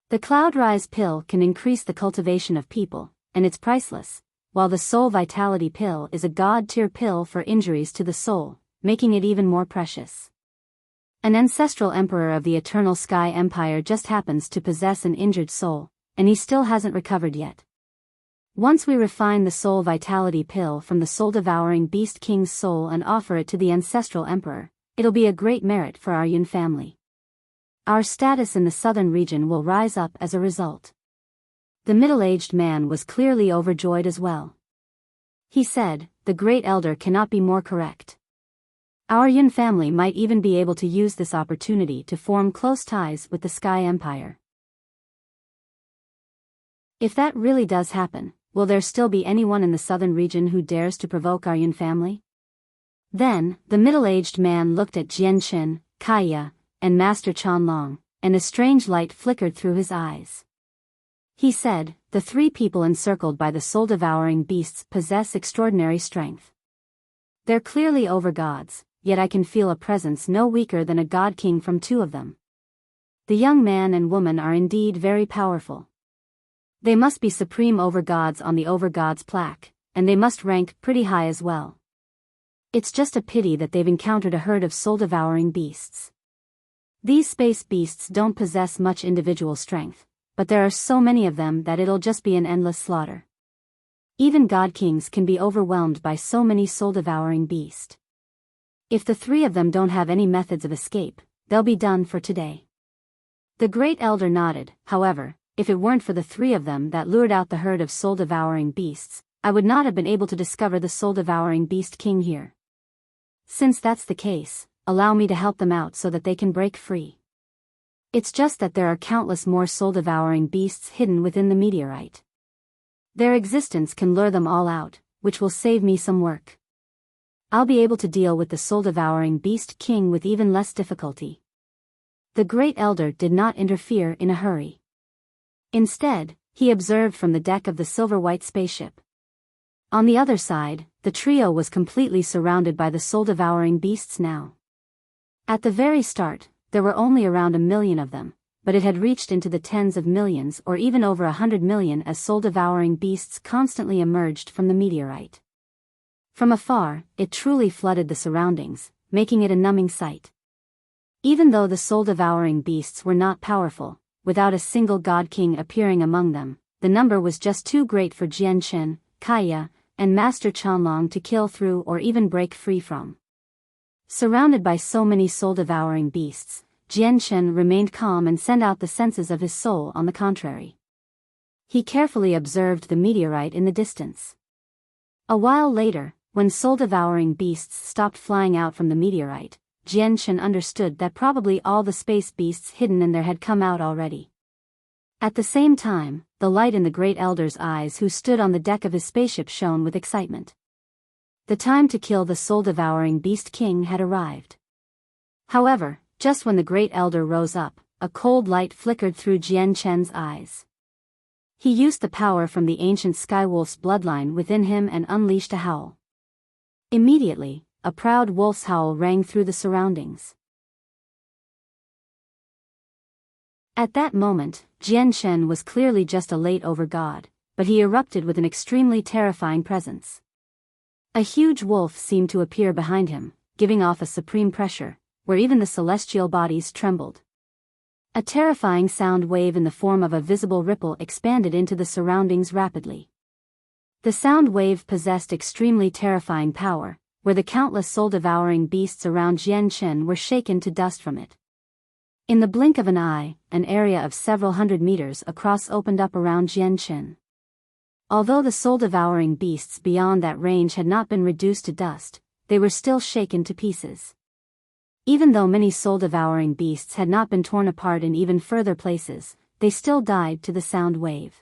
The Cloud Rise pill can increase the cultivation of people, and it's priceless, while the soul vitality pill is a god-tier pill for injuries to the soul, making it even more precious. An ancestral emperor of the Eternal Sky Empire just happens to possess an injured soul, and he still hasn't recovered yet. Once we refine the soul vitality pill from the soul-devouring beast king's soul and offer it to the ancestral emperor, it'll be a great merit for our Yun family. Our status in the southern region will rise up as a result." The middle-aged man was clearly overjoyed as well. He said, "The Great Elder cannot be more correct. Our Yun family might even be able to use this opportunity to form close ties with the Sky Empire. If that really does happen, will there still be anyone in the southern region who dares to provoke our Yun family?" Then, the middle-aged man looked at Jian Chen, Kaya, and Master Chanlong, and a strange light flickered through his eyes. He said, "The three people encircled by the soul-devouring beasts possess extraordinary strength. They're clearly over-gods, yet I can feel a presence no weaker than a god-king from two of them. The young man and woman are indeed very powerful. They must be supreme over-gods on the over-gods plaque, and they must rank pretty high as well. It's just a pity that they've encountered a herd of soul-devouring beasts. These space beasts don't possess much individual strength, but there are so many of them that it'll just be an endless slaughter. Even god kings can be overwhelmed by so many soul-devouring beasts. If the three of them don't have any methods of escape, they'll be done for today. The great elder nodded. However, if it weren't for the three of them that lured out the herd of soul-devouring beasts, I would not have been able to discover the soul-devouring beast king here. Since that's the case, allow me to help them out so that they can break free. It's just that there are countless more soul-devouring beasts hidden within the meteorite. Their existence can lure them all out, which will save me some work. I'll be able to deal with the soul-devouring beast king with even less difficulty. The great elder did not interfere in a hurry. Instead, he observed from the deck of the silver-white spaceship. On the other side, the trio was completely surrounded by the soul-devouring beasts now. At the very start, there were only around 1 million of them, but it had reached into the tens of millions or even over 100 million as soul-devouring beasts constantly emerged from the meteorite. From afar, it truly flooded the surroundings, making it a numbing sight. Even though the soul-devouring beasts were not powerful, without a single god king appearing among them, the number was just too great for Jian Chen, Kaya, and Master Chanlong to kill through or even break free from. Surrounded by so many soul-devouring beasts, Jian Chen remained calm and sent out the senses of his soul on the contrary. He carefully observed the meteorite in the distance. A while later, when soul-devouring beasts stopped flying out from the meteorite, Jian Chen understood that probably all the space beasts hidden in there had come out already. At the same time, the light in the great elder's eyes who stood on the deck of his spaceship shone with excitement. The time to kill the soul-devouring beast king had arrived. However, just when the great elder rose up, a cold light flickered through Jian Chen's eyes. He used the power from the ancient skywolf's bloodline within him and unleashed a howl. Immediately, a proud wolf's howl rang through the surroundings. At that moment, Jian Chen was clearly just a late-over god, but he erupted with an extremely terrifying presence. A huge wolf seemed to appear behind him, giving off a supreme pressure, where even the celestial bodies trembled. A terrifying sound wave in the form of a visible ripple expanded into the surroundings rapidly. The sound wave possessed extremely terrifying power, where the countless soul-devouring beasts around Jian Chen were shaken to dust from it. In the blink of an eye, an area of several hundred meters across opened up around Jian Chen. Although the soul-devouring beasts beyond that range had not been reduced to dust, they were still shaken to pieces. Even though many soul-devouring beasts had not been torn apart in even further places, they still died to the sound wave.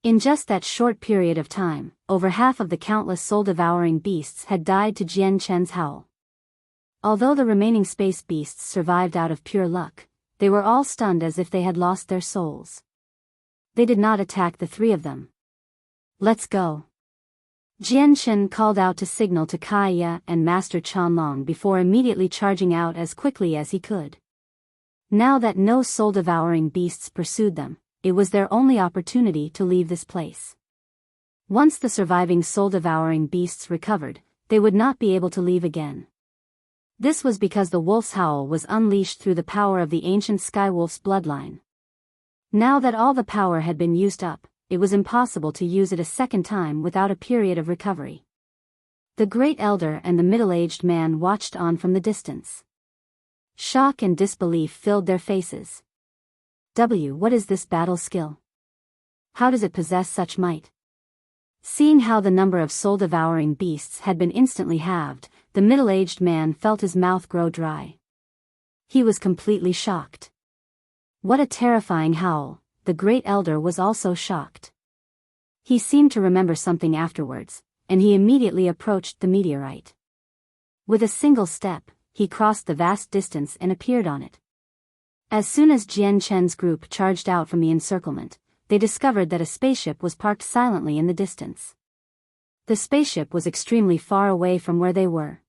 In just that short period of time, over half of the countless soul-devouring beasts had died to Jian Chen's howl. Although the remaining space beasts survived out of pure luck, they were all stunned as if they had lost their souls. They did not attack the three of them. "Let's go." Jian Chen called out to signal to Kaya and Master Chanlong before immediately charging out as quickly as he could. Now that no soul-devouring beasts pursued them, it was their only opportunity to leave this place. Once the surviving soul-devouring beasts recovered, they would not be able to leave again. This was because the wolf's howl was unleashed through the power of the ancient skywolf's bloodline. Now that all the power had been used up, it was impossible to use it a second time without a period of recovery. The great elder and the middle-aged man watched on from the distance. Shock and disbelief filled their faces. What is this battle skill? How does it possess such might? Seeing how the number of soul-devouring beasts had been instantly halved, the middle-aged man felt his mouth grow dry. He was completely shocked. What a terrifying howl! The great elder was also shocked. He seemed to remember something afterwards, and he immediately approached the meteorite. With a single step, he crossed the vast distance and appeared on it. As soon as Jian Chen's group charged out from the encirclement, they discovered that a spaceship was parked silently in the distance. The spaceship was extremely far away from where they were.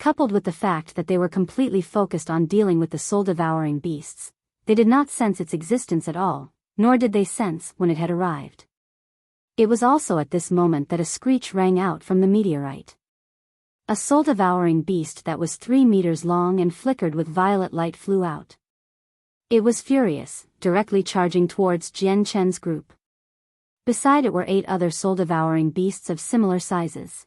Coupled with the fact that they were completely focused on dealing with the soul-devouring beasts, they did not sense its existence at all, nor did they sense when it had arrived. It was also at this moment that a screech rang out from the meteorite. A soul-devouring beast that was 3 meters long and flickered with violet light flew out. It was furious, directly charging towards Jian Chen's group. Beside it were 8 other soul-devouring beasts of similar sizes.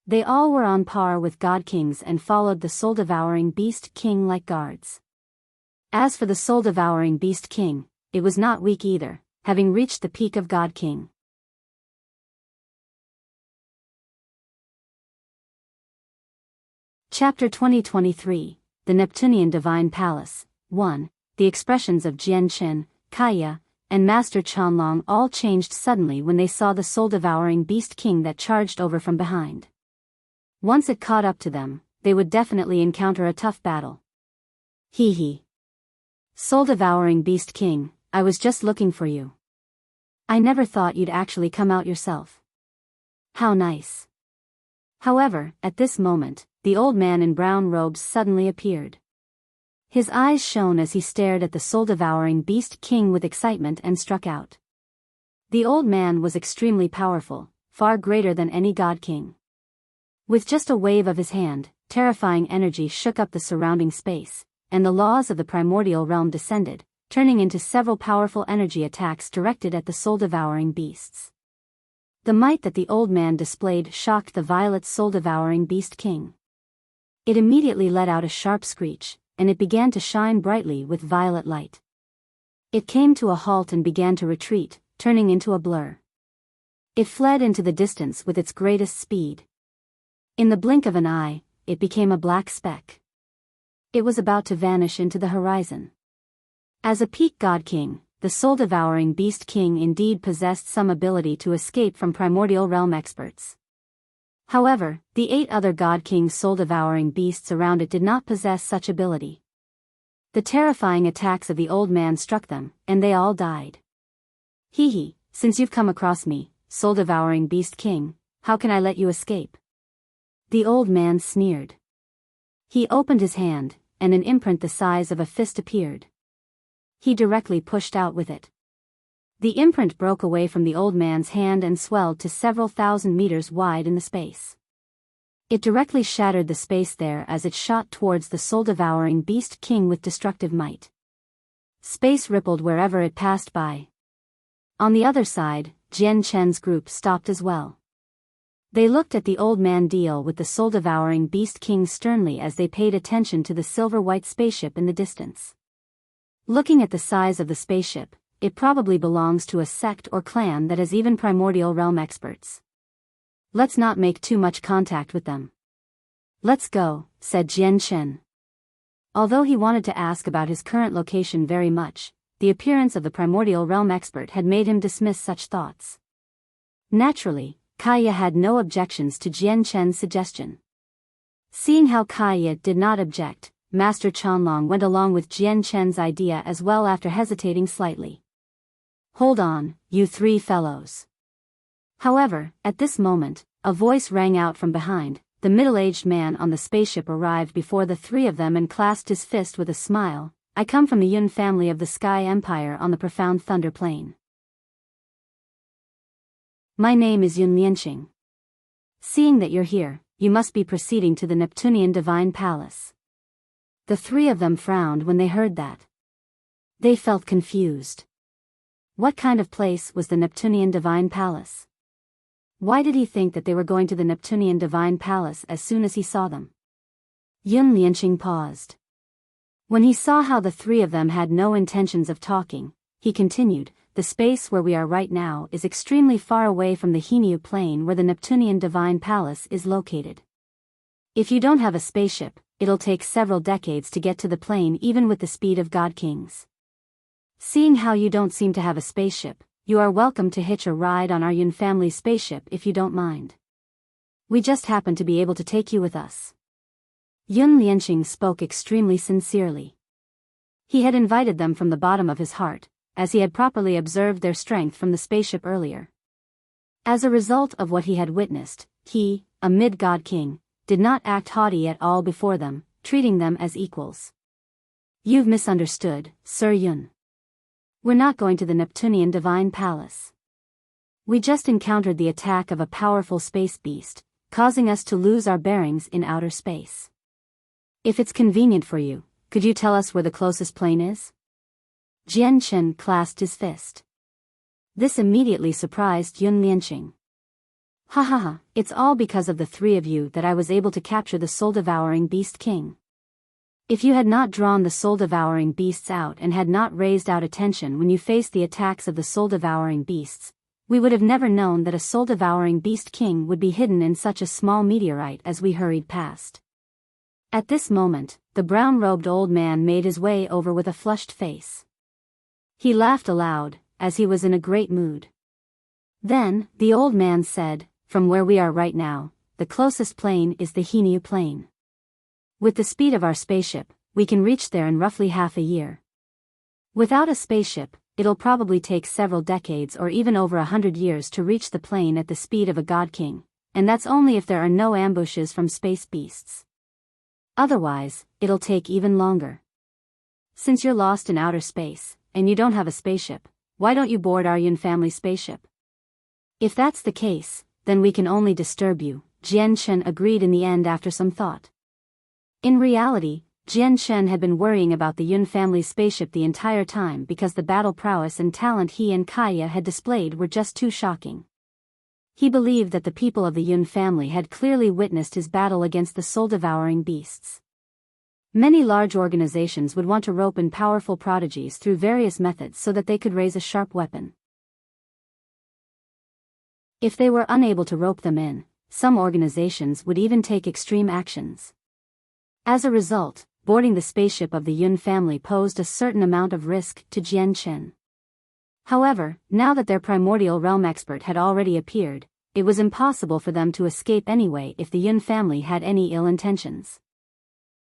They all were on par with God Kings and followed the soul-devouring beast king like guards. As for the soul-devouring beast king, it was not weak either, having reached the peak of God King. Chapter 2023, The Neptunian Divine Palace. 1. The expressions of Jian Chen, Kaya, and Master Chanlong all changed suddenly when they saw the soul-devouring beast king that charged over from behind. Once it caught up to them, they would definitely encounter a tough battle. Hee hee. Soul-devouring beast king, I was just looking for you. I never thought you'd actually come out yourself. How nice. However, at this moment, the old man in brown robes suddenly appeared. His eyes shone as he stared at the soul-devouring beast king with excitement and struck out. The old man was extremely powerful, far greater than any god king. With just a wave of his hand, terrifying energy shook up the surrounding space, and the laws of the primordial realm descended, turning into several powerful energy attacks directed at the soul-devouring beasts. The might that the old man displayed shocked the violet soul-devouring beast king. It immediately let out a sharp screech, and it began to shine brightly with violet light. It came to a halt and began to retreat, turning into a blur. It fled into the distance with its greatest speed. In the blink of an eye, it became a black speck. It was about to vanish into the horizon. As a peak god king, the soul-devouring beast king indeed possessed some ability to escape from primordial realm experts. However, the 8 other God King's soul-devouring beasts around it did not possess such ability. The terrifying attacks of the old man struck them, and they all died. Hee hee, since you've come across me, soul-devouring beast king, how can I let you escape? The old man sneered. He opened his hand, and an imprint the size of a fist appeared. He directly pushed out with it. The imprint broke away from the old man's hand and swelled to several thousand meters wide in the space. It directly shattered the space there as it shot towards the soul-devouring beast king with destructive might. Space rippled wherever it passed by. On the other side, Jian Chen's group stopped as well. They looked at the old man deal with the soul-devouring beast king sternly as they paid attention to the silver-white spaceship in the distance. Looking at the size of the spaceship, it probably belongs to a sect or clan that has even primordial realm experts. Let's not make too much contact with them. Let's go, said Jian Chen. Although he wanted to ask about his current location very much, the appearance of the primordial realm expert had made him dismiss such thoughts. Naturally, Kaya had no objections to Jian Chen's suggestion. Seeing how Kaya did not object, Master Chanlong went along with Jian Chen's idea as well after hesitating slightly. Hold on, you 3 fellows. However, at this moment, a voice rang out from behind. The middle-aged man on the spaceship arrived before the 3 of them and clasped his fist with a smile. I come from the Yun family of the Sky Empire on the profound Thunder Plain. My name is Yun Lianqing. Seeing that you're here, you must be proceeding to the Neptunian Divine Palace. The 3 of them frowned when they heard that. They felt confused. What kind of place was the Neptunian Divine Palace? Why did he think that they were going to the Neptunian Divine Palace as soon as he saw them? Yun Lianqing paused. When he saw how the 3 of them had no intentions of talking, he continued, the space where we are right now is extremely far away from the Hinyu plane where the Neptunian Divine Palace is located. If you don't have a spaceship, it'll take several decades to get to the plane even with the speed of God Kings. Seeing how you don't seem to have a spaceship, you are welcome to hitch a ride on our Yun family spaceship if you don't mind. We just happen to be able to take you with us. Yun Lianqing spoke extremely sincerely. He had invited them from the bottom of his heart, as he had properly observed their strength from the spaceship earlier. As a result of what he had witnessed, he, a mid-god king, did not act haughty at all before them, treating them as equals. You've misunderstood, Sir Yun. We're not going to the Neptunian Divine Palace. We just encountered the attack of a powerful space beast, causing us to lose our bearings in outer space. If it's convenient for you, could you tell us where the closest plane is? Jian Chen clasped his fist. This immediately surprised Yun Lianqing. Ha ha ha, it's all because of the three of you that I was able to capture the soul-devouring beast king. If you had not drawn the soul-devouring beasts out and had not raised out attention when you faced the attacks of the soul-devouring beasts, we would have never known that a soul-devouring beast king would be hidden in such a small meteorite as we hurried past. At this moment, the brown-robed old man made his way over with a flushed face. He laughed aloud, as he was in a great mood. Then, the old man said, "From where we are right now, the closest plane is the Hinyu plane. With the speed of our spaceship, we can reach there in roughly half a year. Without a spaceship, it'll probably take several decades or even over 100 years to reach the plane at the speed of a god king, and that's only if there are no ambushes from space beasts. Otherwise, it'll take even longer. Since you're lost in outer space, and you don't have a spaceship, why don't you board our Yun family spaceship? If that's the case, then we can only disturb you," Jian Chen agreed in the end after some thought. In reality, Jian Chen had been worrying about the Yun family spaceship the entire time because the battle prowess and talent he and Kaya had displayed were just too shocking. He believed that the people of the Yun family had clearly witnessed his battle against the soul-devouring beasts. Many large organizations would want to rope in powerful prodigies through various methods so that they could raise a sharp weapon. If they were unable to rope them in, some organizations would even take extreme actions. As a result, boarding the spaceship of the Yun family posed a certain amount of risk to Jian Chen. However, now that their primordial realm expert had already appeared, it was impossible for them to escape anyway if the Yun family had any ill intentions.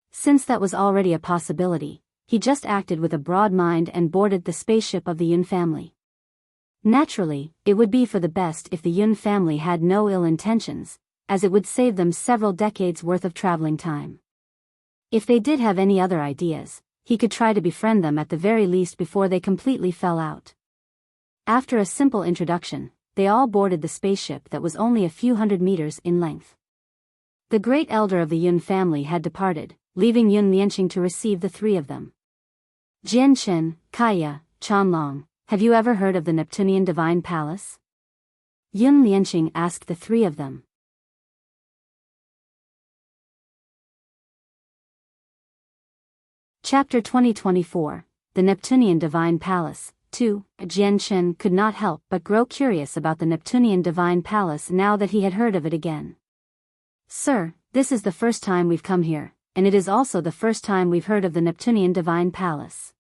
Since that was already a possibility, he just acted with a broad mind and boarded the spaceship of the Yun family. Naturally, it would be for the best if the Yun family had no ill intentions, as it would save them several decades worth of traveling time. If they did have any other ideas, he could try to befriend them at the very least before they completely fell out. After a simple introduction, they all boarded the spaceship that was only a few hundred meters in length. The great elder of the Yun family had departed, leaving Yun Lianqing to receive the three of them. Jian Chen, Kaya, Chanlong, have you ever heard of the Neptunian Divine Palace? Yun Lianqing asked the three of them. Chapter 2024, The Neptunian Divine Palace, 2. Jian Chen could not help but grow curious about the Neptunian Divine Palace now that he had heard of it again. "Sir, this is the first time we've come here, and it is also the first time we've heard of the Neptunian Divine Palace.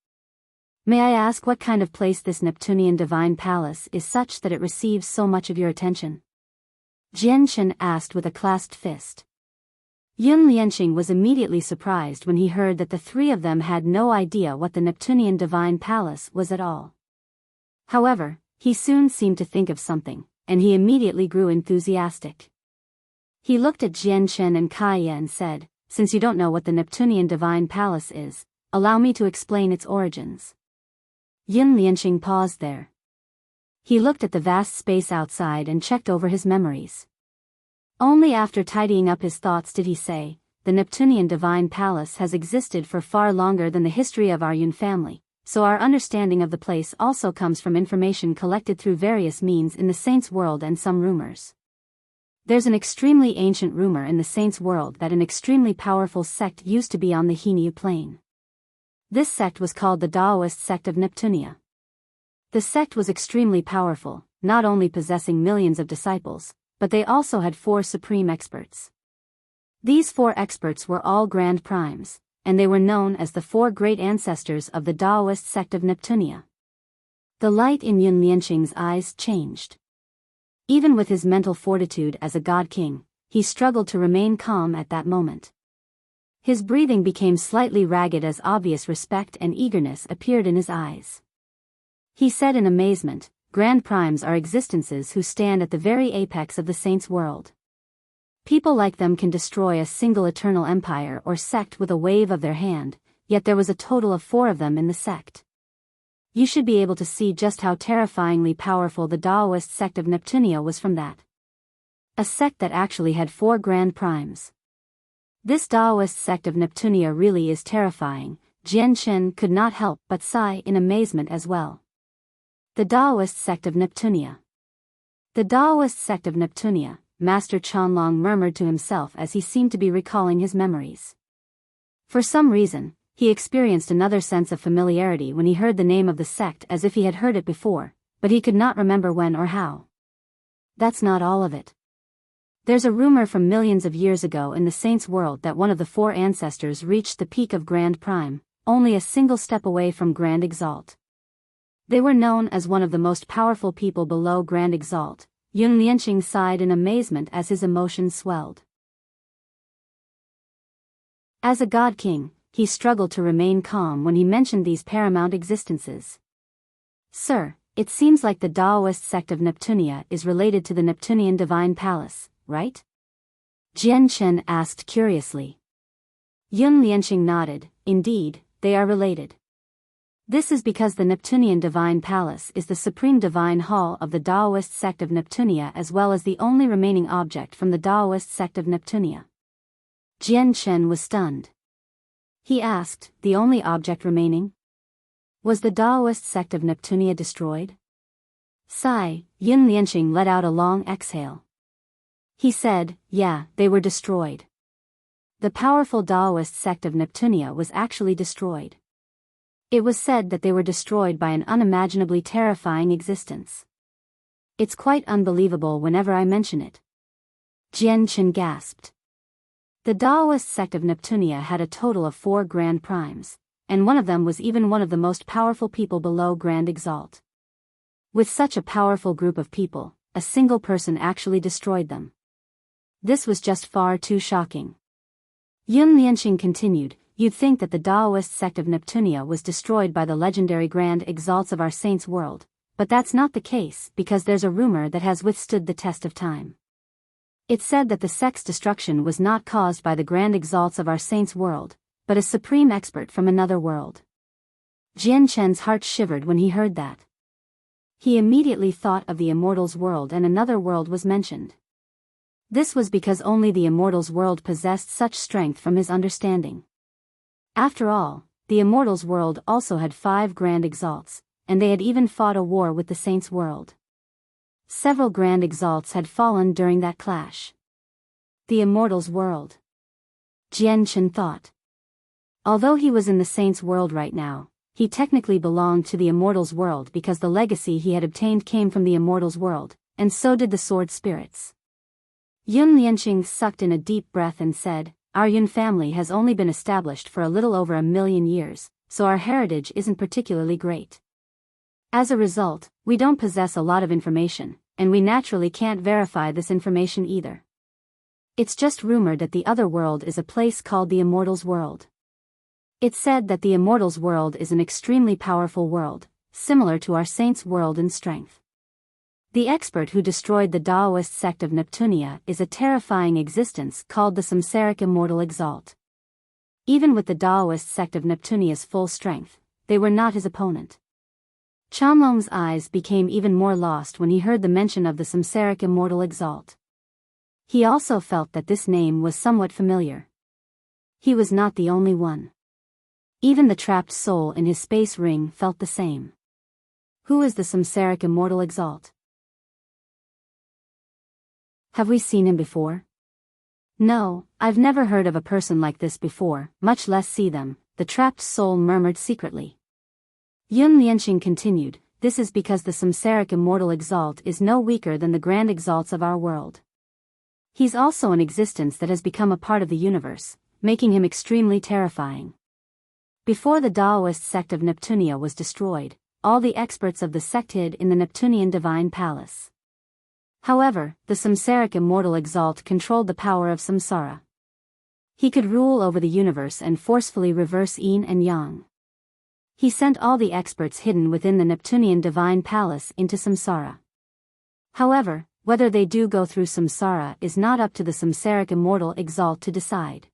May I ask what kind of place this Neptunian Divine Palace is such that it receives so much of your attention?" Jian Chen asked with a clasped fist. Yun Lianqing was immediately surprised when he heard that the three of them had no idea what the Neptunian Divine Palace was at all. However, he soon seemed to think of something, and he immediately grew enthusiastic. He looked at Jian Chen and Kaya and said, "Since you don't know what the Neptunian Divine Palace is, allow me to explain its origins." Yun Lianqing paused there. He looked at the vast space outside and checked over his memories. Only after tidying up his thoughts did he say, "The Neptunian Divine Palace has existed for far longer than the history of our Yun family, so our understanding of the place also comes from information collected through various means in the Saints' world and some rumors. There's an extremely ancient rumor in the Saints' world that an extremely powerful sect used to be on the Hinyu plane. This sect was called the Daoist sect of Neptunia. The sect was extremely powerful, not only possessing millions of disciples, but they also had 4 supreme experts. These 4 experts were all Grand Primes, and they were known as the 4 great ancestors of the Daoist sect of Neptunia. The light in Yun Lianqing's eyes changed. Even with his mental fortitude as a god king, he struggled to remain calm at that moment. His breathing became slightly ragged as obvious respect and eagerness appeared in his eyes. He said in amazement, "Grand Primes are existences who stand at the very apex of the Saints' world. People like them can destroy a single eternal empire or sect with a wave of their hand, yet there was a total of 4 of them in the sect. You should be able to see just how terrifyingly powerful the Daoist sect of Neptunia was from that. A sect that actually had 4 Grand Primes. This Daoist sect of Neptunia really is terrifying." Jian Chen could not help but sigh in amazement as well. The Daoist sect of Neptunia. The Daoist sect of Neptunia, Master Chanlong murmured to himself as he seemed to be recalling his memories. For some reason, he experienced another sense of familiarity when he heard the name of the sect as if he had heard it before, but he could not remember when or how. That's not all of it. There's a rumor from millions of years ago in the saints' world that one of the four ancestors reached the peak of Grand Prime, only a single step away from Grand Exalt. They were known as one of the most powerful people below Grand Exalt. Yun Lianqing sighed in amazement as his emotions swelled. As a god king, he struggled to remain calm when he mentioned these paramount existences. Sir, it seems like the Daoist sect of Neptunia is related to the Neptunian Divine Palace, right? Jian Chen asked curiously. Yun Lianqing nodded. Indeed, they are related. This is because the Neptunian Divine Palace is the supreme divine hall of the Daoist sect of Neptunia as well as the only remaining object from the Daoist sect of Neptunia. Jian Chen was stunned. He asked, the only object remaining? Was the Daoist sect of Neptunia destroyed? Sigh, Yun Lianqing let out a long exhale. He said, yeah, they were destroyed. The powerful Daoist sect of Neptunia was actually destroyed. It was said that they were destroyed by an unimaginably terrifying existence. It's quite unbelievable whenever I mention it. Jian Chen gasped. The Daoist sect of Neptunia had a total of 4 Grand Primes, and one of them was even one of the most powerful people below Grand Exalt. With such a powerful group of people, a single person actually destroyed them. This was just far too shocking. Yun Lianqing continued, you'd think that the Daoist sect of Neptunia was destroyed by the legendary Grand Exalts of our saints' world, but that's not the case because there's a rumor that has withstood the test of time. It said that the sect's destruction was not caused by the Grand Exalts of our saints' world, but a supreme expert from another world. Jian Chen's heart shivered when he heard that. He immediately thought of the Immortals' world and another world was mentioned. This was because only the Immortals' world possessed such strength from his understanding. After all, the Immortals' world also had 5 Grand Exalts, and they had even fought a war with the Saints' world. Several Grand Exalts had fallen during that clash. The Immortals' world. Jian Chen thought. Although he was in the Saints' world right now, he technically belonged to the Immortals' world because the legacy he had obtained came from the Immortals' world, and so did the Sword Spirits. Yun Lianqing sucked in a deep breath and said, our Yun family has only been established for a little over 1,000,000 years, so our heritage isn't particularly great. As a result, we don't possess a lot of information, and we naturally can't verify this information either. It's just rumored that the other world is a place called the Immortals' world. It's said that the Immortals' world is an extremely powerful world, similar to our Saints' world in strength. The expert who destroyed the Daoist sect of Neptunia is a terrifying existence called the Samsaric Immortal Exalt. Even with the Daoist sect of Neptunia's full strength, they were not his opponent. Chanlong's eyes became even more lost when he heard the mention of the Samsaric Immortal Exalt. He also felt that this name was somewhat familiar. He was not the only one. Even the trapped soul in his space ring felt the same. Who is the Samsaric Immortal Exalt? Have we seen him before? No, I've never heard of a person like this before, much less see them, the trapped soul murmured secretly. Yun Lianqing continued, this is because the Samsaric Immortal Exalt is no weaker than the Grand Exalts of our world. He's also an existence that has become a part of the universe, making him extremely terrifying. Before the Daoist sect of Neptunia was destroyed, all the experts of the sect hid in the Neptunian Divine Palace. However, the Samsaric Immortal Exalt controlled the power of samsara. He could rule over the universe and forcefully reverse yin and yang. He sent all the experts hidden within the Neptunian Divine Palace into samsara. However, whether they do go through samsara is not up to the Samsaric Immortal Exalt to decide.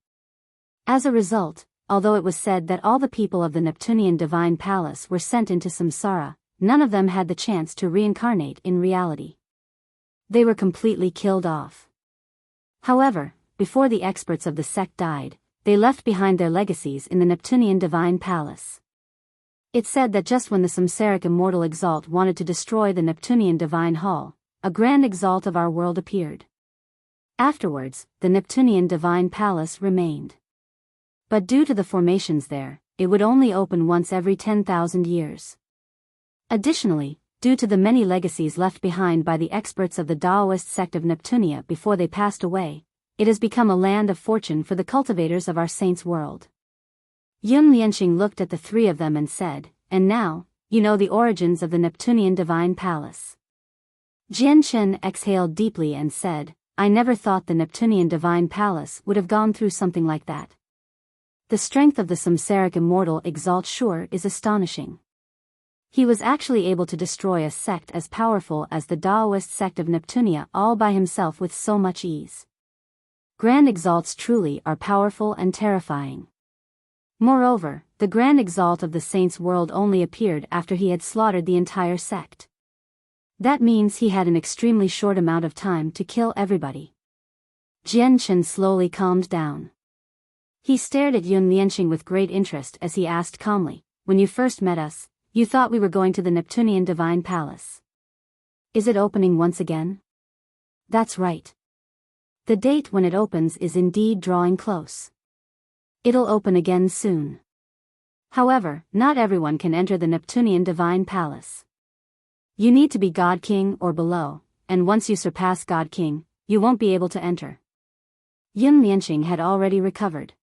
As a result, although it was said that all the people of the Neptunian Divine Palace were sent into samsara, none of them had the chance to reincarnate in reality. They were completely killed off. However, before the experts of the sect died, they left behind their legacies in the Neptunian Divine Palace. It said that just when the Samsaric immortal exalt wanted to destroy the Neptunian divine hall, a grand exalt of our world appeared. Afterwards, the Neptunian divine palace remained. But due to the formations there, it would only open once every 10,000 years. Additionally, due to the many legacies left behind by the experts of the Taoist sect of Neptunia before they passed away, it has become a land of fortune for the cultivators of our saints' world. Yun Lianxing looked at the three of them and said, "And now, you know the origins of the Neptunian divine palace." Jian Chen exhaled deeply and said, "I never thought the Neptunian divine palace would have gone through something like that. The strength of the Samsaric immortal exalt sure is astonishing. He was actually able to destroy a sect as powerful as the Taoist sect of Neptunia all by himself with so much ease. Grand exalts truly are powerful and terrifying. Moreover, the grand exalt of the saints' world only appeared after he had slaughtered the entire sect. That means he had an extremely short amount of time to kill everybody." Jian Chen slowly calmed down. He stared at Yun Lianxing with great interest as he asked calmly, "When you first met us, you thought we were going to the Neptunian divine palace. Is it opening once again?" "That's right. The date when it opens is indeed drawing close. It'll open again soon. However, not everyone can enter the Neptunian divine palace. You need to be God King or below, and once you surpass God King, you won't be able to enter." Yun Lianxing had already recovered.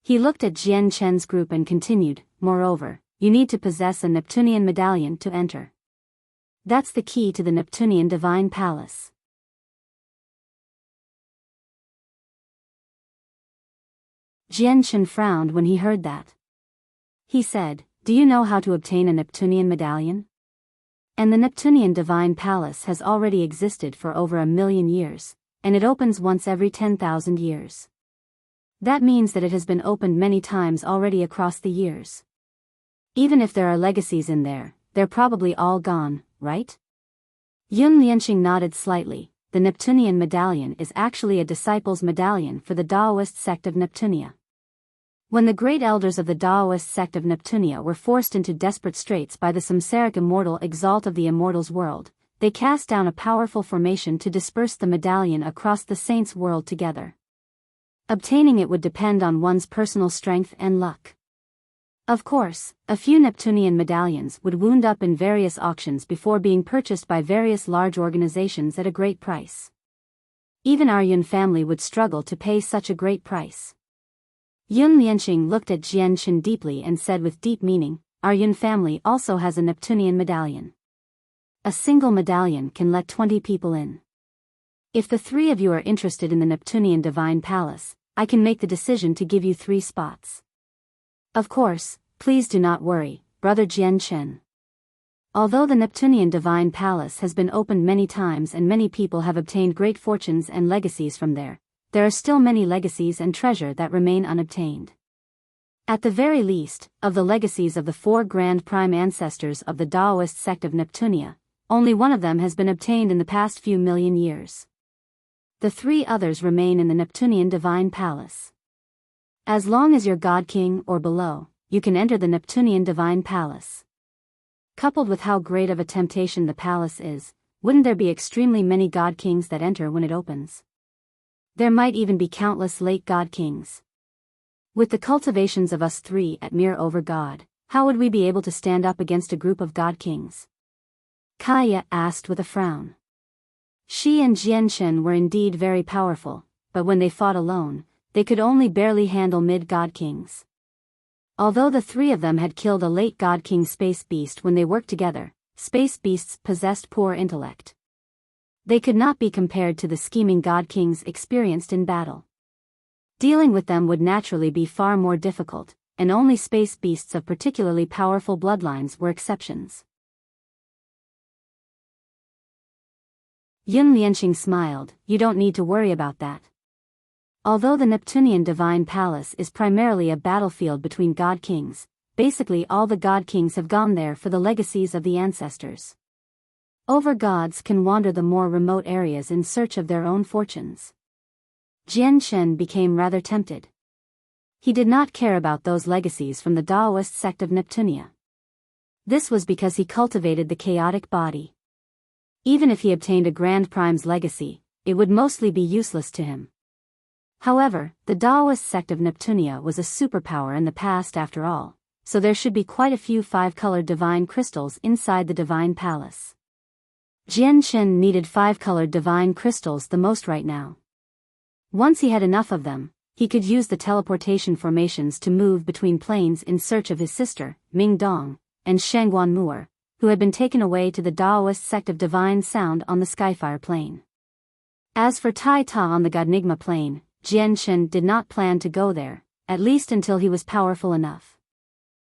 He looked at Jian Chen's group and continued, "Moreover, you need to possess a Neptunian medallion to enter. That's the key to the Neptunian divine palace." Jian Chen frowned when he heard that. He said, "Do you know how to obtain a Neptunian medallion? And the Neptunian divine palace has already existed for over 1,000,000 years, and it opens once every 10,000 years. That means that it has been opened many times already across the years. Even if there are legacies in there, they're probably all gone, right?" Yun Lianxing nodded slightly. The Neptunian medallion is actually a disciple's medallion for the Taoist sect of Neptunia. When the great elders of the Taoist sect of Neptunia were forced into desperate straits by the Samsaric immortal exalt of the immortal's world, they cast down a powerful formation to disperse the medallion across the saints' world together. Obtaining it would depend on one's personal strength and luck. Of course, a few Neptunian medallions would wound up in various auctions before being purchased by various large organizations at a great price. Even our Yun family would struggle to pay such a great price. Yun Lianxing looked at Jian Chen deeply and said with deep meaning, "Our Yun family also has a Neptunian medallion. A single medallion can let 20 people in. If the three of you are interested in the Neptunian divine palace, I can make the decision to give you 3 spots. Of course, please do not worry, brother Jian Chen. Although the Neptunian divine palace has been opened many times and many people have obtained great fortunes and legacies from there are still many legacies and treasure that remain unobtained. At the very least, of the legacies of the 4 grand prime ancestors of the Taoist sect of Neptunia, only one of them has been obtained in the past few million years. The 3 others remain in the Neptunian divine palace. As long as you're God King or below, you can enter the Neptunian divine palace. Coupled with how great of a temptation the palace is, wouldn't there be extremely many God Kings that enter when it opens? There might even be countless late God Kings. With the cultivations of us 3 at mere over God, how would we be able to stand up against a group of God Kings?" Kaya asked with a frown. She and Jian Chen were indeed very powerful, but when they fought alone, they could only barely handle mid-God Kings. Although the 3 of them had killed a late God King Space Beast when they worked together, Space Beasts possessed poor intellect. They could not be compared to the scheming God Kings experienced in battle. Dealing with them would naturally be far more difficult, and only Space Beasts of particularly powerful bloodlines were exceptions. Yun Lianxing smiled, "You don't need to worry about that. Although the Neptunian divine palace is primarily a battlefield between God Kings, basically all the God Kings have gone there for the legacies of the ancestors. Over gods can wander the more remote areas in search of their own fortunes." Jian Chen became rather tempted. He did not care about those legacies from the Taoist sect of Neptunia. This was because he cultivated the chaotic body. Even if he obtained a Grand Prime's legacy, it would mostly be useless to him. However, the Taoist sect of Neptunia was a superpower in the past after all, so there should be quite a few 5-colored divine crystals inside the divine palace. Jian Chen needed 5-colored divine crystals the most right now. Once he had enough of them, he could use the teleportation formations to move between planes in search of his sister, Ming Dong, and Shangguan Mu'er, who had been taken away to the Taoist sect of divine sound on the Skyfire plane. As for Tai Ta on the Godnigma plane, Jian Chen did not plan to go there, at least until he was powerful enough.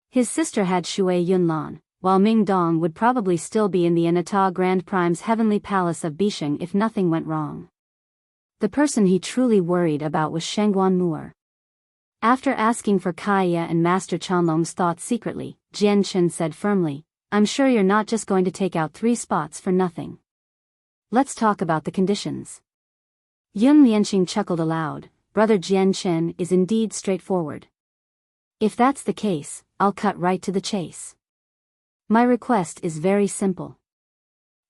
His sister had Shui Yunlan, while Ming Dong would probably still be in the Anata Grand Prime's heavenly palace of Bisheng if nothing went wrong. The person he truly worried about was Shangguan Mu'er. After asking for Kaya and Master Chanlong's thoughts secretly, Jian Chen said firmly, "I'm sure you're not just going to take out 3 spots for nothing. Let's talk about the conditions." Yun Lianqing chuckled aloud. Brother Jian Chen is indeed straightforward. If that's the case, I'll cut right to the chase. My request is very simple.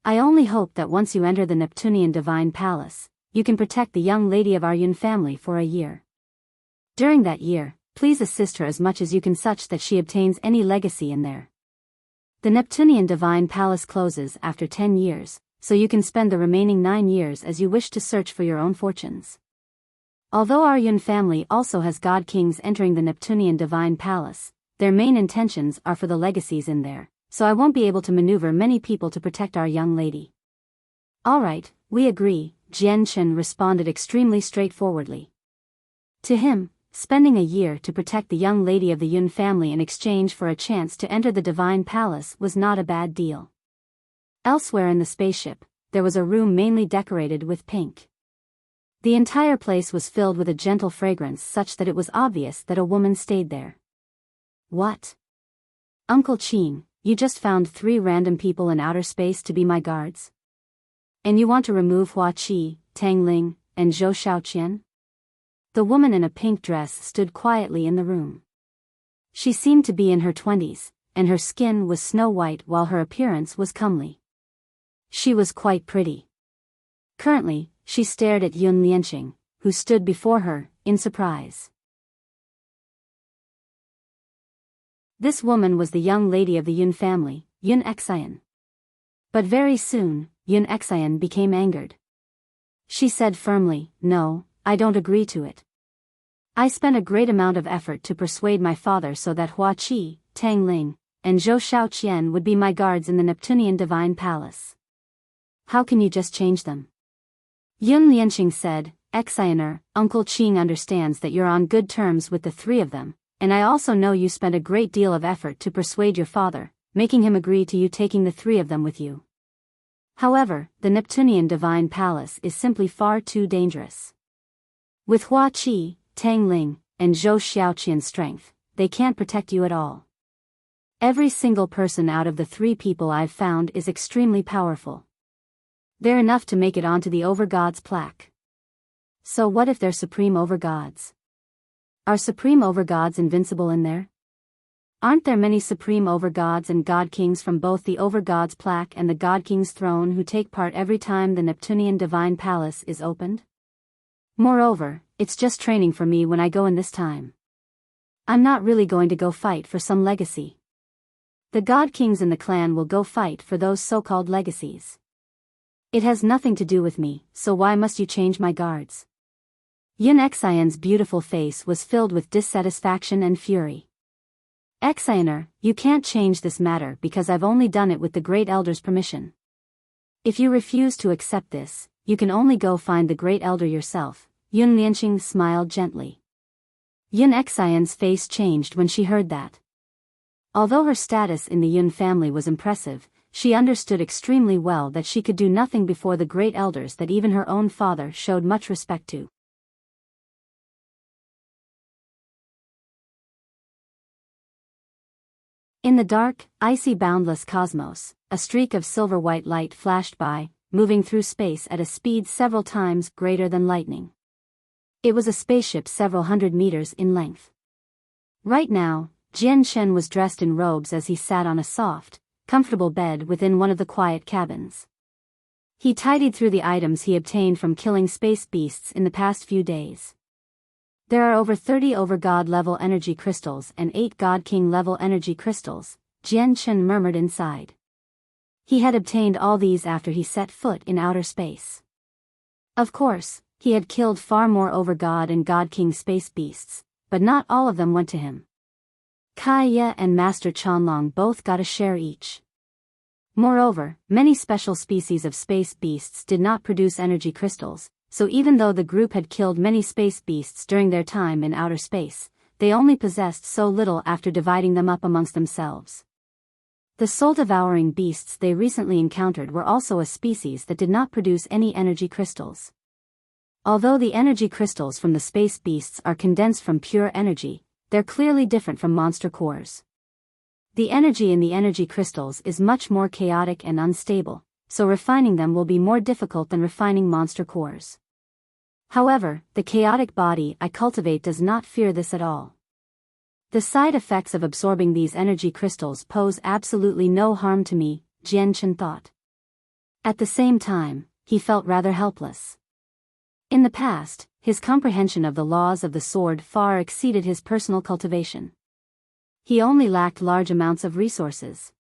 I only hope that once you enter the Neptunian Divine Palace, you can protect the young lady of our Yun family for a year. During that year, please assist her as much as you can such that she obtains any legacy in there. The Neptunian Divine Palace closes after 10 years, so you can spend the remaining 9 years as you wish to search for your own fortunes. Although our Yun family also has God Kings entering the Neptunian Divine Palace, their main intentions are for the legacies in there, so I won't be able to maneuver many people to protect our young lady. Alright, we agree, Jian Chen responded extremely straightforwardly. To him, spending a year to protect the young lady of the Yun family in exchange for a chance to enter the Divine Palace was not a bad deal. Elsewhere in the spaceship, there was a room mainly decorated with pink. The entire place was filled with a gentle fragrance such that it was obvious that a woman stayed there. What? Uncle Qing, you just found 3 random people in outer space to be my guards? And you want to remove Hua Qi, Tang Ling, and Zhou Shaoqian? The woman in a pink dress stood quietly in the room. She seemed to be in her 20s, and her skin was snow white while her appearance was comely. She was quite pretty. Currently, she stared at Yun Lianqing, who stood before her, in surprise. This woman was the young lady of the Yun family, Yun Xian. But very soon, Yun Xian became angered. She said firmly, "No, I don't agree to it. I spent a great amount of effort to persuade my father so that Hua Qi, Tang Ling, and Zhou Shaoqian would be my guards in the Neptunian Divine Palace. How can you just change them?" Yun Lianqing said, "Xianer, Uncle Qing understands that you're on good terms with the 3 of them, and I also know you spent a great deal of effort to persuade your father, making him agree to you taking the 3 of them with you. However, the Neptunian Divine Palace is simply far too dangerous. With Hua Qi, Tang Ling, and Zhou Xiaoqian's strength, they can't protect you at all. Every single person out of the 3 people I've found is extremely powerful. They're enough to make it onto the Overgods plaque. So what if they're Supreme Overgods? Are Supreme Overgods invincible in there? Aren't there many Supreme Overgods and God Kings from both the Overgods plaque and the God King's throne who take part every time the Neptunian Divine Palace is opened? Moreover, it's just training for me when I go in this time. I'm not really going to go fight for some legacy. The God Kings in the clan will go fight for those so-called legacies. It has nothing to do with me, so why must you change my guards?" Yun Xian's beautiful face was filled with dissatisfaction and fury. "Xianer, you can't change this matter because I've only done it with the Great Elder's permission. If you refuse to accept this, you can only go find the Great Elder yourself." Yun Lianqing smiled gently. Yun Xian's face changed when she heard that. Although her status in the Yun family was impressive, she understood extremely well that she could do nothing before the Great Elders that even her own father showed much respect to. In the dark, icy boundless cosmos, a streak of silver-white light flashed by, moving through space at a speed several times greater than lightning. It was a spaceship several hundred meters in length. Right now, Jian Shen was dressed in robes as he sat on a soft, comfortable bed within one of the quiet cabins. He tidied through the items he obtained from killing space beasts in the past few days. There are over 30 Overgod level energy crystals and 8 God King level energy crystals, Jian Shen murmured inside. He had obtained all these after he set foot in outer space. Of course, he had killed far more Overgod and God King space beasts, but not all of them went to him. Kaya and Master Chanlong both got a share each. Moreover, many special species of space beasts did not produce energy crystals, so even though the group had killed many space beasts during their time in outer space, they only possessed so little after dividing them up amongst themselves. The soul-devouring beasts they recently encountered were also a species that did not produce any energy crystals. Although the energy crystals from the space beasts are condensed from pure energy, they're clearly different from monster cores. The energy in the energy crystals is much more chaotic and unstable, so refining them will be more difficult than refining monster cores. However, the chaotic body I cultivate does not fear this at all. The side effects of absorbing these energy crystals pose absolutely no harm to me, Jian Shen thought. At the same time, he felt rather helpless. In the past, his comprehension of the laws of the sword far exceeded his personal cultivation. He only lacked large amounts of resources.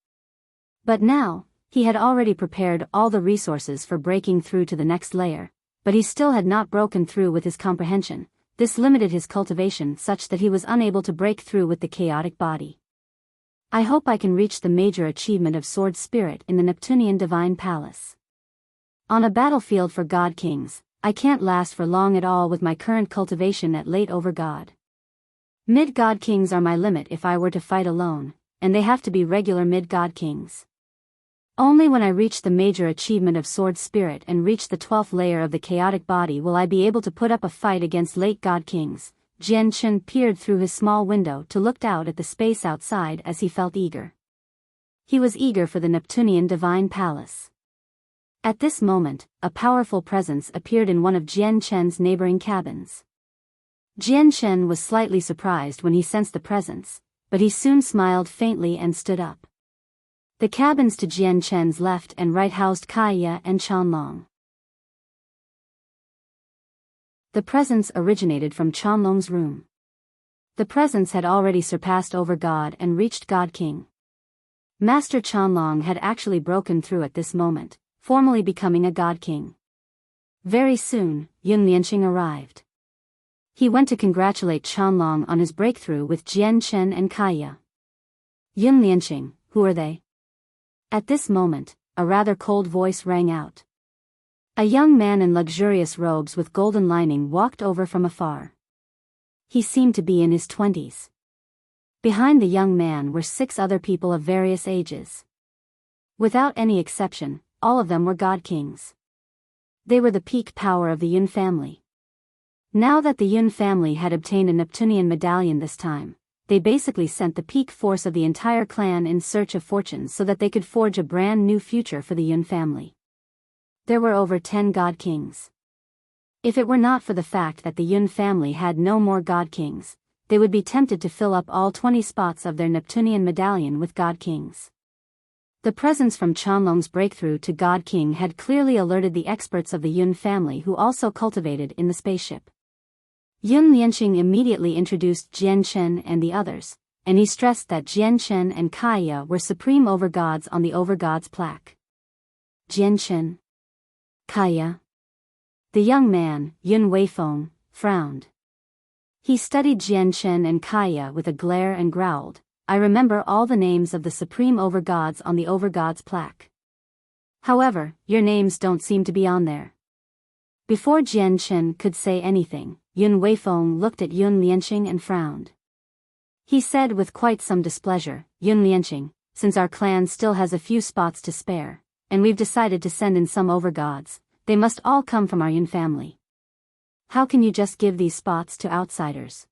But now, he had already prepared all the resources for breaking through to the next layer, but he still had not broken through with his comprehension. This limited his cultivation such that he was unable to break through with the chaotic body. I hope I can reach the major achievement of Sword Spirit in the Neptunian Divine Palace. On a battlefield for God Kings, I can't last for long at all with my current cultivation at late Overgod. Mid-God Kings are my limit if I were to fight alone, and they have to be regular mid-God Kings. Only when I reach the major achievement of Sword Spirit and reach the 12th layer of the chaotic body will I be able to put up a fight against late God Kings. Jian Shen peered through his small window to look out at the space outside as he felt eager. He was eager for the Neptunian Divine Palace. At this moment, a powerful presence appeared in one of Jian Shen's neighboring cabins. Jian Shen was slightly surprised when he sensed the presence, but he soon smiled faintly and stood up. The cabins to Jian Shen's left and right housed Kaya and Chanlong. The presence originated from Chanlong's room. The presence had already surpassed Overgod and reached God King. Master Chanlong had actually broken through at this moment, formally becoming a God King. Very soon, Yun Lianqing arrived. He went to congratulate Chanlong on his breakthrough with Jian Shen and Kaya. Yun Lianqing, who are they? At this moment, a rather cold voice rang out. A young man in luxurious robes with golden lining walked over from afar. He seemed to be in his 20s. Behind the young man were 6 other people of various ages. Without any exception, all of them were God Kings. They were the peak power of the Yun family. Now that the Yun family had obtained a Neptunian medallion this time, they basically sent the peak force of the entire clan in search of fortunes so that they could forge a brand new future for the Yun family. There were over 10 God Kings. If it were not for the fact that the Yun family had no more God Kings, they would be tempted to fill up all 20 spots of their Neptunian medallion with God Kings. The presence from Chanlong's breakthrough to God King had clearly alerted the experts of the Yun family who also cultivated in the spaceship. Yun Lianqing immediately introduced Jian Shen and the others, and he stressed that Jian Shen and Kaya were supreme overgods on the overgods plaque. Jian Shen. Kaya. The young man, Yun Weifeng, frowned. He studied Jian Shen and Kaya with a glare and growled, "I remember all the names of the supreme overgods on the overgods plaque. However, your names don't seem to be on there." Before Jian Shen could say anything, Yun Weifeng looked at Yun Lianqing and frowned. He said with quite some displeasure, "Yun Lianqing, since our clan still has a few spots to spare, and we've decided to send in some overgods, they must all come from our Yun family. How can you just give these spots to outsiders?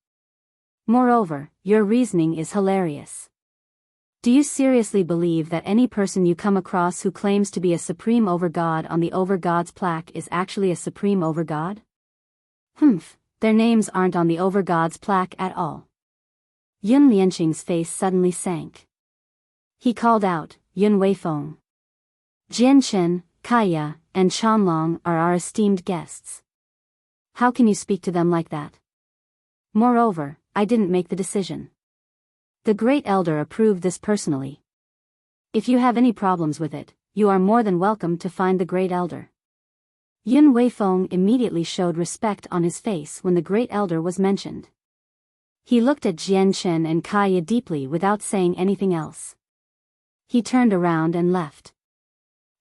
Moreover, your reasoning is hilarious. Do you seriously believe that any person you come across who claims to be a supreme overgod on the overgods plaque is actually a supreme overgod? Their names aren't on the overgods plaque at all. Yun Lianqing's face suddenly sank. He called out, Yun Weifeng. Jian Chen, Kaya, and Chanlong are our esteemed guests. How can you speak to them like that? Moreover, I didn't make the decision. The Great Elder approved this personally. If you have any problems with it, you are more than welcome to find the Great Elder. Yun Weifeng immediately showed respect on his face when the Great Elder was mentioned. He looked at Jian Chen and Kaya deeply without saying anything else. He turned around and left.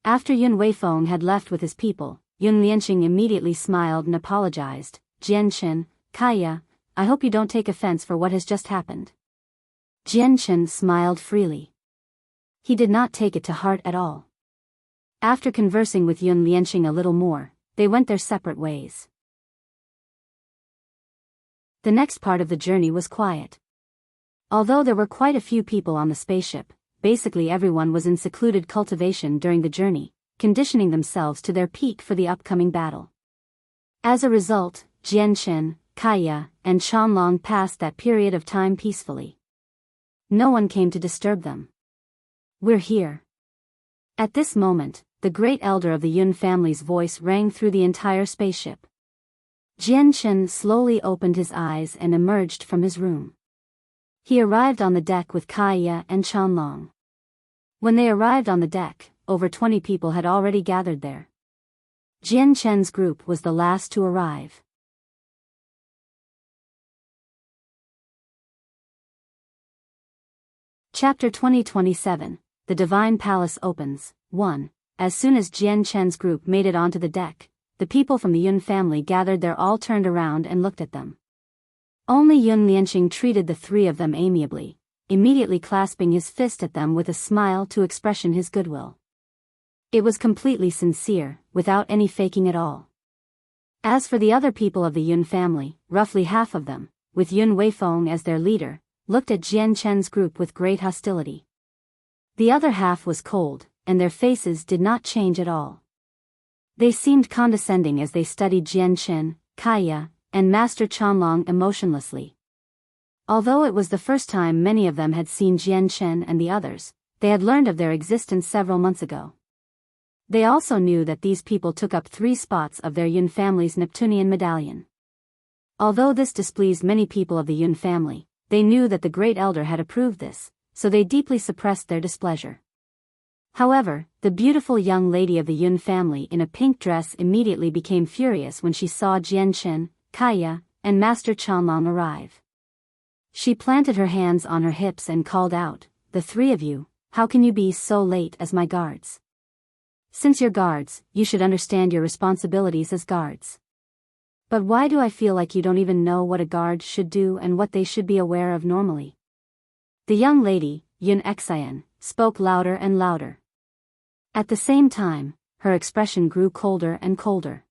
After Yun Weifeng had left with his people, Yun Lianqing immediately smiled and apologized. Jian Chen, Kaya, I hope you don't take offense for what has just happened. Jian Chen smiled freely. He did not take it to heart at all. After conversing with Yun Lianqing a little more, they went their separate ways. The next part of the journey was quiet. Although there were quite a few people on the spaceship, basically everyone was in secluded cultivation during the journey, conditioning themselves to their peak for the upcoming battle. As a result, Jian Chen, Kaya, and Chanlong passed that period of time peacefully. No one came to disturb them. We're here. At this moment, the Great Elder of the Yun family's voice rang through the entire spaceship. Jian Chen slowly opened his eyes and emerged from his room. He arrived on the deck with Kaya and Chanlong. When they arrived on the deck, over 20 people had already gathered there. Jian Chen's group was the last to arrive. Chapter 2027, The Divine Palace Opens. 1. As soon as Jian Chen's group made it onto the deck, the people from the Yun family gathered there all turned around and looked at them. Only Yun Lianqing treated the three of them amiably, immediately clasping his fist at them with a smile to expression his goodwill. It was completely sincere, without any faking at all. As for the other people of the Yun family, roughly half of them, with Yun Weifeng as their leader, looked at Jian Chen's group with great hostility. The other half was cold, and their faces did not change at all. They seemed condescending as they studied Jian Chen, Kaya, and Master Chanlong emotionlessly. Although it was the first time many of them had seen Jian Chen and the others, they had learned of their existence several months ago. They also knew that these people took up 3 spots of their Yun family's Neptunian medallion. Although this displeased many people of the Yun family, they knew that the Great Elder had approved this, so they deeply suppressed their displeasure. However, the beautiful young lady of the Yun family in a pink dress immediately became furious when she saw Jian Chen, Kaya, and Master Chanlong arrive. She planted her hands on her hips and called out, "The 3 of you, how can you be so late as my guards? Since you're guards, you should understand your responsibilities as guards. But why do I feel like you don't even know what a guard should do and what they should be aware of normally?" The young lady, Yun Xian, spoke louder and louder. At the same time, her expression grew colder and colder.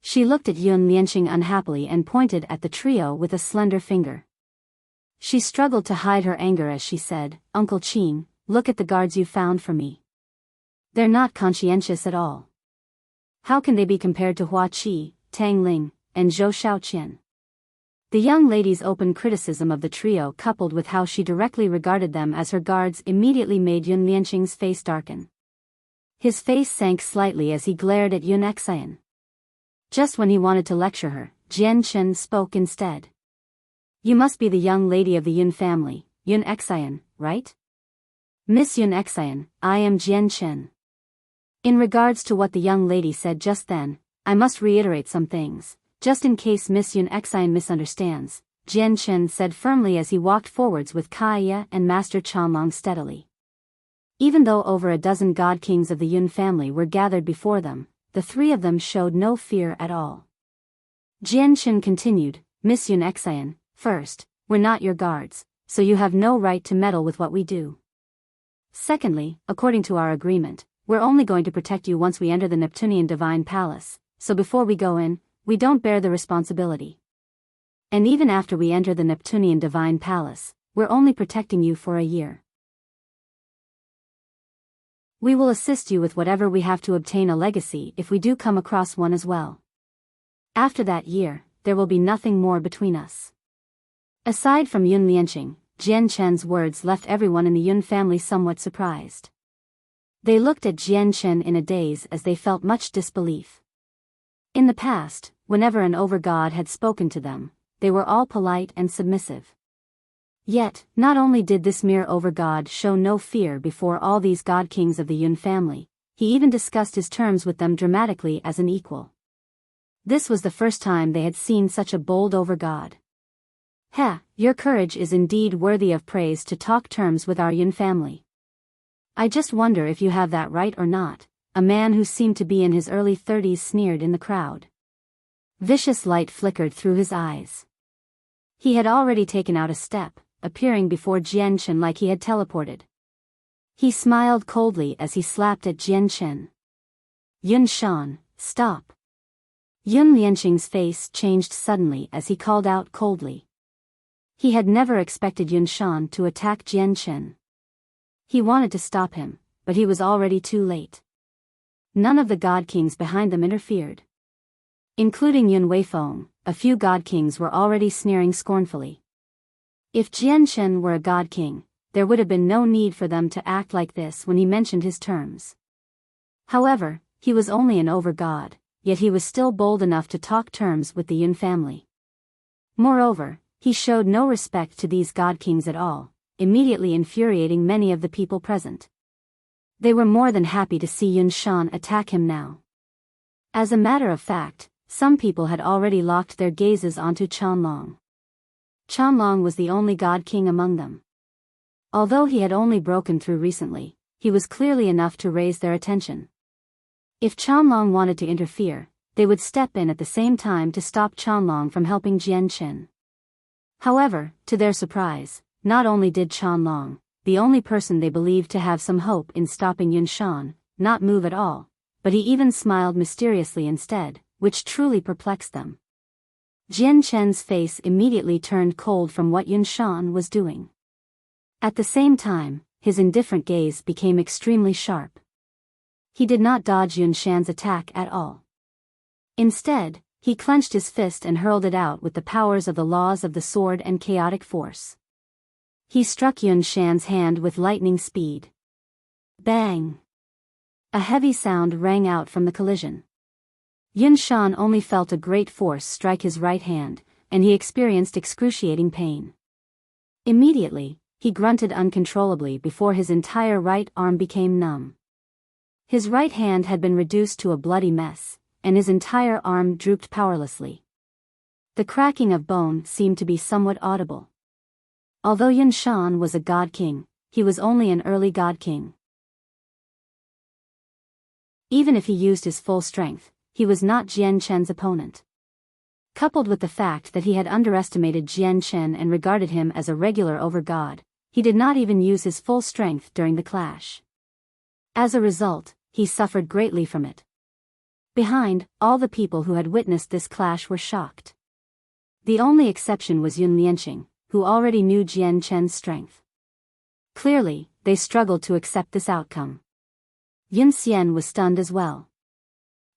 She looked at Yun Lianqing unhappily and pointed at the trio with a slender finger. She struggled to hide her anger as she said, "Uncle Qin, look at the guards you found for me. They're not conscientious at all. How can they be compared to Hua Qi, Tang Ling, and Zhou Shaoqian?" The young lady's open criticism of the trio coupled with how she directly regarded them as her guards immediately made Yun Lianqing's face darken. His face sank slightly as he glared at Yun Xian. Just when he wanted to lecture her, Jian Chen spoke instead. "You must be the young lady of the Yun family, Yun Xian, right?" "Miss Yun Xian, I am Jian Chen." In regards to what the young lady said just then, I must reiterate some things, just in case Miss Yun Xian misunderstands, Jian Chen said firmly as he walked forwards with Kaya and Master Chanlong steadily. Even though over a dozen god kings of the Yun family were gathered before them, the 3 of them showed no fear at all. Jian Chen continued, "Miss Yun Xian, first, we're not your guards, so you have no right to meddle with what we do. Secondly, according to our agreement, we're only going to protect you once we enter the Neptunian Divine Palace, so before we go in, we don't bear the responsibility. And even after we enter the Neptunian Divine Palace, we're only protecting you for a year. We will assist you with whatever we have to obtain a legacy if we do come across one as well. After that year, there will be nothing more between us." Aside from Yun Lianqing, Jian Chen's words left everyone in the Yun family somewhat surprised. They looked at Jian Chen in a daze as they felt much disbelief. In the past, whenever an over-god had spoken to them, they were all polite and submissive. Yet, not only did this mere over-god show no fear before all these god-kings of the Yun family, he even discussed his terms with them dramatically as an equal. This was the first time they had seen such a bold over-god. Your courage is indeed worthy of praise to talk terms with our Yun family. I just wonder if you have that right or not, a man who seemed to be in his early 30s sneered in the crowd. Vicious light flickered through his eyes. He had already taken out a step, appearing before Jian Chen like he had teleported. He smiled coldly as he slapped at Jian Chen. Yun Shan, stop. Yun Lianqing's face changed suddenly as he called out coldly. He had never expected Yun Shan to attack Jian Chen. He wanted to stop him, but he was already too late. None of the god kings behind them interfered. Including Yun Weifeng, a few god kings were already sneering scornfully. If Jian Chen were a god king, there would have been no need for them to act like this when he mentioned his terms. However, he was only an over-god, yet he was still bold enough to talk terms with the Yun family. Moreover, he showed no respect to these god kings at all, immediately infuriating many of the people present. They were more than happy to see Yun Shan attack him now. As a matter of fact, some people had already locked their gazes onto Qianlong. Qianlong was the only god king among them. Although he had only broken through recently, he was clearly enough to raise their attention. If Qianlong wanted to interfere, they would step in at the same time to stop Qianlong from helping Jian Chen. However, to their surprise, not only did Qianlong, the only person they believed to have some hope in stopping Yun Shan, not move at all, but he even smiled mysteriously instead, which truly perplexed them. Jian Chen's face immediately turned cold from what Yun Shan was doing. At the same time, his indifferent gaze became extremely sharp. He did not dodge Yun Shan's attack at all. Instead, he clenched his fist and hurled it out with the powers of the laws of the sword and chaotic force. He struck Yun Shan's hand with lightning speed. Bang! A heavy sound rang out from the collision. Yun Shan only felt a great force strike his right hand, and he experienced excruciating pain. Immediately, he grunted uncontrollably before his entire right arm became numb. His right hand had been reduced to a bloody mess, and his entire arm drooped powerlessly. The cracking of bone seemed to be somewhat audible. Although Yun Shan was a god king, he was only an early god king. Even if he used his full strength, he was not Jian Chen's opponent. Coupled with the fact that he had underestimated Jian Chen and regarded him as a regular over-god, he did not even use his full strength during the clash. As a result, he suffered greatly from it. Behind, all the people who had witnessed this clash were shocked. The only exception was Yun Lianqing, who already knew Jian Chen's strength. Clearly, they struggled to accept this outcome. Yun Xian was stunned as well.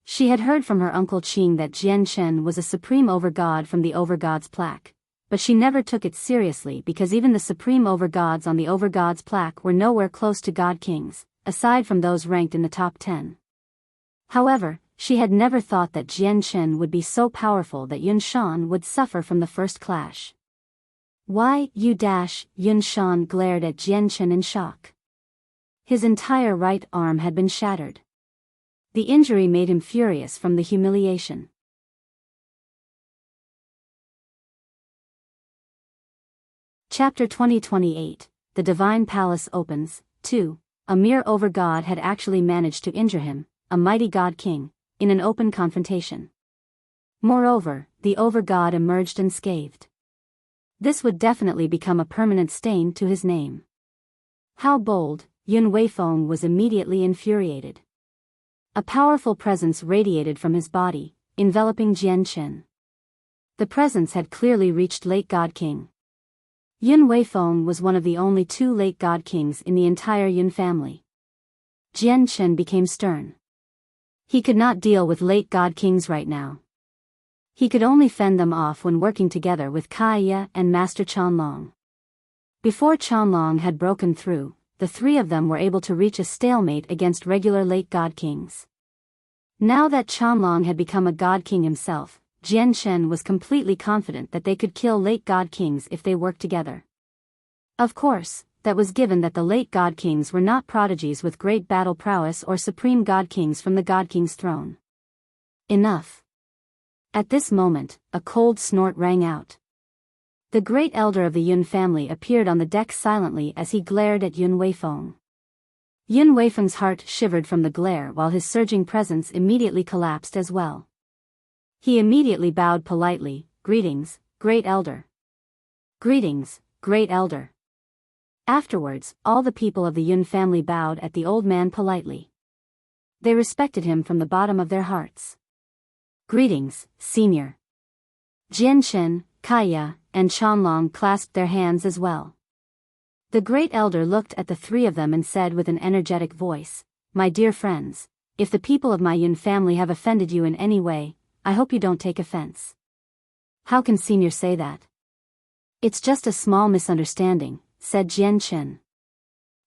She had heard from her uncle Qing that Jian Chen was a supreme over-god from the over-gods plaque, but she never took it seriously because even the supreme over-gods on the over-gods plaque were nowhere close to god kings, aside from those ranked in the top 10. However, she had never thought that Jian Chen would be so powerful that Yun Shan would suffer from the first clash. Why, Yun Shan glared at Jian Chen in shock. His entire right arm had been shattered. The injury made him furious from the humiliation. Chapter 2028, The Divine Palace opens. 2. A mere over-god had actually managed to injure him, a mighty god king, in an open confrontation. Moreover, the over-god emerged unscathed. This would definitely become a permanent stain to his name. How bold! Yun Weifeng was immediately infuriated. A powerful presence radiated from his body, enveloping Jian Chen. The presence had clearly reached late god king. Yun Weifeng was one of the only 2 late god kings in the entire Yun family. Jian Chen became stern. He could not deal with late god kings right now. He could only fend them off when working together with Kaya and Master Chanlong. Before Chanlong had broken through, the three of them were able to reach a stalemate against regular late god kings. Now that Chanlong had become a god king himself, Jian Shen was completely confident that they could kill late god kings if they worked together. Of course, that was given that the late god kings were not prodigies with great battle prowess or supreme god kings from the god king's throne. Enough. At this moment, a cold snort rang out. The great elder of the Yun family appeared on the deck silently as he glared at Yun Weifeng. Yun Weifeng's heart shivered from the glare while his surging presence immediately collapsed as well. He immediately bowed politely, "Greetings, great elder." "Greetings, great elder." Afterwards, all the people of the Yun family bowed at the old man politely. They respected him from the bottom of their hearts. "Greetings, senior." Jian Shen, Kaya, and Chanlong clasped their hands as well. The great elder looked at the three of them and said with an energetic voice, "My dear friends, if the people of my Yun family have offended you in any way, I hope you don't take offense." "How can senior say that?" "It's just a small misunderstanding," said Jian Shen.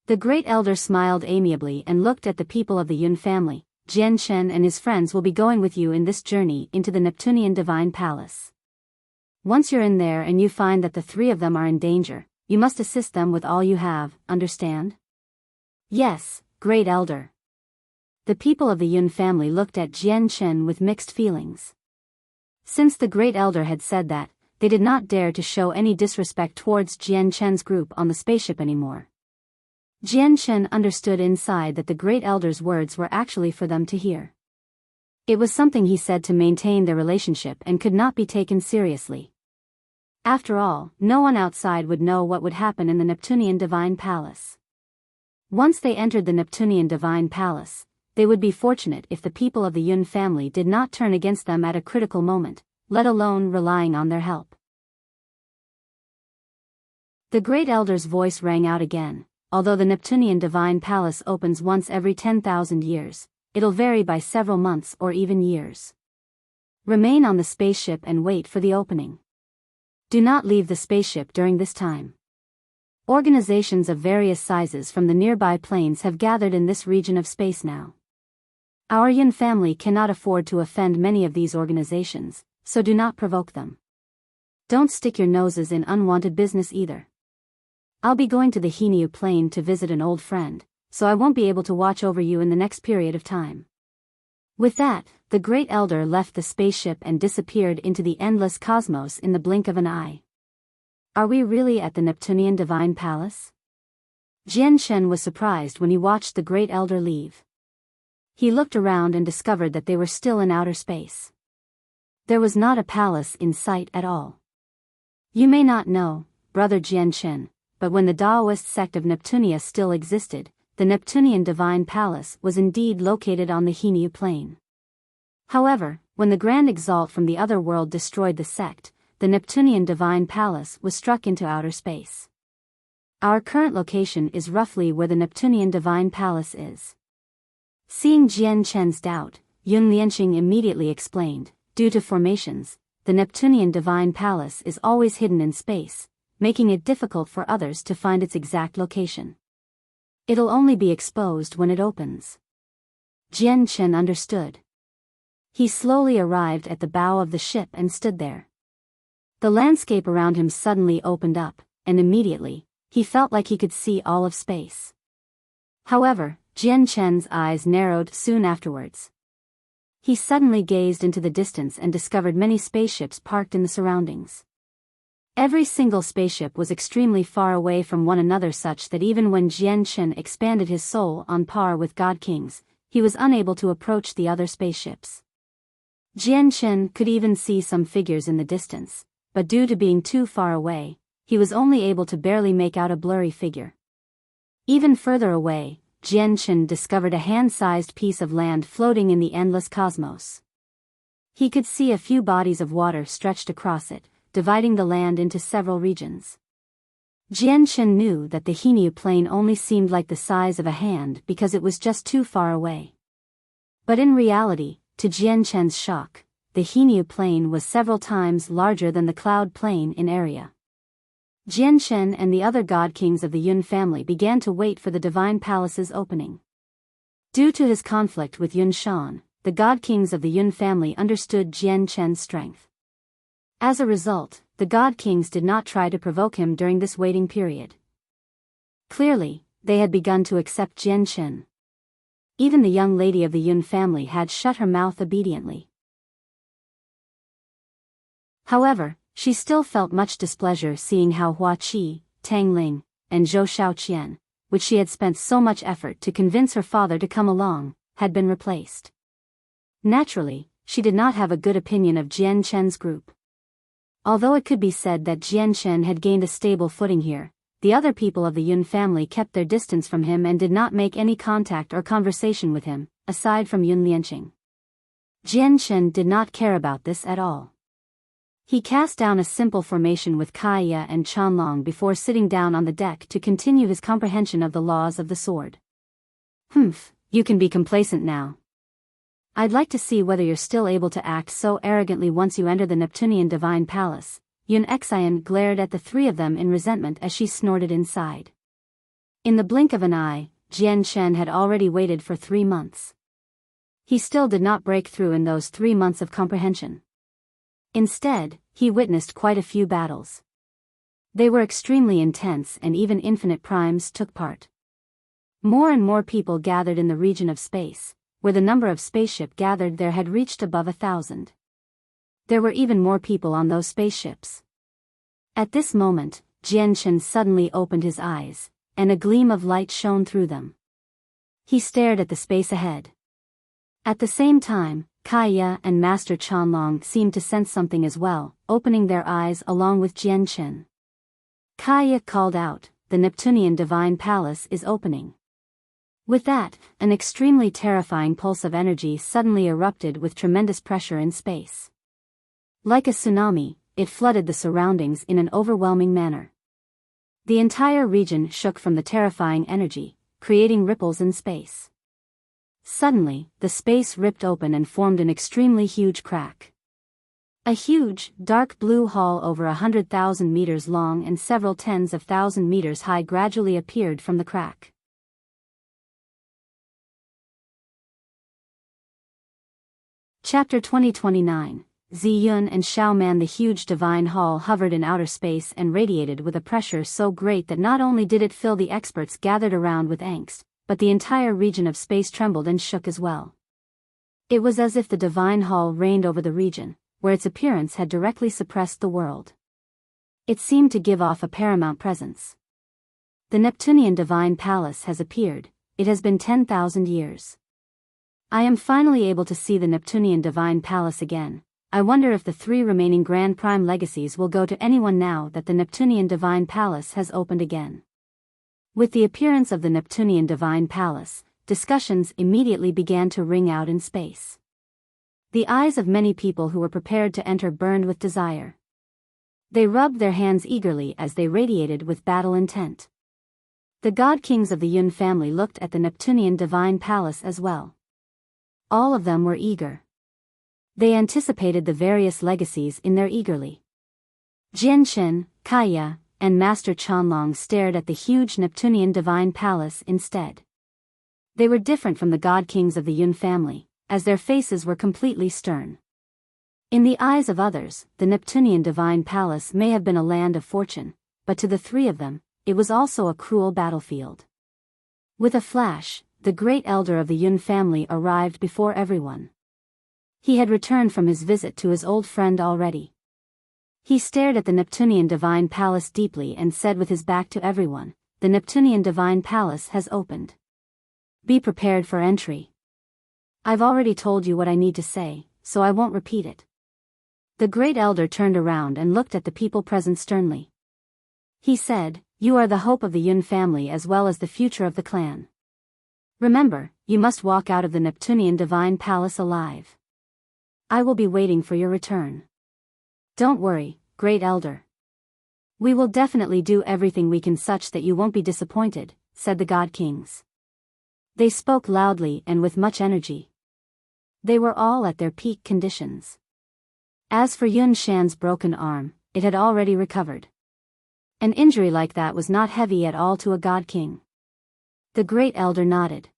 The great elder smiled amiably and looked at the people of the Yun family. "Jian Shen and his friends will be going with you in this journey into the Neptunian Divine Palace. Once you're in there and you find that the three of them are in danger, you must assist them with all you have, understand?" "Yes, great elder." The people of the Yun family looked at Jian Shen with mixed feelings. Since the great elder had said that, they did not dare to show any disrespect towards Jian Shen's group on the spaceship anymore. Jian Shen understood inside that the great elder's words were actually for them to hear. It was something he said to maintain their relationship and could not be taken seriously. After all, no one outside would know what would happen in the Neptunian Divine Palace. Once they entered the Neptunian Divine Palace, they would be fortunate if the people of the Yun family did not turn against them at a critical moment, let alone relying on their help. The great elder's voice rang out again. "Although the Neptunian Divine Palace opens once every 10,000 years, it'll vary by several months or even years. Remain on the spaceship and wait for the opening. Do not leave the spaceship during this time. Organizations of various sizes from the nearby planes have gathered in this region of space now. Our Yun family cannot afford to offend many of these organizations, so do not provoke them. Don't stick your noses in unwanted business either. I'll be going to the Hinyu plane to visit an old friend, so I won't be able to watch over you in the next period of time." With that, the great elder left the spaceship and disappeared into the endless cosmos in the blink of an eye. Are we really at the Neptunian Divine Palace? Jian Shen was surprised when he watched the great elder leave. He looked around and discovered that they were still in outer space. There was not a palace in sight at all. You may not know, brother Jian Shen, but when the Taoist sect of Neptunia still existed, the Neptunian Divine Palace was indeed located on the Hinyu plane. However, when the Grand Exalt from the other world destroyed the sect, the Neptunian Divine Palace was struck into outer space. Our current location is roughly where the Neptunian Divine Palace is. Seeing Jian Shen's doubt, Yun Lianxing immediately explained, "Due to formations, the Neptunian Divine Palace is always hidden in space, making it difficult for others to find its exact location. It'll only be exposed when it opens." Jian Shen understood. He slowly arrived at the bow of the ship and stood there. The landscape around him suddenly opened up, and immediately, he felt like he could see all of space. However, Jian Shen's eyes narrowed soon afterwards. He suddenly gazed into the distance and discovered many spaceships parked in the surroundings. Every single spaceship was extremely far away from one another, such that even when Jian Shen expanded his soul on par with God Kings, he was unable to approach the other spaceships. Jian Shen could even see some figures in the distance, but due to being too far away, he was only able to barely make out a blurry figure. Even further away, Jian Shen discovered a hand-sized piece of land floating in the endless cosmos. He could see a few bodies of water stretched across it, dividing the land into several regions. Jian Shen knew that the Hinyu plane only seemed like the size of a hand because it was just too far away. But in reality, to Jian Shen's shock, the Hinyu plain was several times larger than the Cloud Plain in area. Jianshen and the other god kings of the Yun family began to wait for the divine palace's opening. Due to his conflict with Yun Shan, the god kings of the Yun family understood Jianshen's strength. As a result, the god kings did not try to provoke him during this waiting period. Clearly, they had begun to accept Jianshen. Even the young lady of the Yun family had shut her mouth obediently. However, she still felt much displeasure seeing how Hua Qi, Tang Ling, and Zhou Shaoqian, which she had spent so much effort to convince her father to come along, had been replaced. Naturally, she did not have a good opinion of Jianshen's group. Although it could be said that Jianshen had gained a stable footing here, the other people of the Yun family kept their distance from him and did not make any contact or conversation with him, aside from Yun Lianqing. Jianshen did not care about this at all. He cast down a simple formation with Kaya and Chanlong before sitting down on the deck to continue his comprehension of the laws of the sword. "Humph, you can be complacent now. I'd like to see whether you're still able to act so arrogantly once you enter the Neptunian Divine Palace." Yun Xian glared at the three of them in resentment as she snorted inside. In the blink of an eye, Jianshen had already waited for 3 months. He still did not break through in those 3 months of comprehension. Instead, he witnessed quite a few battles. They were extremely intense and even infinite primes took part. More and more people gathered in the region of space, where the number of spaceship gathered there had reached above 1,000. There were even more people on those spaceships. At this moment, Jianshen suddenly opened his eyes, and a gleam of light shone through them. He stared at the space ahead. At the same time, Kaya and Master Chanlong seemed to sense something as well, opening their eyes along with Jianshen. Kaya called out, "The Neptunian Divine Palace is opening." With that, an extremely terrifying pulse of energy suddenly erupted with tremendous pressure in space. Like a tsunami, it flooded the surroundings in an overwhelming manner. The entire region shook from the terrifying energy, creating ripples in space. Suddenly, the space ripped open and formed an extremely huge crack. A huge, dark blue hall over 100,000 meters long and several tens of thousand meters high gradually appeared from the crack. Chapter 2029. Ziyun and Xiaoman. The huge divine hall hovered in outer space and radiated with a pressure so great that not only did it fill the experts gathered around with angst, but the entire region of space trembled and shook as well. It was as if the divine hall reigned over the region, where its appearance had directly suppressed the world. It seemed to give off a paramount presence. The Neptunian Divine Palace has appeared. It has been 10,000 years. I am finally able to see the Neptunian Divine Palace again. I wonder if the 3 remaining Grand Prime legacies will go to anyone now that the Neptunian Divine Palace has opened again. With the appearance of the Neptunian Divine Palace, discussions immediately began to ring out in space. The eyes of many people who were prepared to enter burned with desire. They rubbed their hands eagerly as they radiated with battle intent. The god kings of the Yun family looked at the Neptunian Divine Palace as well. All of them were eager. They anticipated the various legacies in there eagerly. Jianshen, Kaya, and Master Chanlong stared at the huge Neptunian Divine Palace instead. They were different from the god kings of the Yun family, as their faces were completely stern. In the eyes of others, the Neptunian Divine Palace may have been a land of fortune, but to the 3 of them, it was also a cruel battlefield. With a flash, the great elder of the Yun family arrived before everyone. He had returned from his visit to his old friend already. He stared at the Neptunian Divine Palace deeply and said with his back to everyone, "The Neptunian Divine Palace has opened. Be prepared for entry. I've already told you what I need to say, so I won't repeat it." The great elder turned around and looked at the people present sternly. He said, "You are the hope of the Yun family as well as the future of the clan. Remember, you must walk out of the Neptunian Divine Palace alive. I will be waiting for your return. Don't worry, Great Elder. We will definitely do everything we can such that you won't be disappointed," said the God Kings. They spoke loudly and with much energy. They were all at their peak conditions. As for Yun Shan's broken arm, it had already recovered. An injury like that was not heavy at all to a god king. The great elder nodded.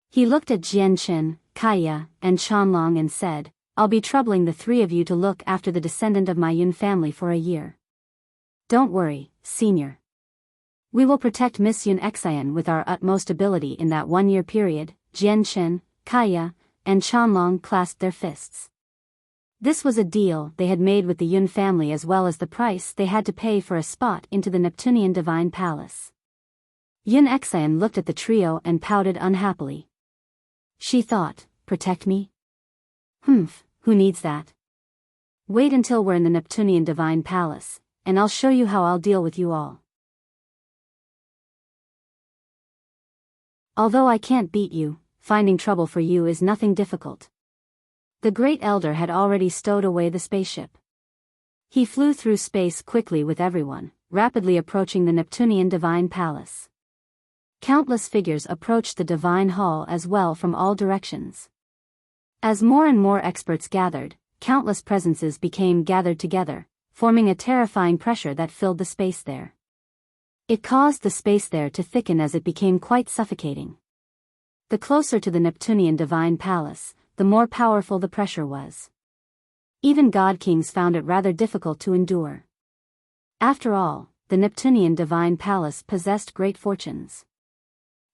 He looked at Jian Chen, Kaya, and Chanlong and said, "I'll be troubling the three of you to look after the descendant of my Yun family for a year. Don't worry, senior. We will protect Miss Yun Xian with our utmost ability in that 1-year period." Jian Chen, Kaya, and Chanlong clasped their fists. This was a deal they had made with the Yun family as well as the price they had to pay for a spot into the Neptunian Divine Palace. Yun Xian looked at the trio and pouted unhappily. She thought, protect me? Who needs that? Wait until we're in the Neptunian Divine Palace, and I'll show you how I'll deal with you all. Although I can't beat you, finding trouble for you is nothing difficult. The great elder had already stowed away the spaceship. He flew through space quickly with everyone, rapidly approaching the Neptunian Divine Palace. Countless figures approached the Divine Hall as well from all directions. As more and more experts gathered, countless presences became gathered together, forming a terrifying pressure that filled the space there. It caused the space there to thicken as it became quite suffocating. The closer to the Neptunian Divine Palace, the more powerful the pressure was. Even god kings found it rather difficult to endure. After all, the Neptunian Divine Palace possessed great fortunes.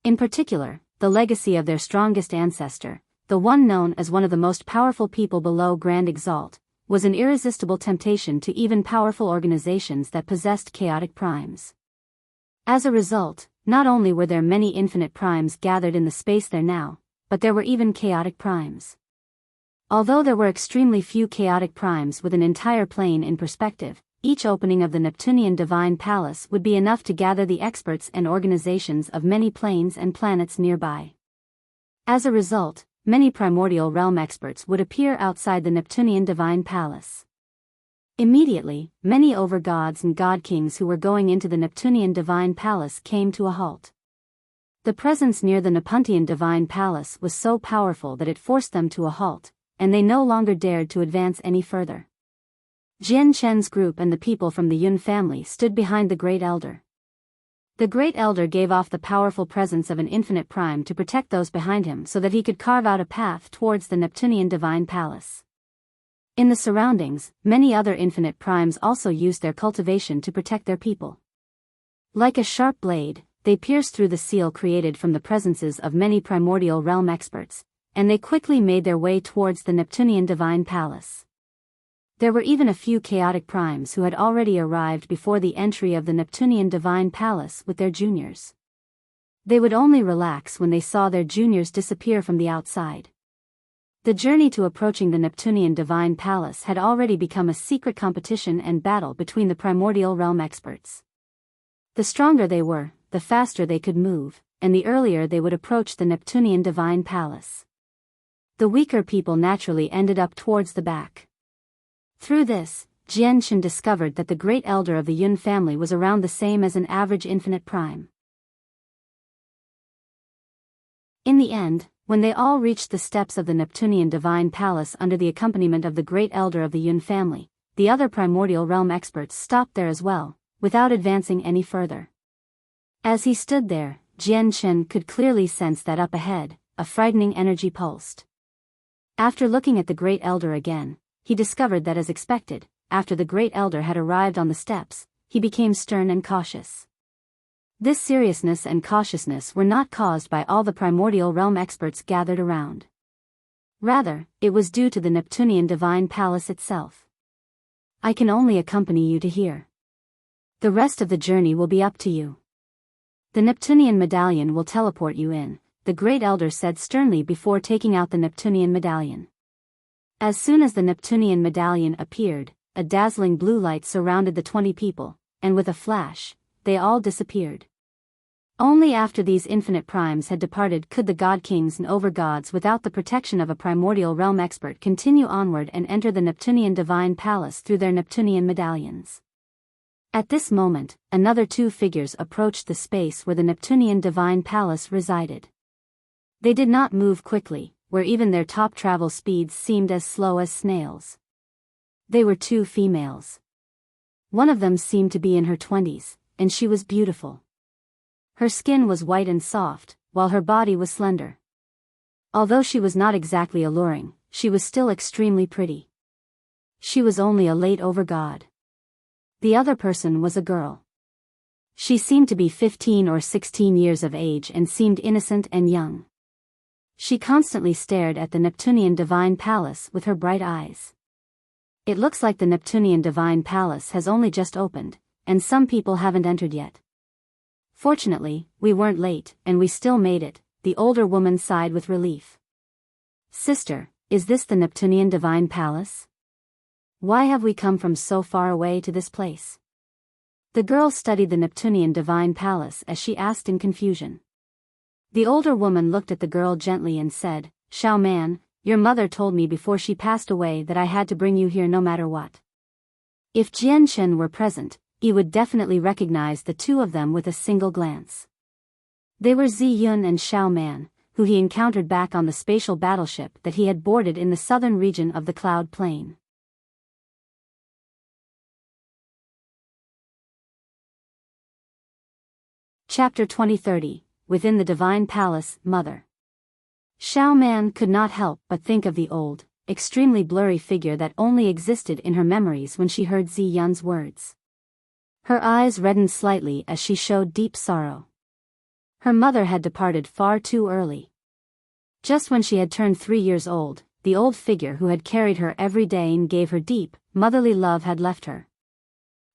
In particular, the legacy of their strongest ancestor, the one known as one of the most powerful people below Grand Exalt, was an irresistible temptation to even powerful organizations that possessed chaotic primes. As a result, not only were there many infinite primes gathered in the space there now, but there were even chaotic primes. Although there were extremely few chaotic primes with an entire plane in perspective, each opening of the Neptunian Divine Palace would be enough to gather the experts and organizations of many planes and planets nearby. As a result, many primordial realm experts would appear outside the Neptunian Divine Palace. Immediately, many overgods and god kings who were going into the Neptunian Divine Palace came to a halt. The presence near the Nepuntian Divine Palace was so powerful that it forced them to a halt, and they no longer dared to advance any further. Jian Chen's group and the people from the Yun family stood behind the Great Elder. The Great Elder gave off the powerful presence of an infinite prime to protect those behind him so that he could carve out a path towards the Neptunian Divine Palace. In the surroundings, many other infinite primes also used their cultivation to protect their people. Like a sharp blade, they pierced through the seal created from the presences of many primordial realm experts, and they quickly made their way towards the Neptunian Divine Palace. There were even a few chaotic primes who had already arrived before the entry of the Neptunian Divine Palace with their juniors. They would only relax when they saw their juniors disappear from the outside. The journey to approaching the Neptunian Divine Palace had already become a secret competition and battle between the primordial realm experts. The stronger they were, the faster they could move, and the earlier they would approach the Neptunian Divine Palace. The weaker people naturally ended up towards the back. Through this, Jian Chen discovered that the Great Elder of the Yun family was around the same as an average infinite prime. In the end, when they all reached the steps of the Neptunian Divine Palace under the accompaniment of the Great Elder of the Yun family, the other primordial realm experts stopped there as well, without advancing any further. As he stood there, Jian Chen could clearly sense that up ahead, a frightening energy pulsed. After looking at the Great Elder again, he discovered that as expected, after the Great Elder had arrived on the steps, he became stern and cautious. This seriousness and cautiousness were not caused by all the primordial realm experts gathered around. Rather, it was due to the Neptunian Divine Palace itself. I can only accompany you to here. The rest of the journey will be up to you. The Neptunian medallion will teleport you in, the Great Elder said sternly before taking out the Neptunian medallion. As soon as the Neptunian medallion appeared, a dazzling blue light surrounded the 20 people, and with a flash, they all disappeared. Only after these infinite primes had departed could the god kings and overgods without the protection of a primordial realm expert continue onward and enter the Neptunian Divine Palace through their Neptunian medallions. At this moment, another 2 figures approached the space where the Neptunian Divine Palace resided. They did not move quickly, where even their top travel speeds seemed as slow as snails. They were two females. One of them seemed to be in her 20s, and she was beautiful. Her skin was white and soft, while her body was slender. Although she was not exactly alluring, she was still extremely pretty. She was only a late-over god. The other person was a girl. She seemed to be 15 or 16 years of age and seemed innocent and young. She constantly stared at the Neptunian Divine Palace with her bright eyes. It looks like the Neptunian Divine Palace has only just opened, and some people haven't entered yet. Fortunately, we weren't late, and we still made it, the older woman sighed with relief. Sister, is this the Neptunian Divine Palace? Why have we come from so far away to this place? The girl studied the Neptunian Divine Palace as she asked in confusion. The older woman looked at the girl gently and said, Xiao Man, your mother told me before she passed away that I had to bring you here no matter what. If Jian Chen were present, he would definitely recognize the two of them with a single glance. They were Zi Yun and Xiao Man, who he encountered back on the spatial battleship that he had boarded in the southern region of the Cloud Plain. Chapter 2030, Within the Divine Palace, Mother. Xiao Man could not help but think of the old, extremely blurry figure that only existed in her memories when she heard Zi Yun's words. Her eyes reddened slightly as she showed deep sorrow. Her mother had departed far too early. Just when she had turned 3 years old, the old figure who had carried her every day and gave her deep, motherly love had left her.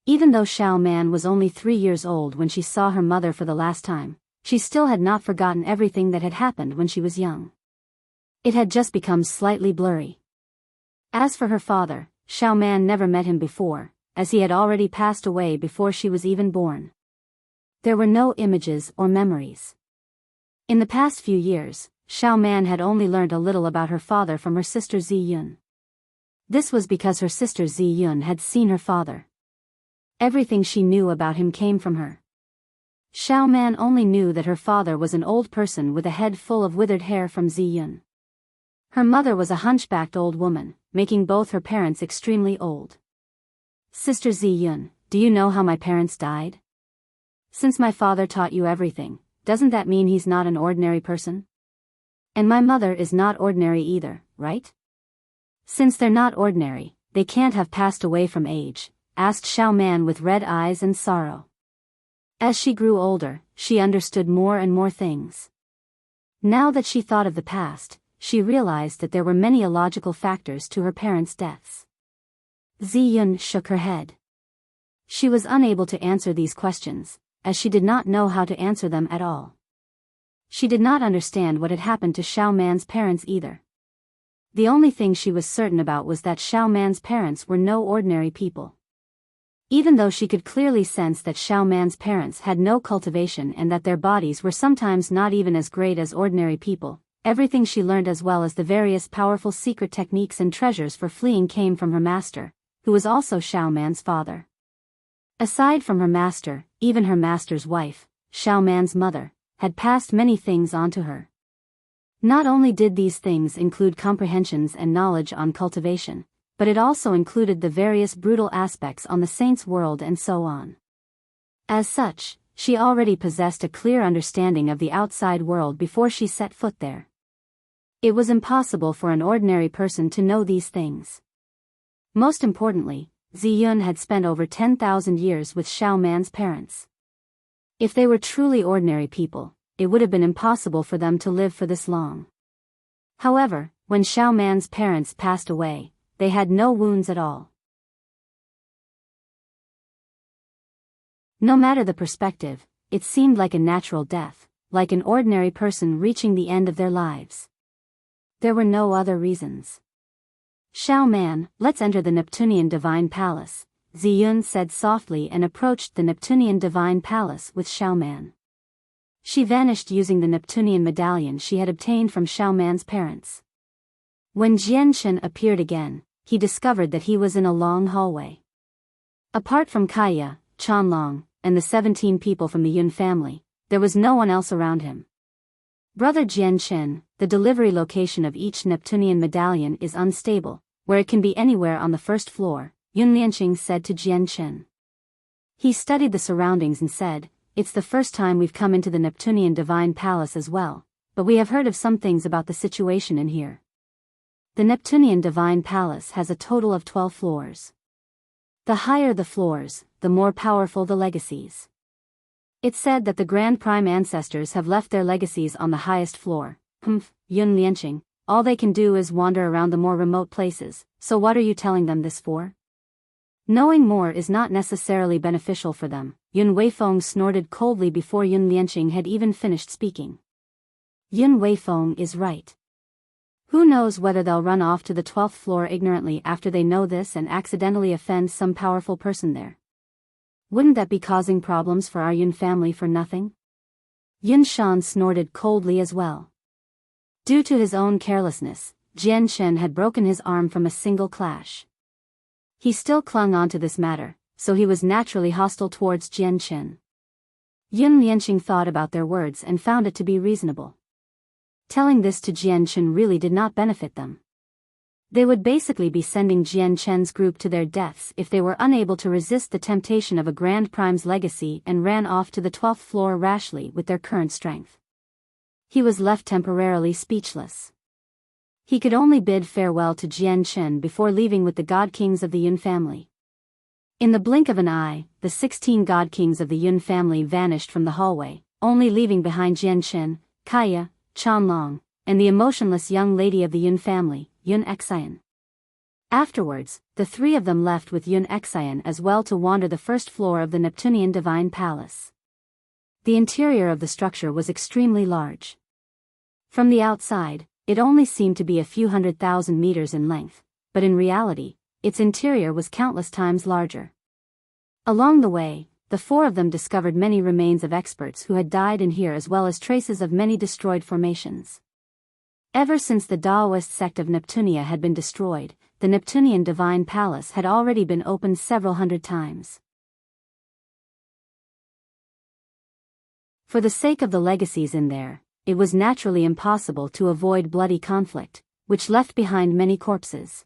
Even though Xiao Man was only 3 years old when she saw her mother for the last time, she still had not forgotten everything that had happened when she was young. It had just become slightly blurry. As for her father, Xiao Man never met him before, as he had already passed away before she was even born. There were no images or memories. In the past few years, Xiao Man had only learned a little about her father from her sister Zi Yun. This was because her sister Zi Yun had seen her father. Everything she knew about him came from her. Xiao Man only knew that her father was an old person with a head full of withered hair from Zi Yun. Her mother was a hunchbacked old woman, making both her parents extremely old. Sister Zi Yun, do you know how my parents died? Since my father taught you everything, doesn't that mean he's not an ordinary person? And my mother is not ordinary either, right? Since they're not ordinary, they can't have passed away from age, asked Xiao Man with red eyes and sorrow. As she grew older, she understood more and more things. Now that she thought of the past, she realized that there were many illogical factors to her parents' deaths. Zi Yun shook her head. She was unable to answer these questions, as she did not know how to answer them at all. She did not understand what had happened to Xiao Man's parents either. The only thing she was certain about was that Xiao Man's parents were no ordinary people. Even though she could clearly sense that Xiao Man's parents had no cultivation and that their bodies were sometimes not even as great as ordinary people, everything she learned as well as the various powerful secret techniques and treasures for fleeing came from her master, who was also Xiao Man's father. Aside from her master, even her master's wife, Xiao Man's mother, had passed many things on to her. Not only did these things include comprehensions and knowledge on cultivation, but it also included the various brutal aspects on the saint's world and so on. As such, she already possessed a clear understanding of the outside world before she set foot there. It was impossible for an ordinary person to know these things. Most importantly, Zi Yun had spent over 10,000 years with Xiao Man's parents. If they were truly ordinary people, it would have been impossible for them to live for this long. However, when Xiao Man's parents passed away, they had no wounds at all. No matter the perspective, it seemed like a natural death, like an ordinary person reaching the end of their lives. There were no other reasons. Xiao Man, let's enter the Neptunian Divine Palace, Zi Yun said softly and approached the Neptunian Divine Palace with Xiao Man. She vanished using the Neptunian medallion she had obtained from Xiao Man's parents. When Jian Chen appeared again, he discovered that he was in a long hallway. Apart from Kaya, Chanlong, and the 17 people from the Yun family, there was no one else around him. Brother Jian Chen, the delivery location of each Neptunian medallion is unstable, where it can be anywhere on the first floor, Yun Lianqing said to Jian Chen. He studied the surroundings and said, "It's the first time we've come into the Neptunian Divine Palace as well, but we have heard of some things about the situation in here. The Neptunian Divine Palace has a total of 12 floors. The higher the floors, the more powerful the legacies. It's said that the Grand Prime Ancestors have left their legacies on the highest floor." Yun Lianqing, all they can do is wander around the more remote places, so what are you telling them this for? Knowing more is not necessarily beneficial for them. Yun Weifeng snorted coldly before Yun Lianqing had even finished speaking. Yun Weifeng is right. Who knows whether they'll run off to the 12th floor ignorantly after they know this and accidentally offend some powerful person there. Wouldn't that be causing problems for our Yun family for nothing? Yun Shan snorted coldly as well. Due to his own carelessness, Jian Chen had broken his arm from a single clash. He still clung on to this matter, so he was naturally hostile towards Jian Chen. Yun Lianqing thought about their words and found it to be reasonable. Telling this to Jian Chen really did not benefit them. They would basically be sending Jian Chen's group to their deaths if they were unable to resist the temptation of a Grand Prime's legacy and ran off to the 12th floor rashly with their current strength. He was left temporarily speechless. He could only bid farewell to Jian Chen before leaving with the God Kings of the Yun family. In the blink of an eye, the 16 God Kings of the Yun family vanished from the hallway, only leaving behind Jian Chen, Kaya, Chanlong, and the emotionless young lady of the Yun family, Yun Xian. Afterwards, the three of them left with Yun Xian as well to wander the first floor of the Neptunian Divine Palace. The interior of the structure was extremely large. From the outside, it only seemed to be a few 100,000 meters in length, but in reality, its interior was countless times larger. Along the way, the four of them discovered many remains of experts who had died in here as well as traces of many destroyed formations. Ever since the Daoist sect of Neptunia had been destroyed, the Neptunian Divine Palace had already been opened several hundred times. For the sake of the legacies in there, it was naturally impossible to avoid bloody conflict, which left behind many corpses.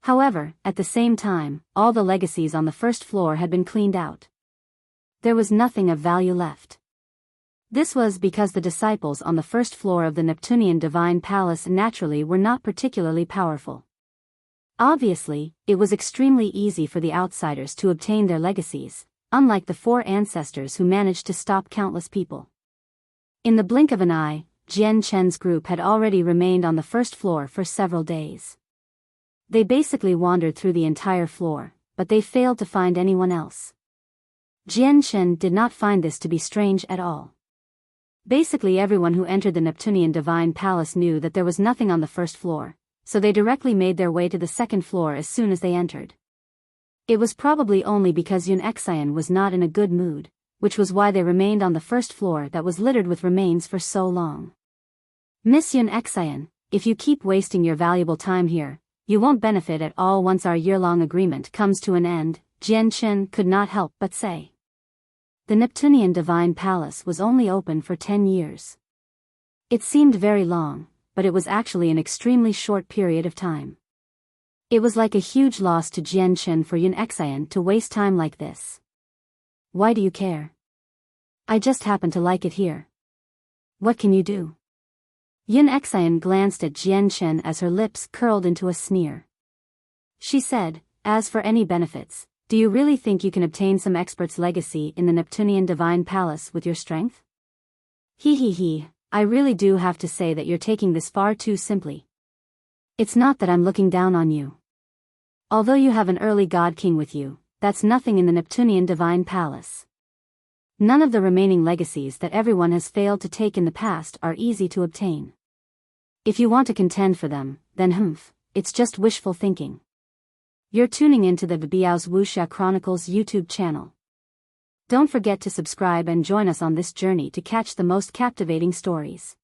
However, at the same time, all the legacies on the first floor had been cleaned out. There was nothing of value left. This was because the disciples on the first floor of the Neptunian Divine Palace naturally were not particularly powerful. Obviously, it was extremely easy for the outsiders to obtain their legacies, unlike the four ancestors who managed to stop countless people. In the blink of an eye, Jian Chen's group had already remained on the first floor for several days. They basically wandered through the entire floor, but they failed to find anyone else. Jian Chen did not find this to be strange at all. Basically everyone who entered the Neptunian Divine Palace knew that there was nothing on the first floor, so they directly made their way to the second floor as soon as they entered. It was probably only because Yun Xian was not in a good mood, which was why they remained on the first floor that was littered with remains for so long. Miss Yun Xian, if you keep wasting your valuable time here, you won't benefit at all once our year-long agreement comes to an end, Jian Chen could not help but say. The Neptunian Divine Palace was only open for 10 years. It seemed very long, but it was actually an extremely short period of time. It was like a huge loss to Jian Chen for Yun Xian to waste time like this. Why do you care? I just happen to like it here. What can you do? Yun Xian glanced at Jian Chen as her lips curled into a sneer. She said, as for any benefits, do you really think you can obtain some expert's legacy in the Neptunian Divine Palace with your strength? He, I really do have to say that you're taking this far too simply. It's not that I'm looking down on you. Although you have an early God King with you, that's nothing in the Neptunian Divine Palace. None of the remaining legacies that everyone has failed to take in the past are easy to obtain. If you want to contend for them, then it's just wishful thinking. You're tuning into the Biyao's Wuxia Chronicles YouTube channel. Don't forget to subscribe and join us on this journey to catch the most captivating stories.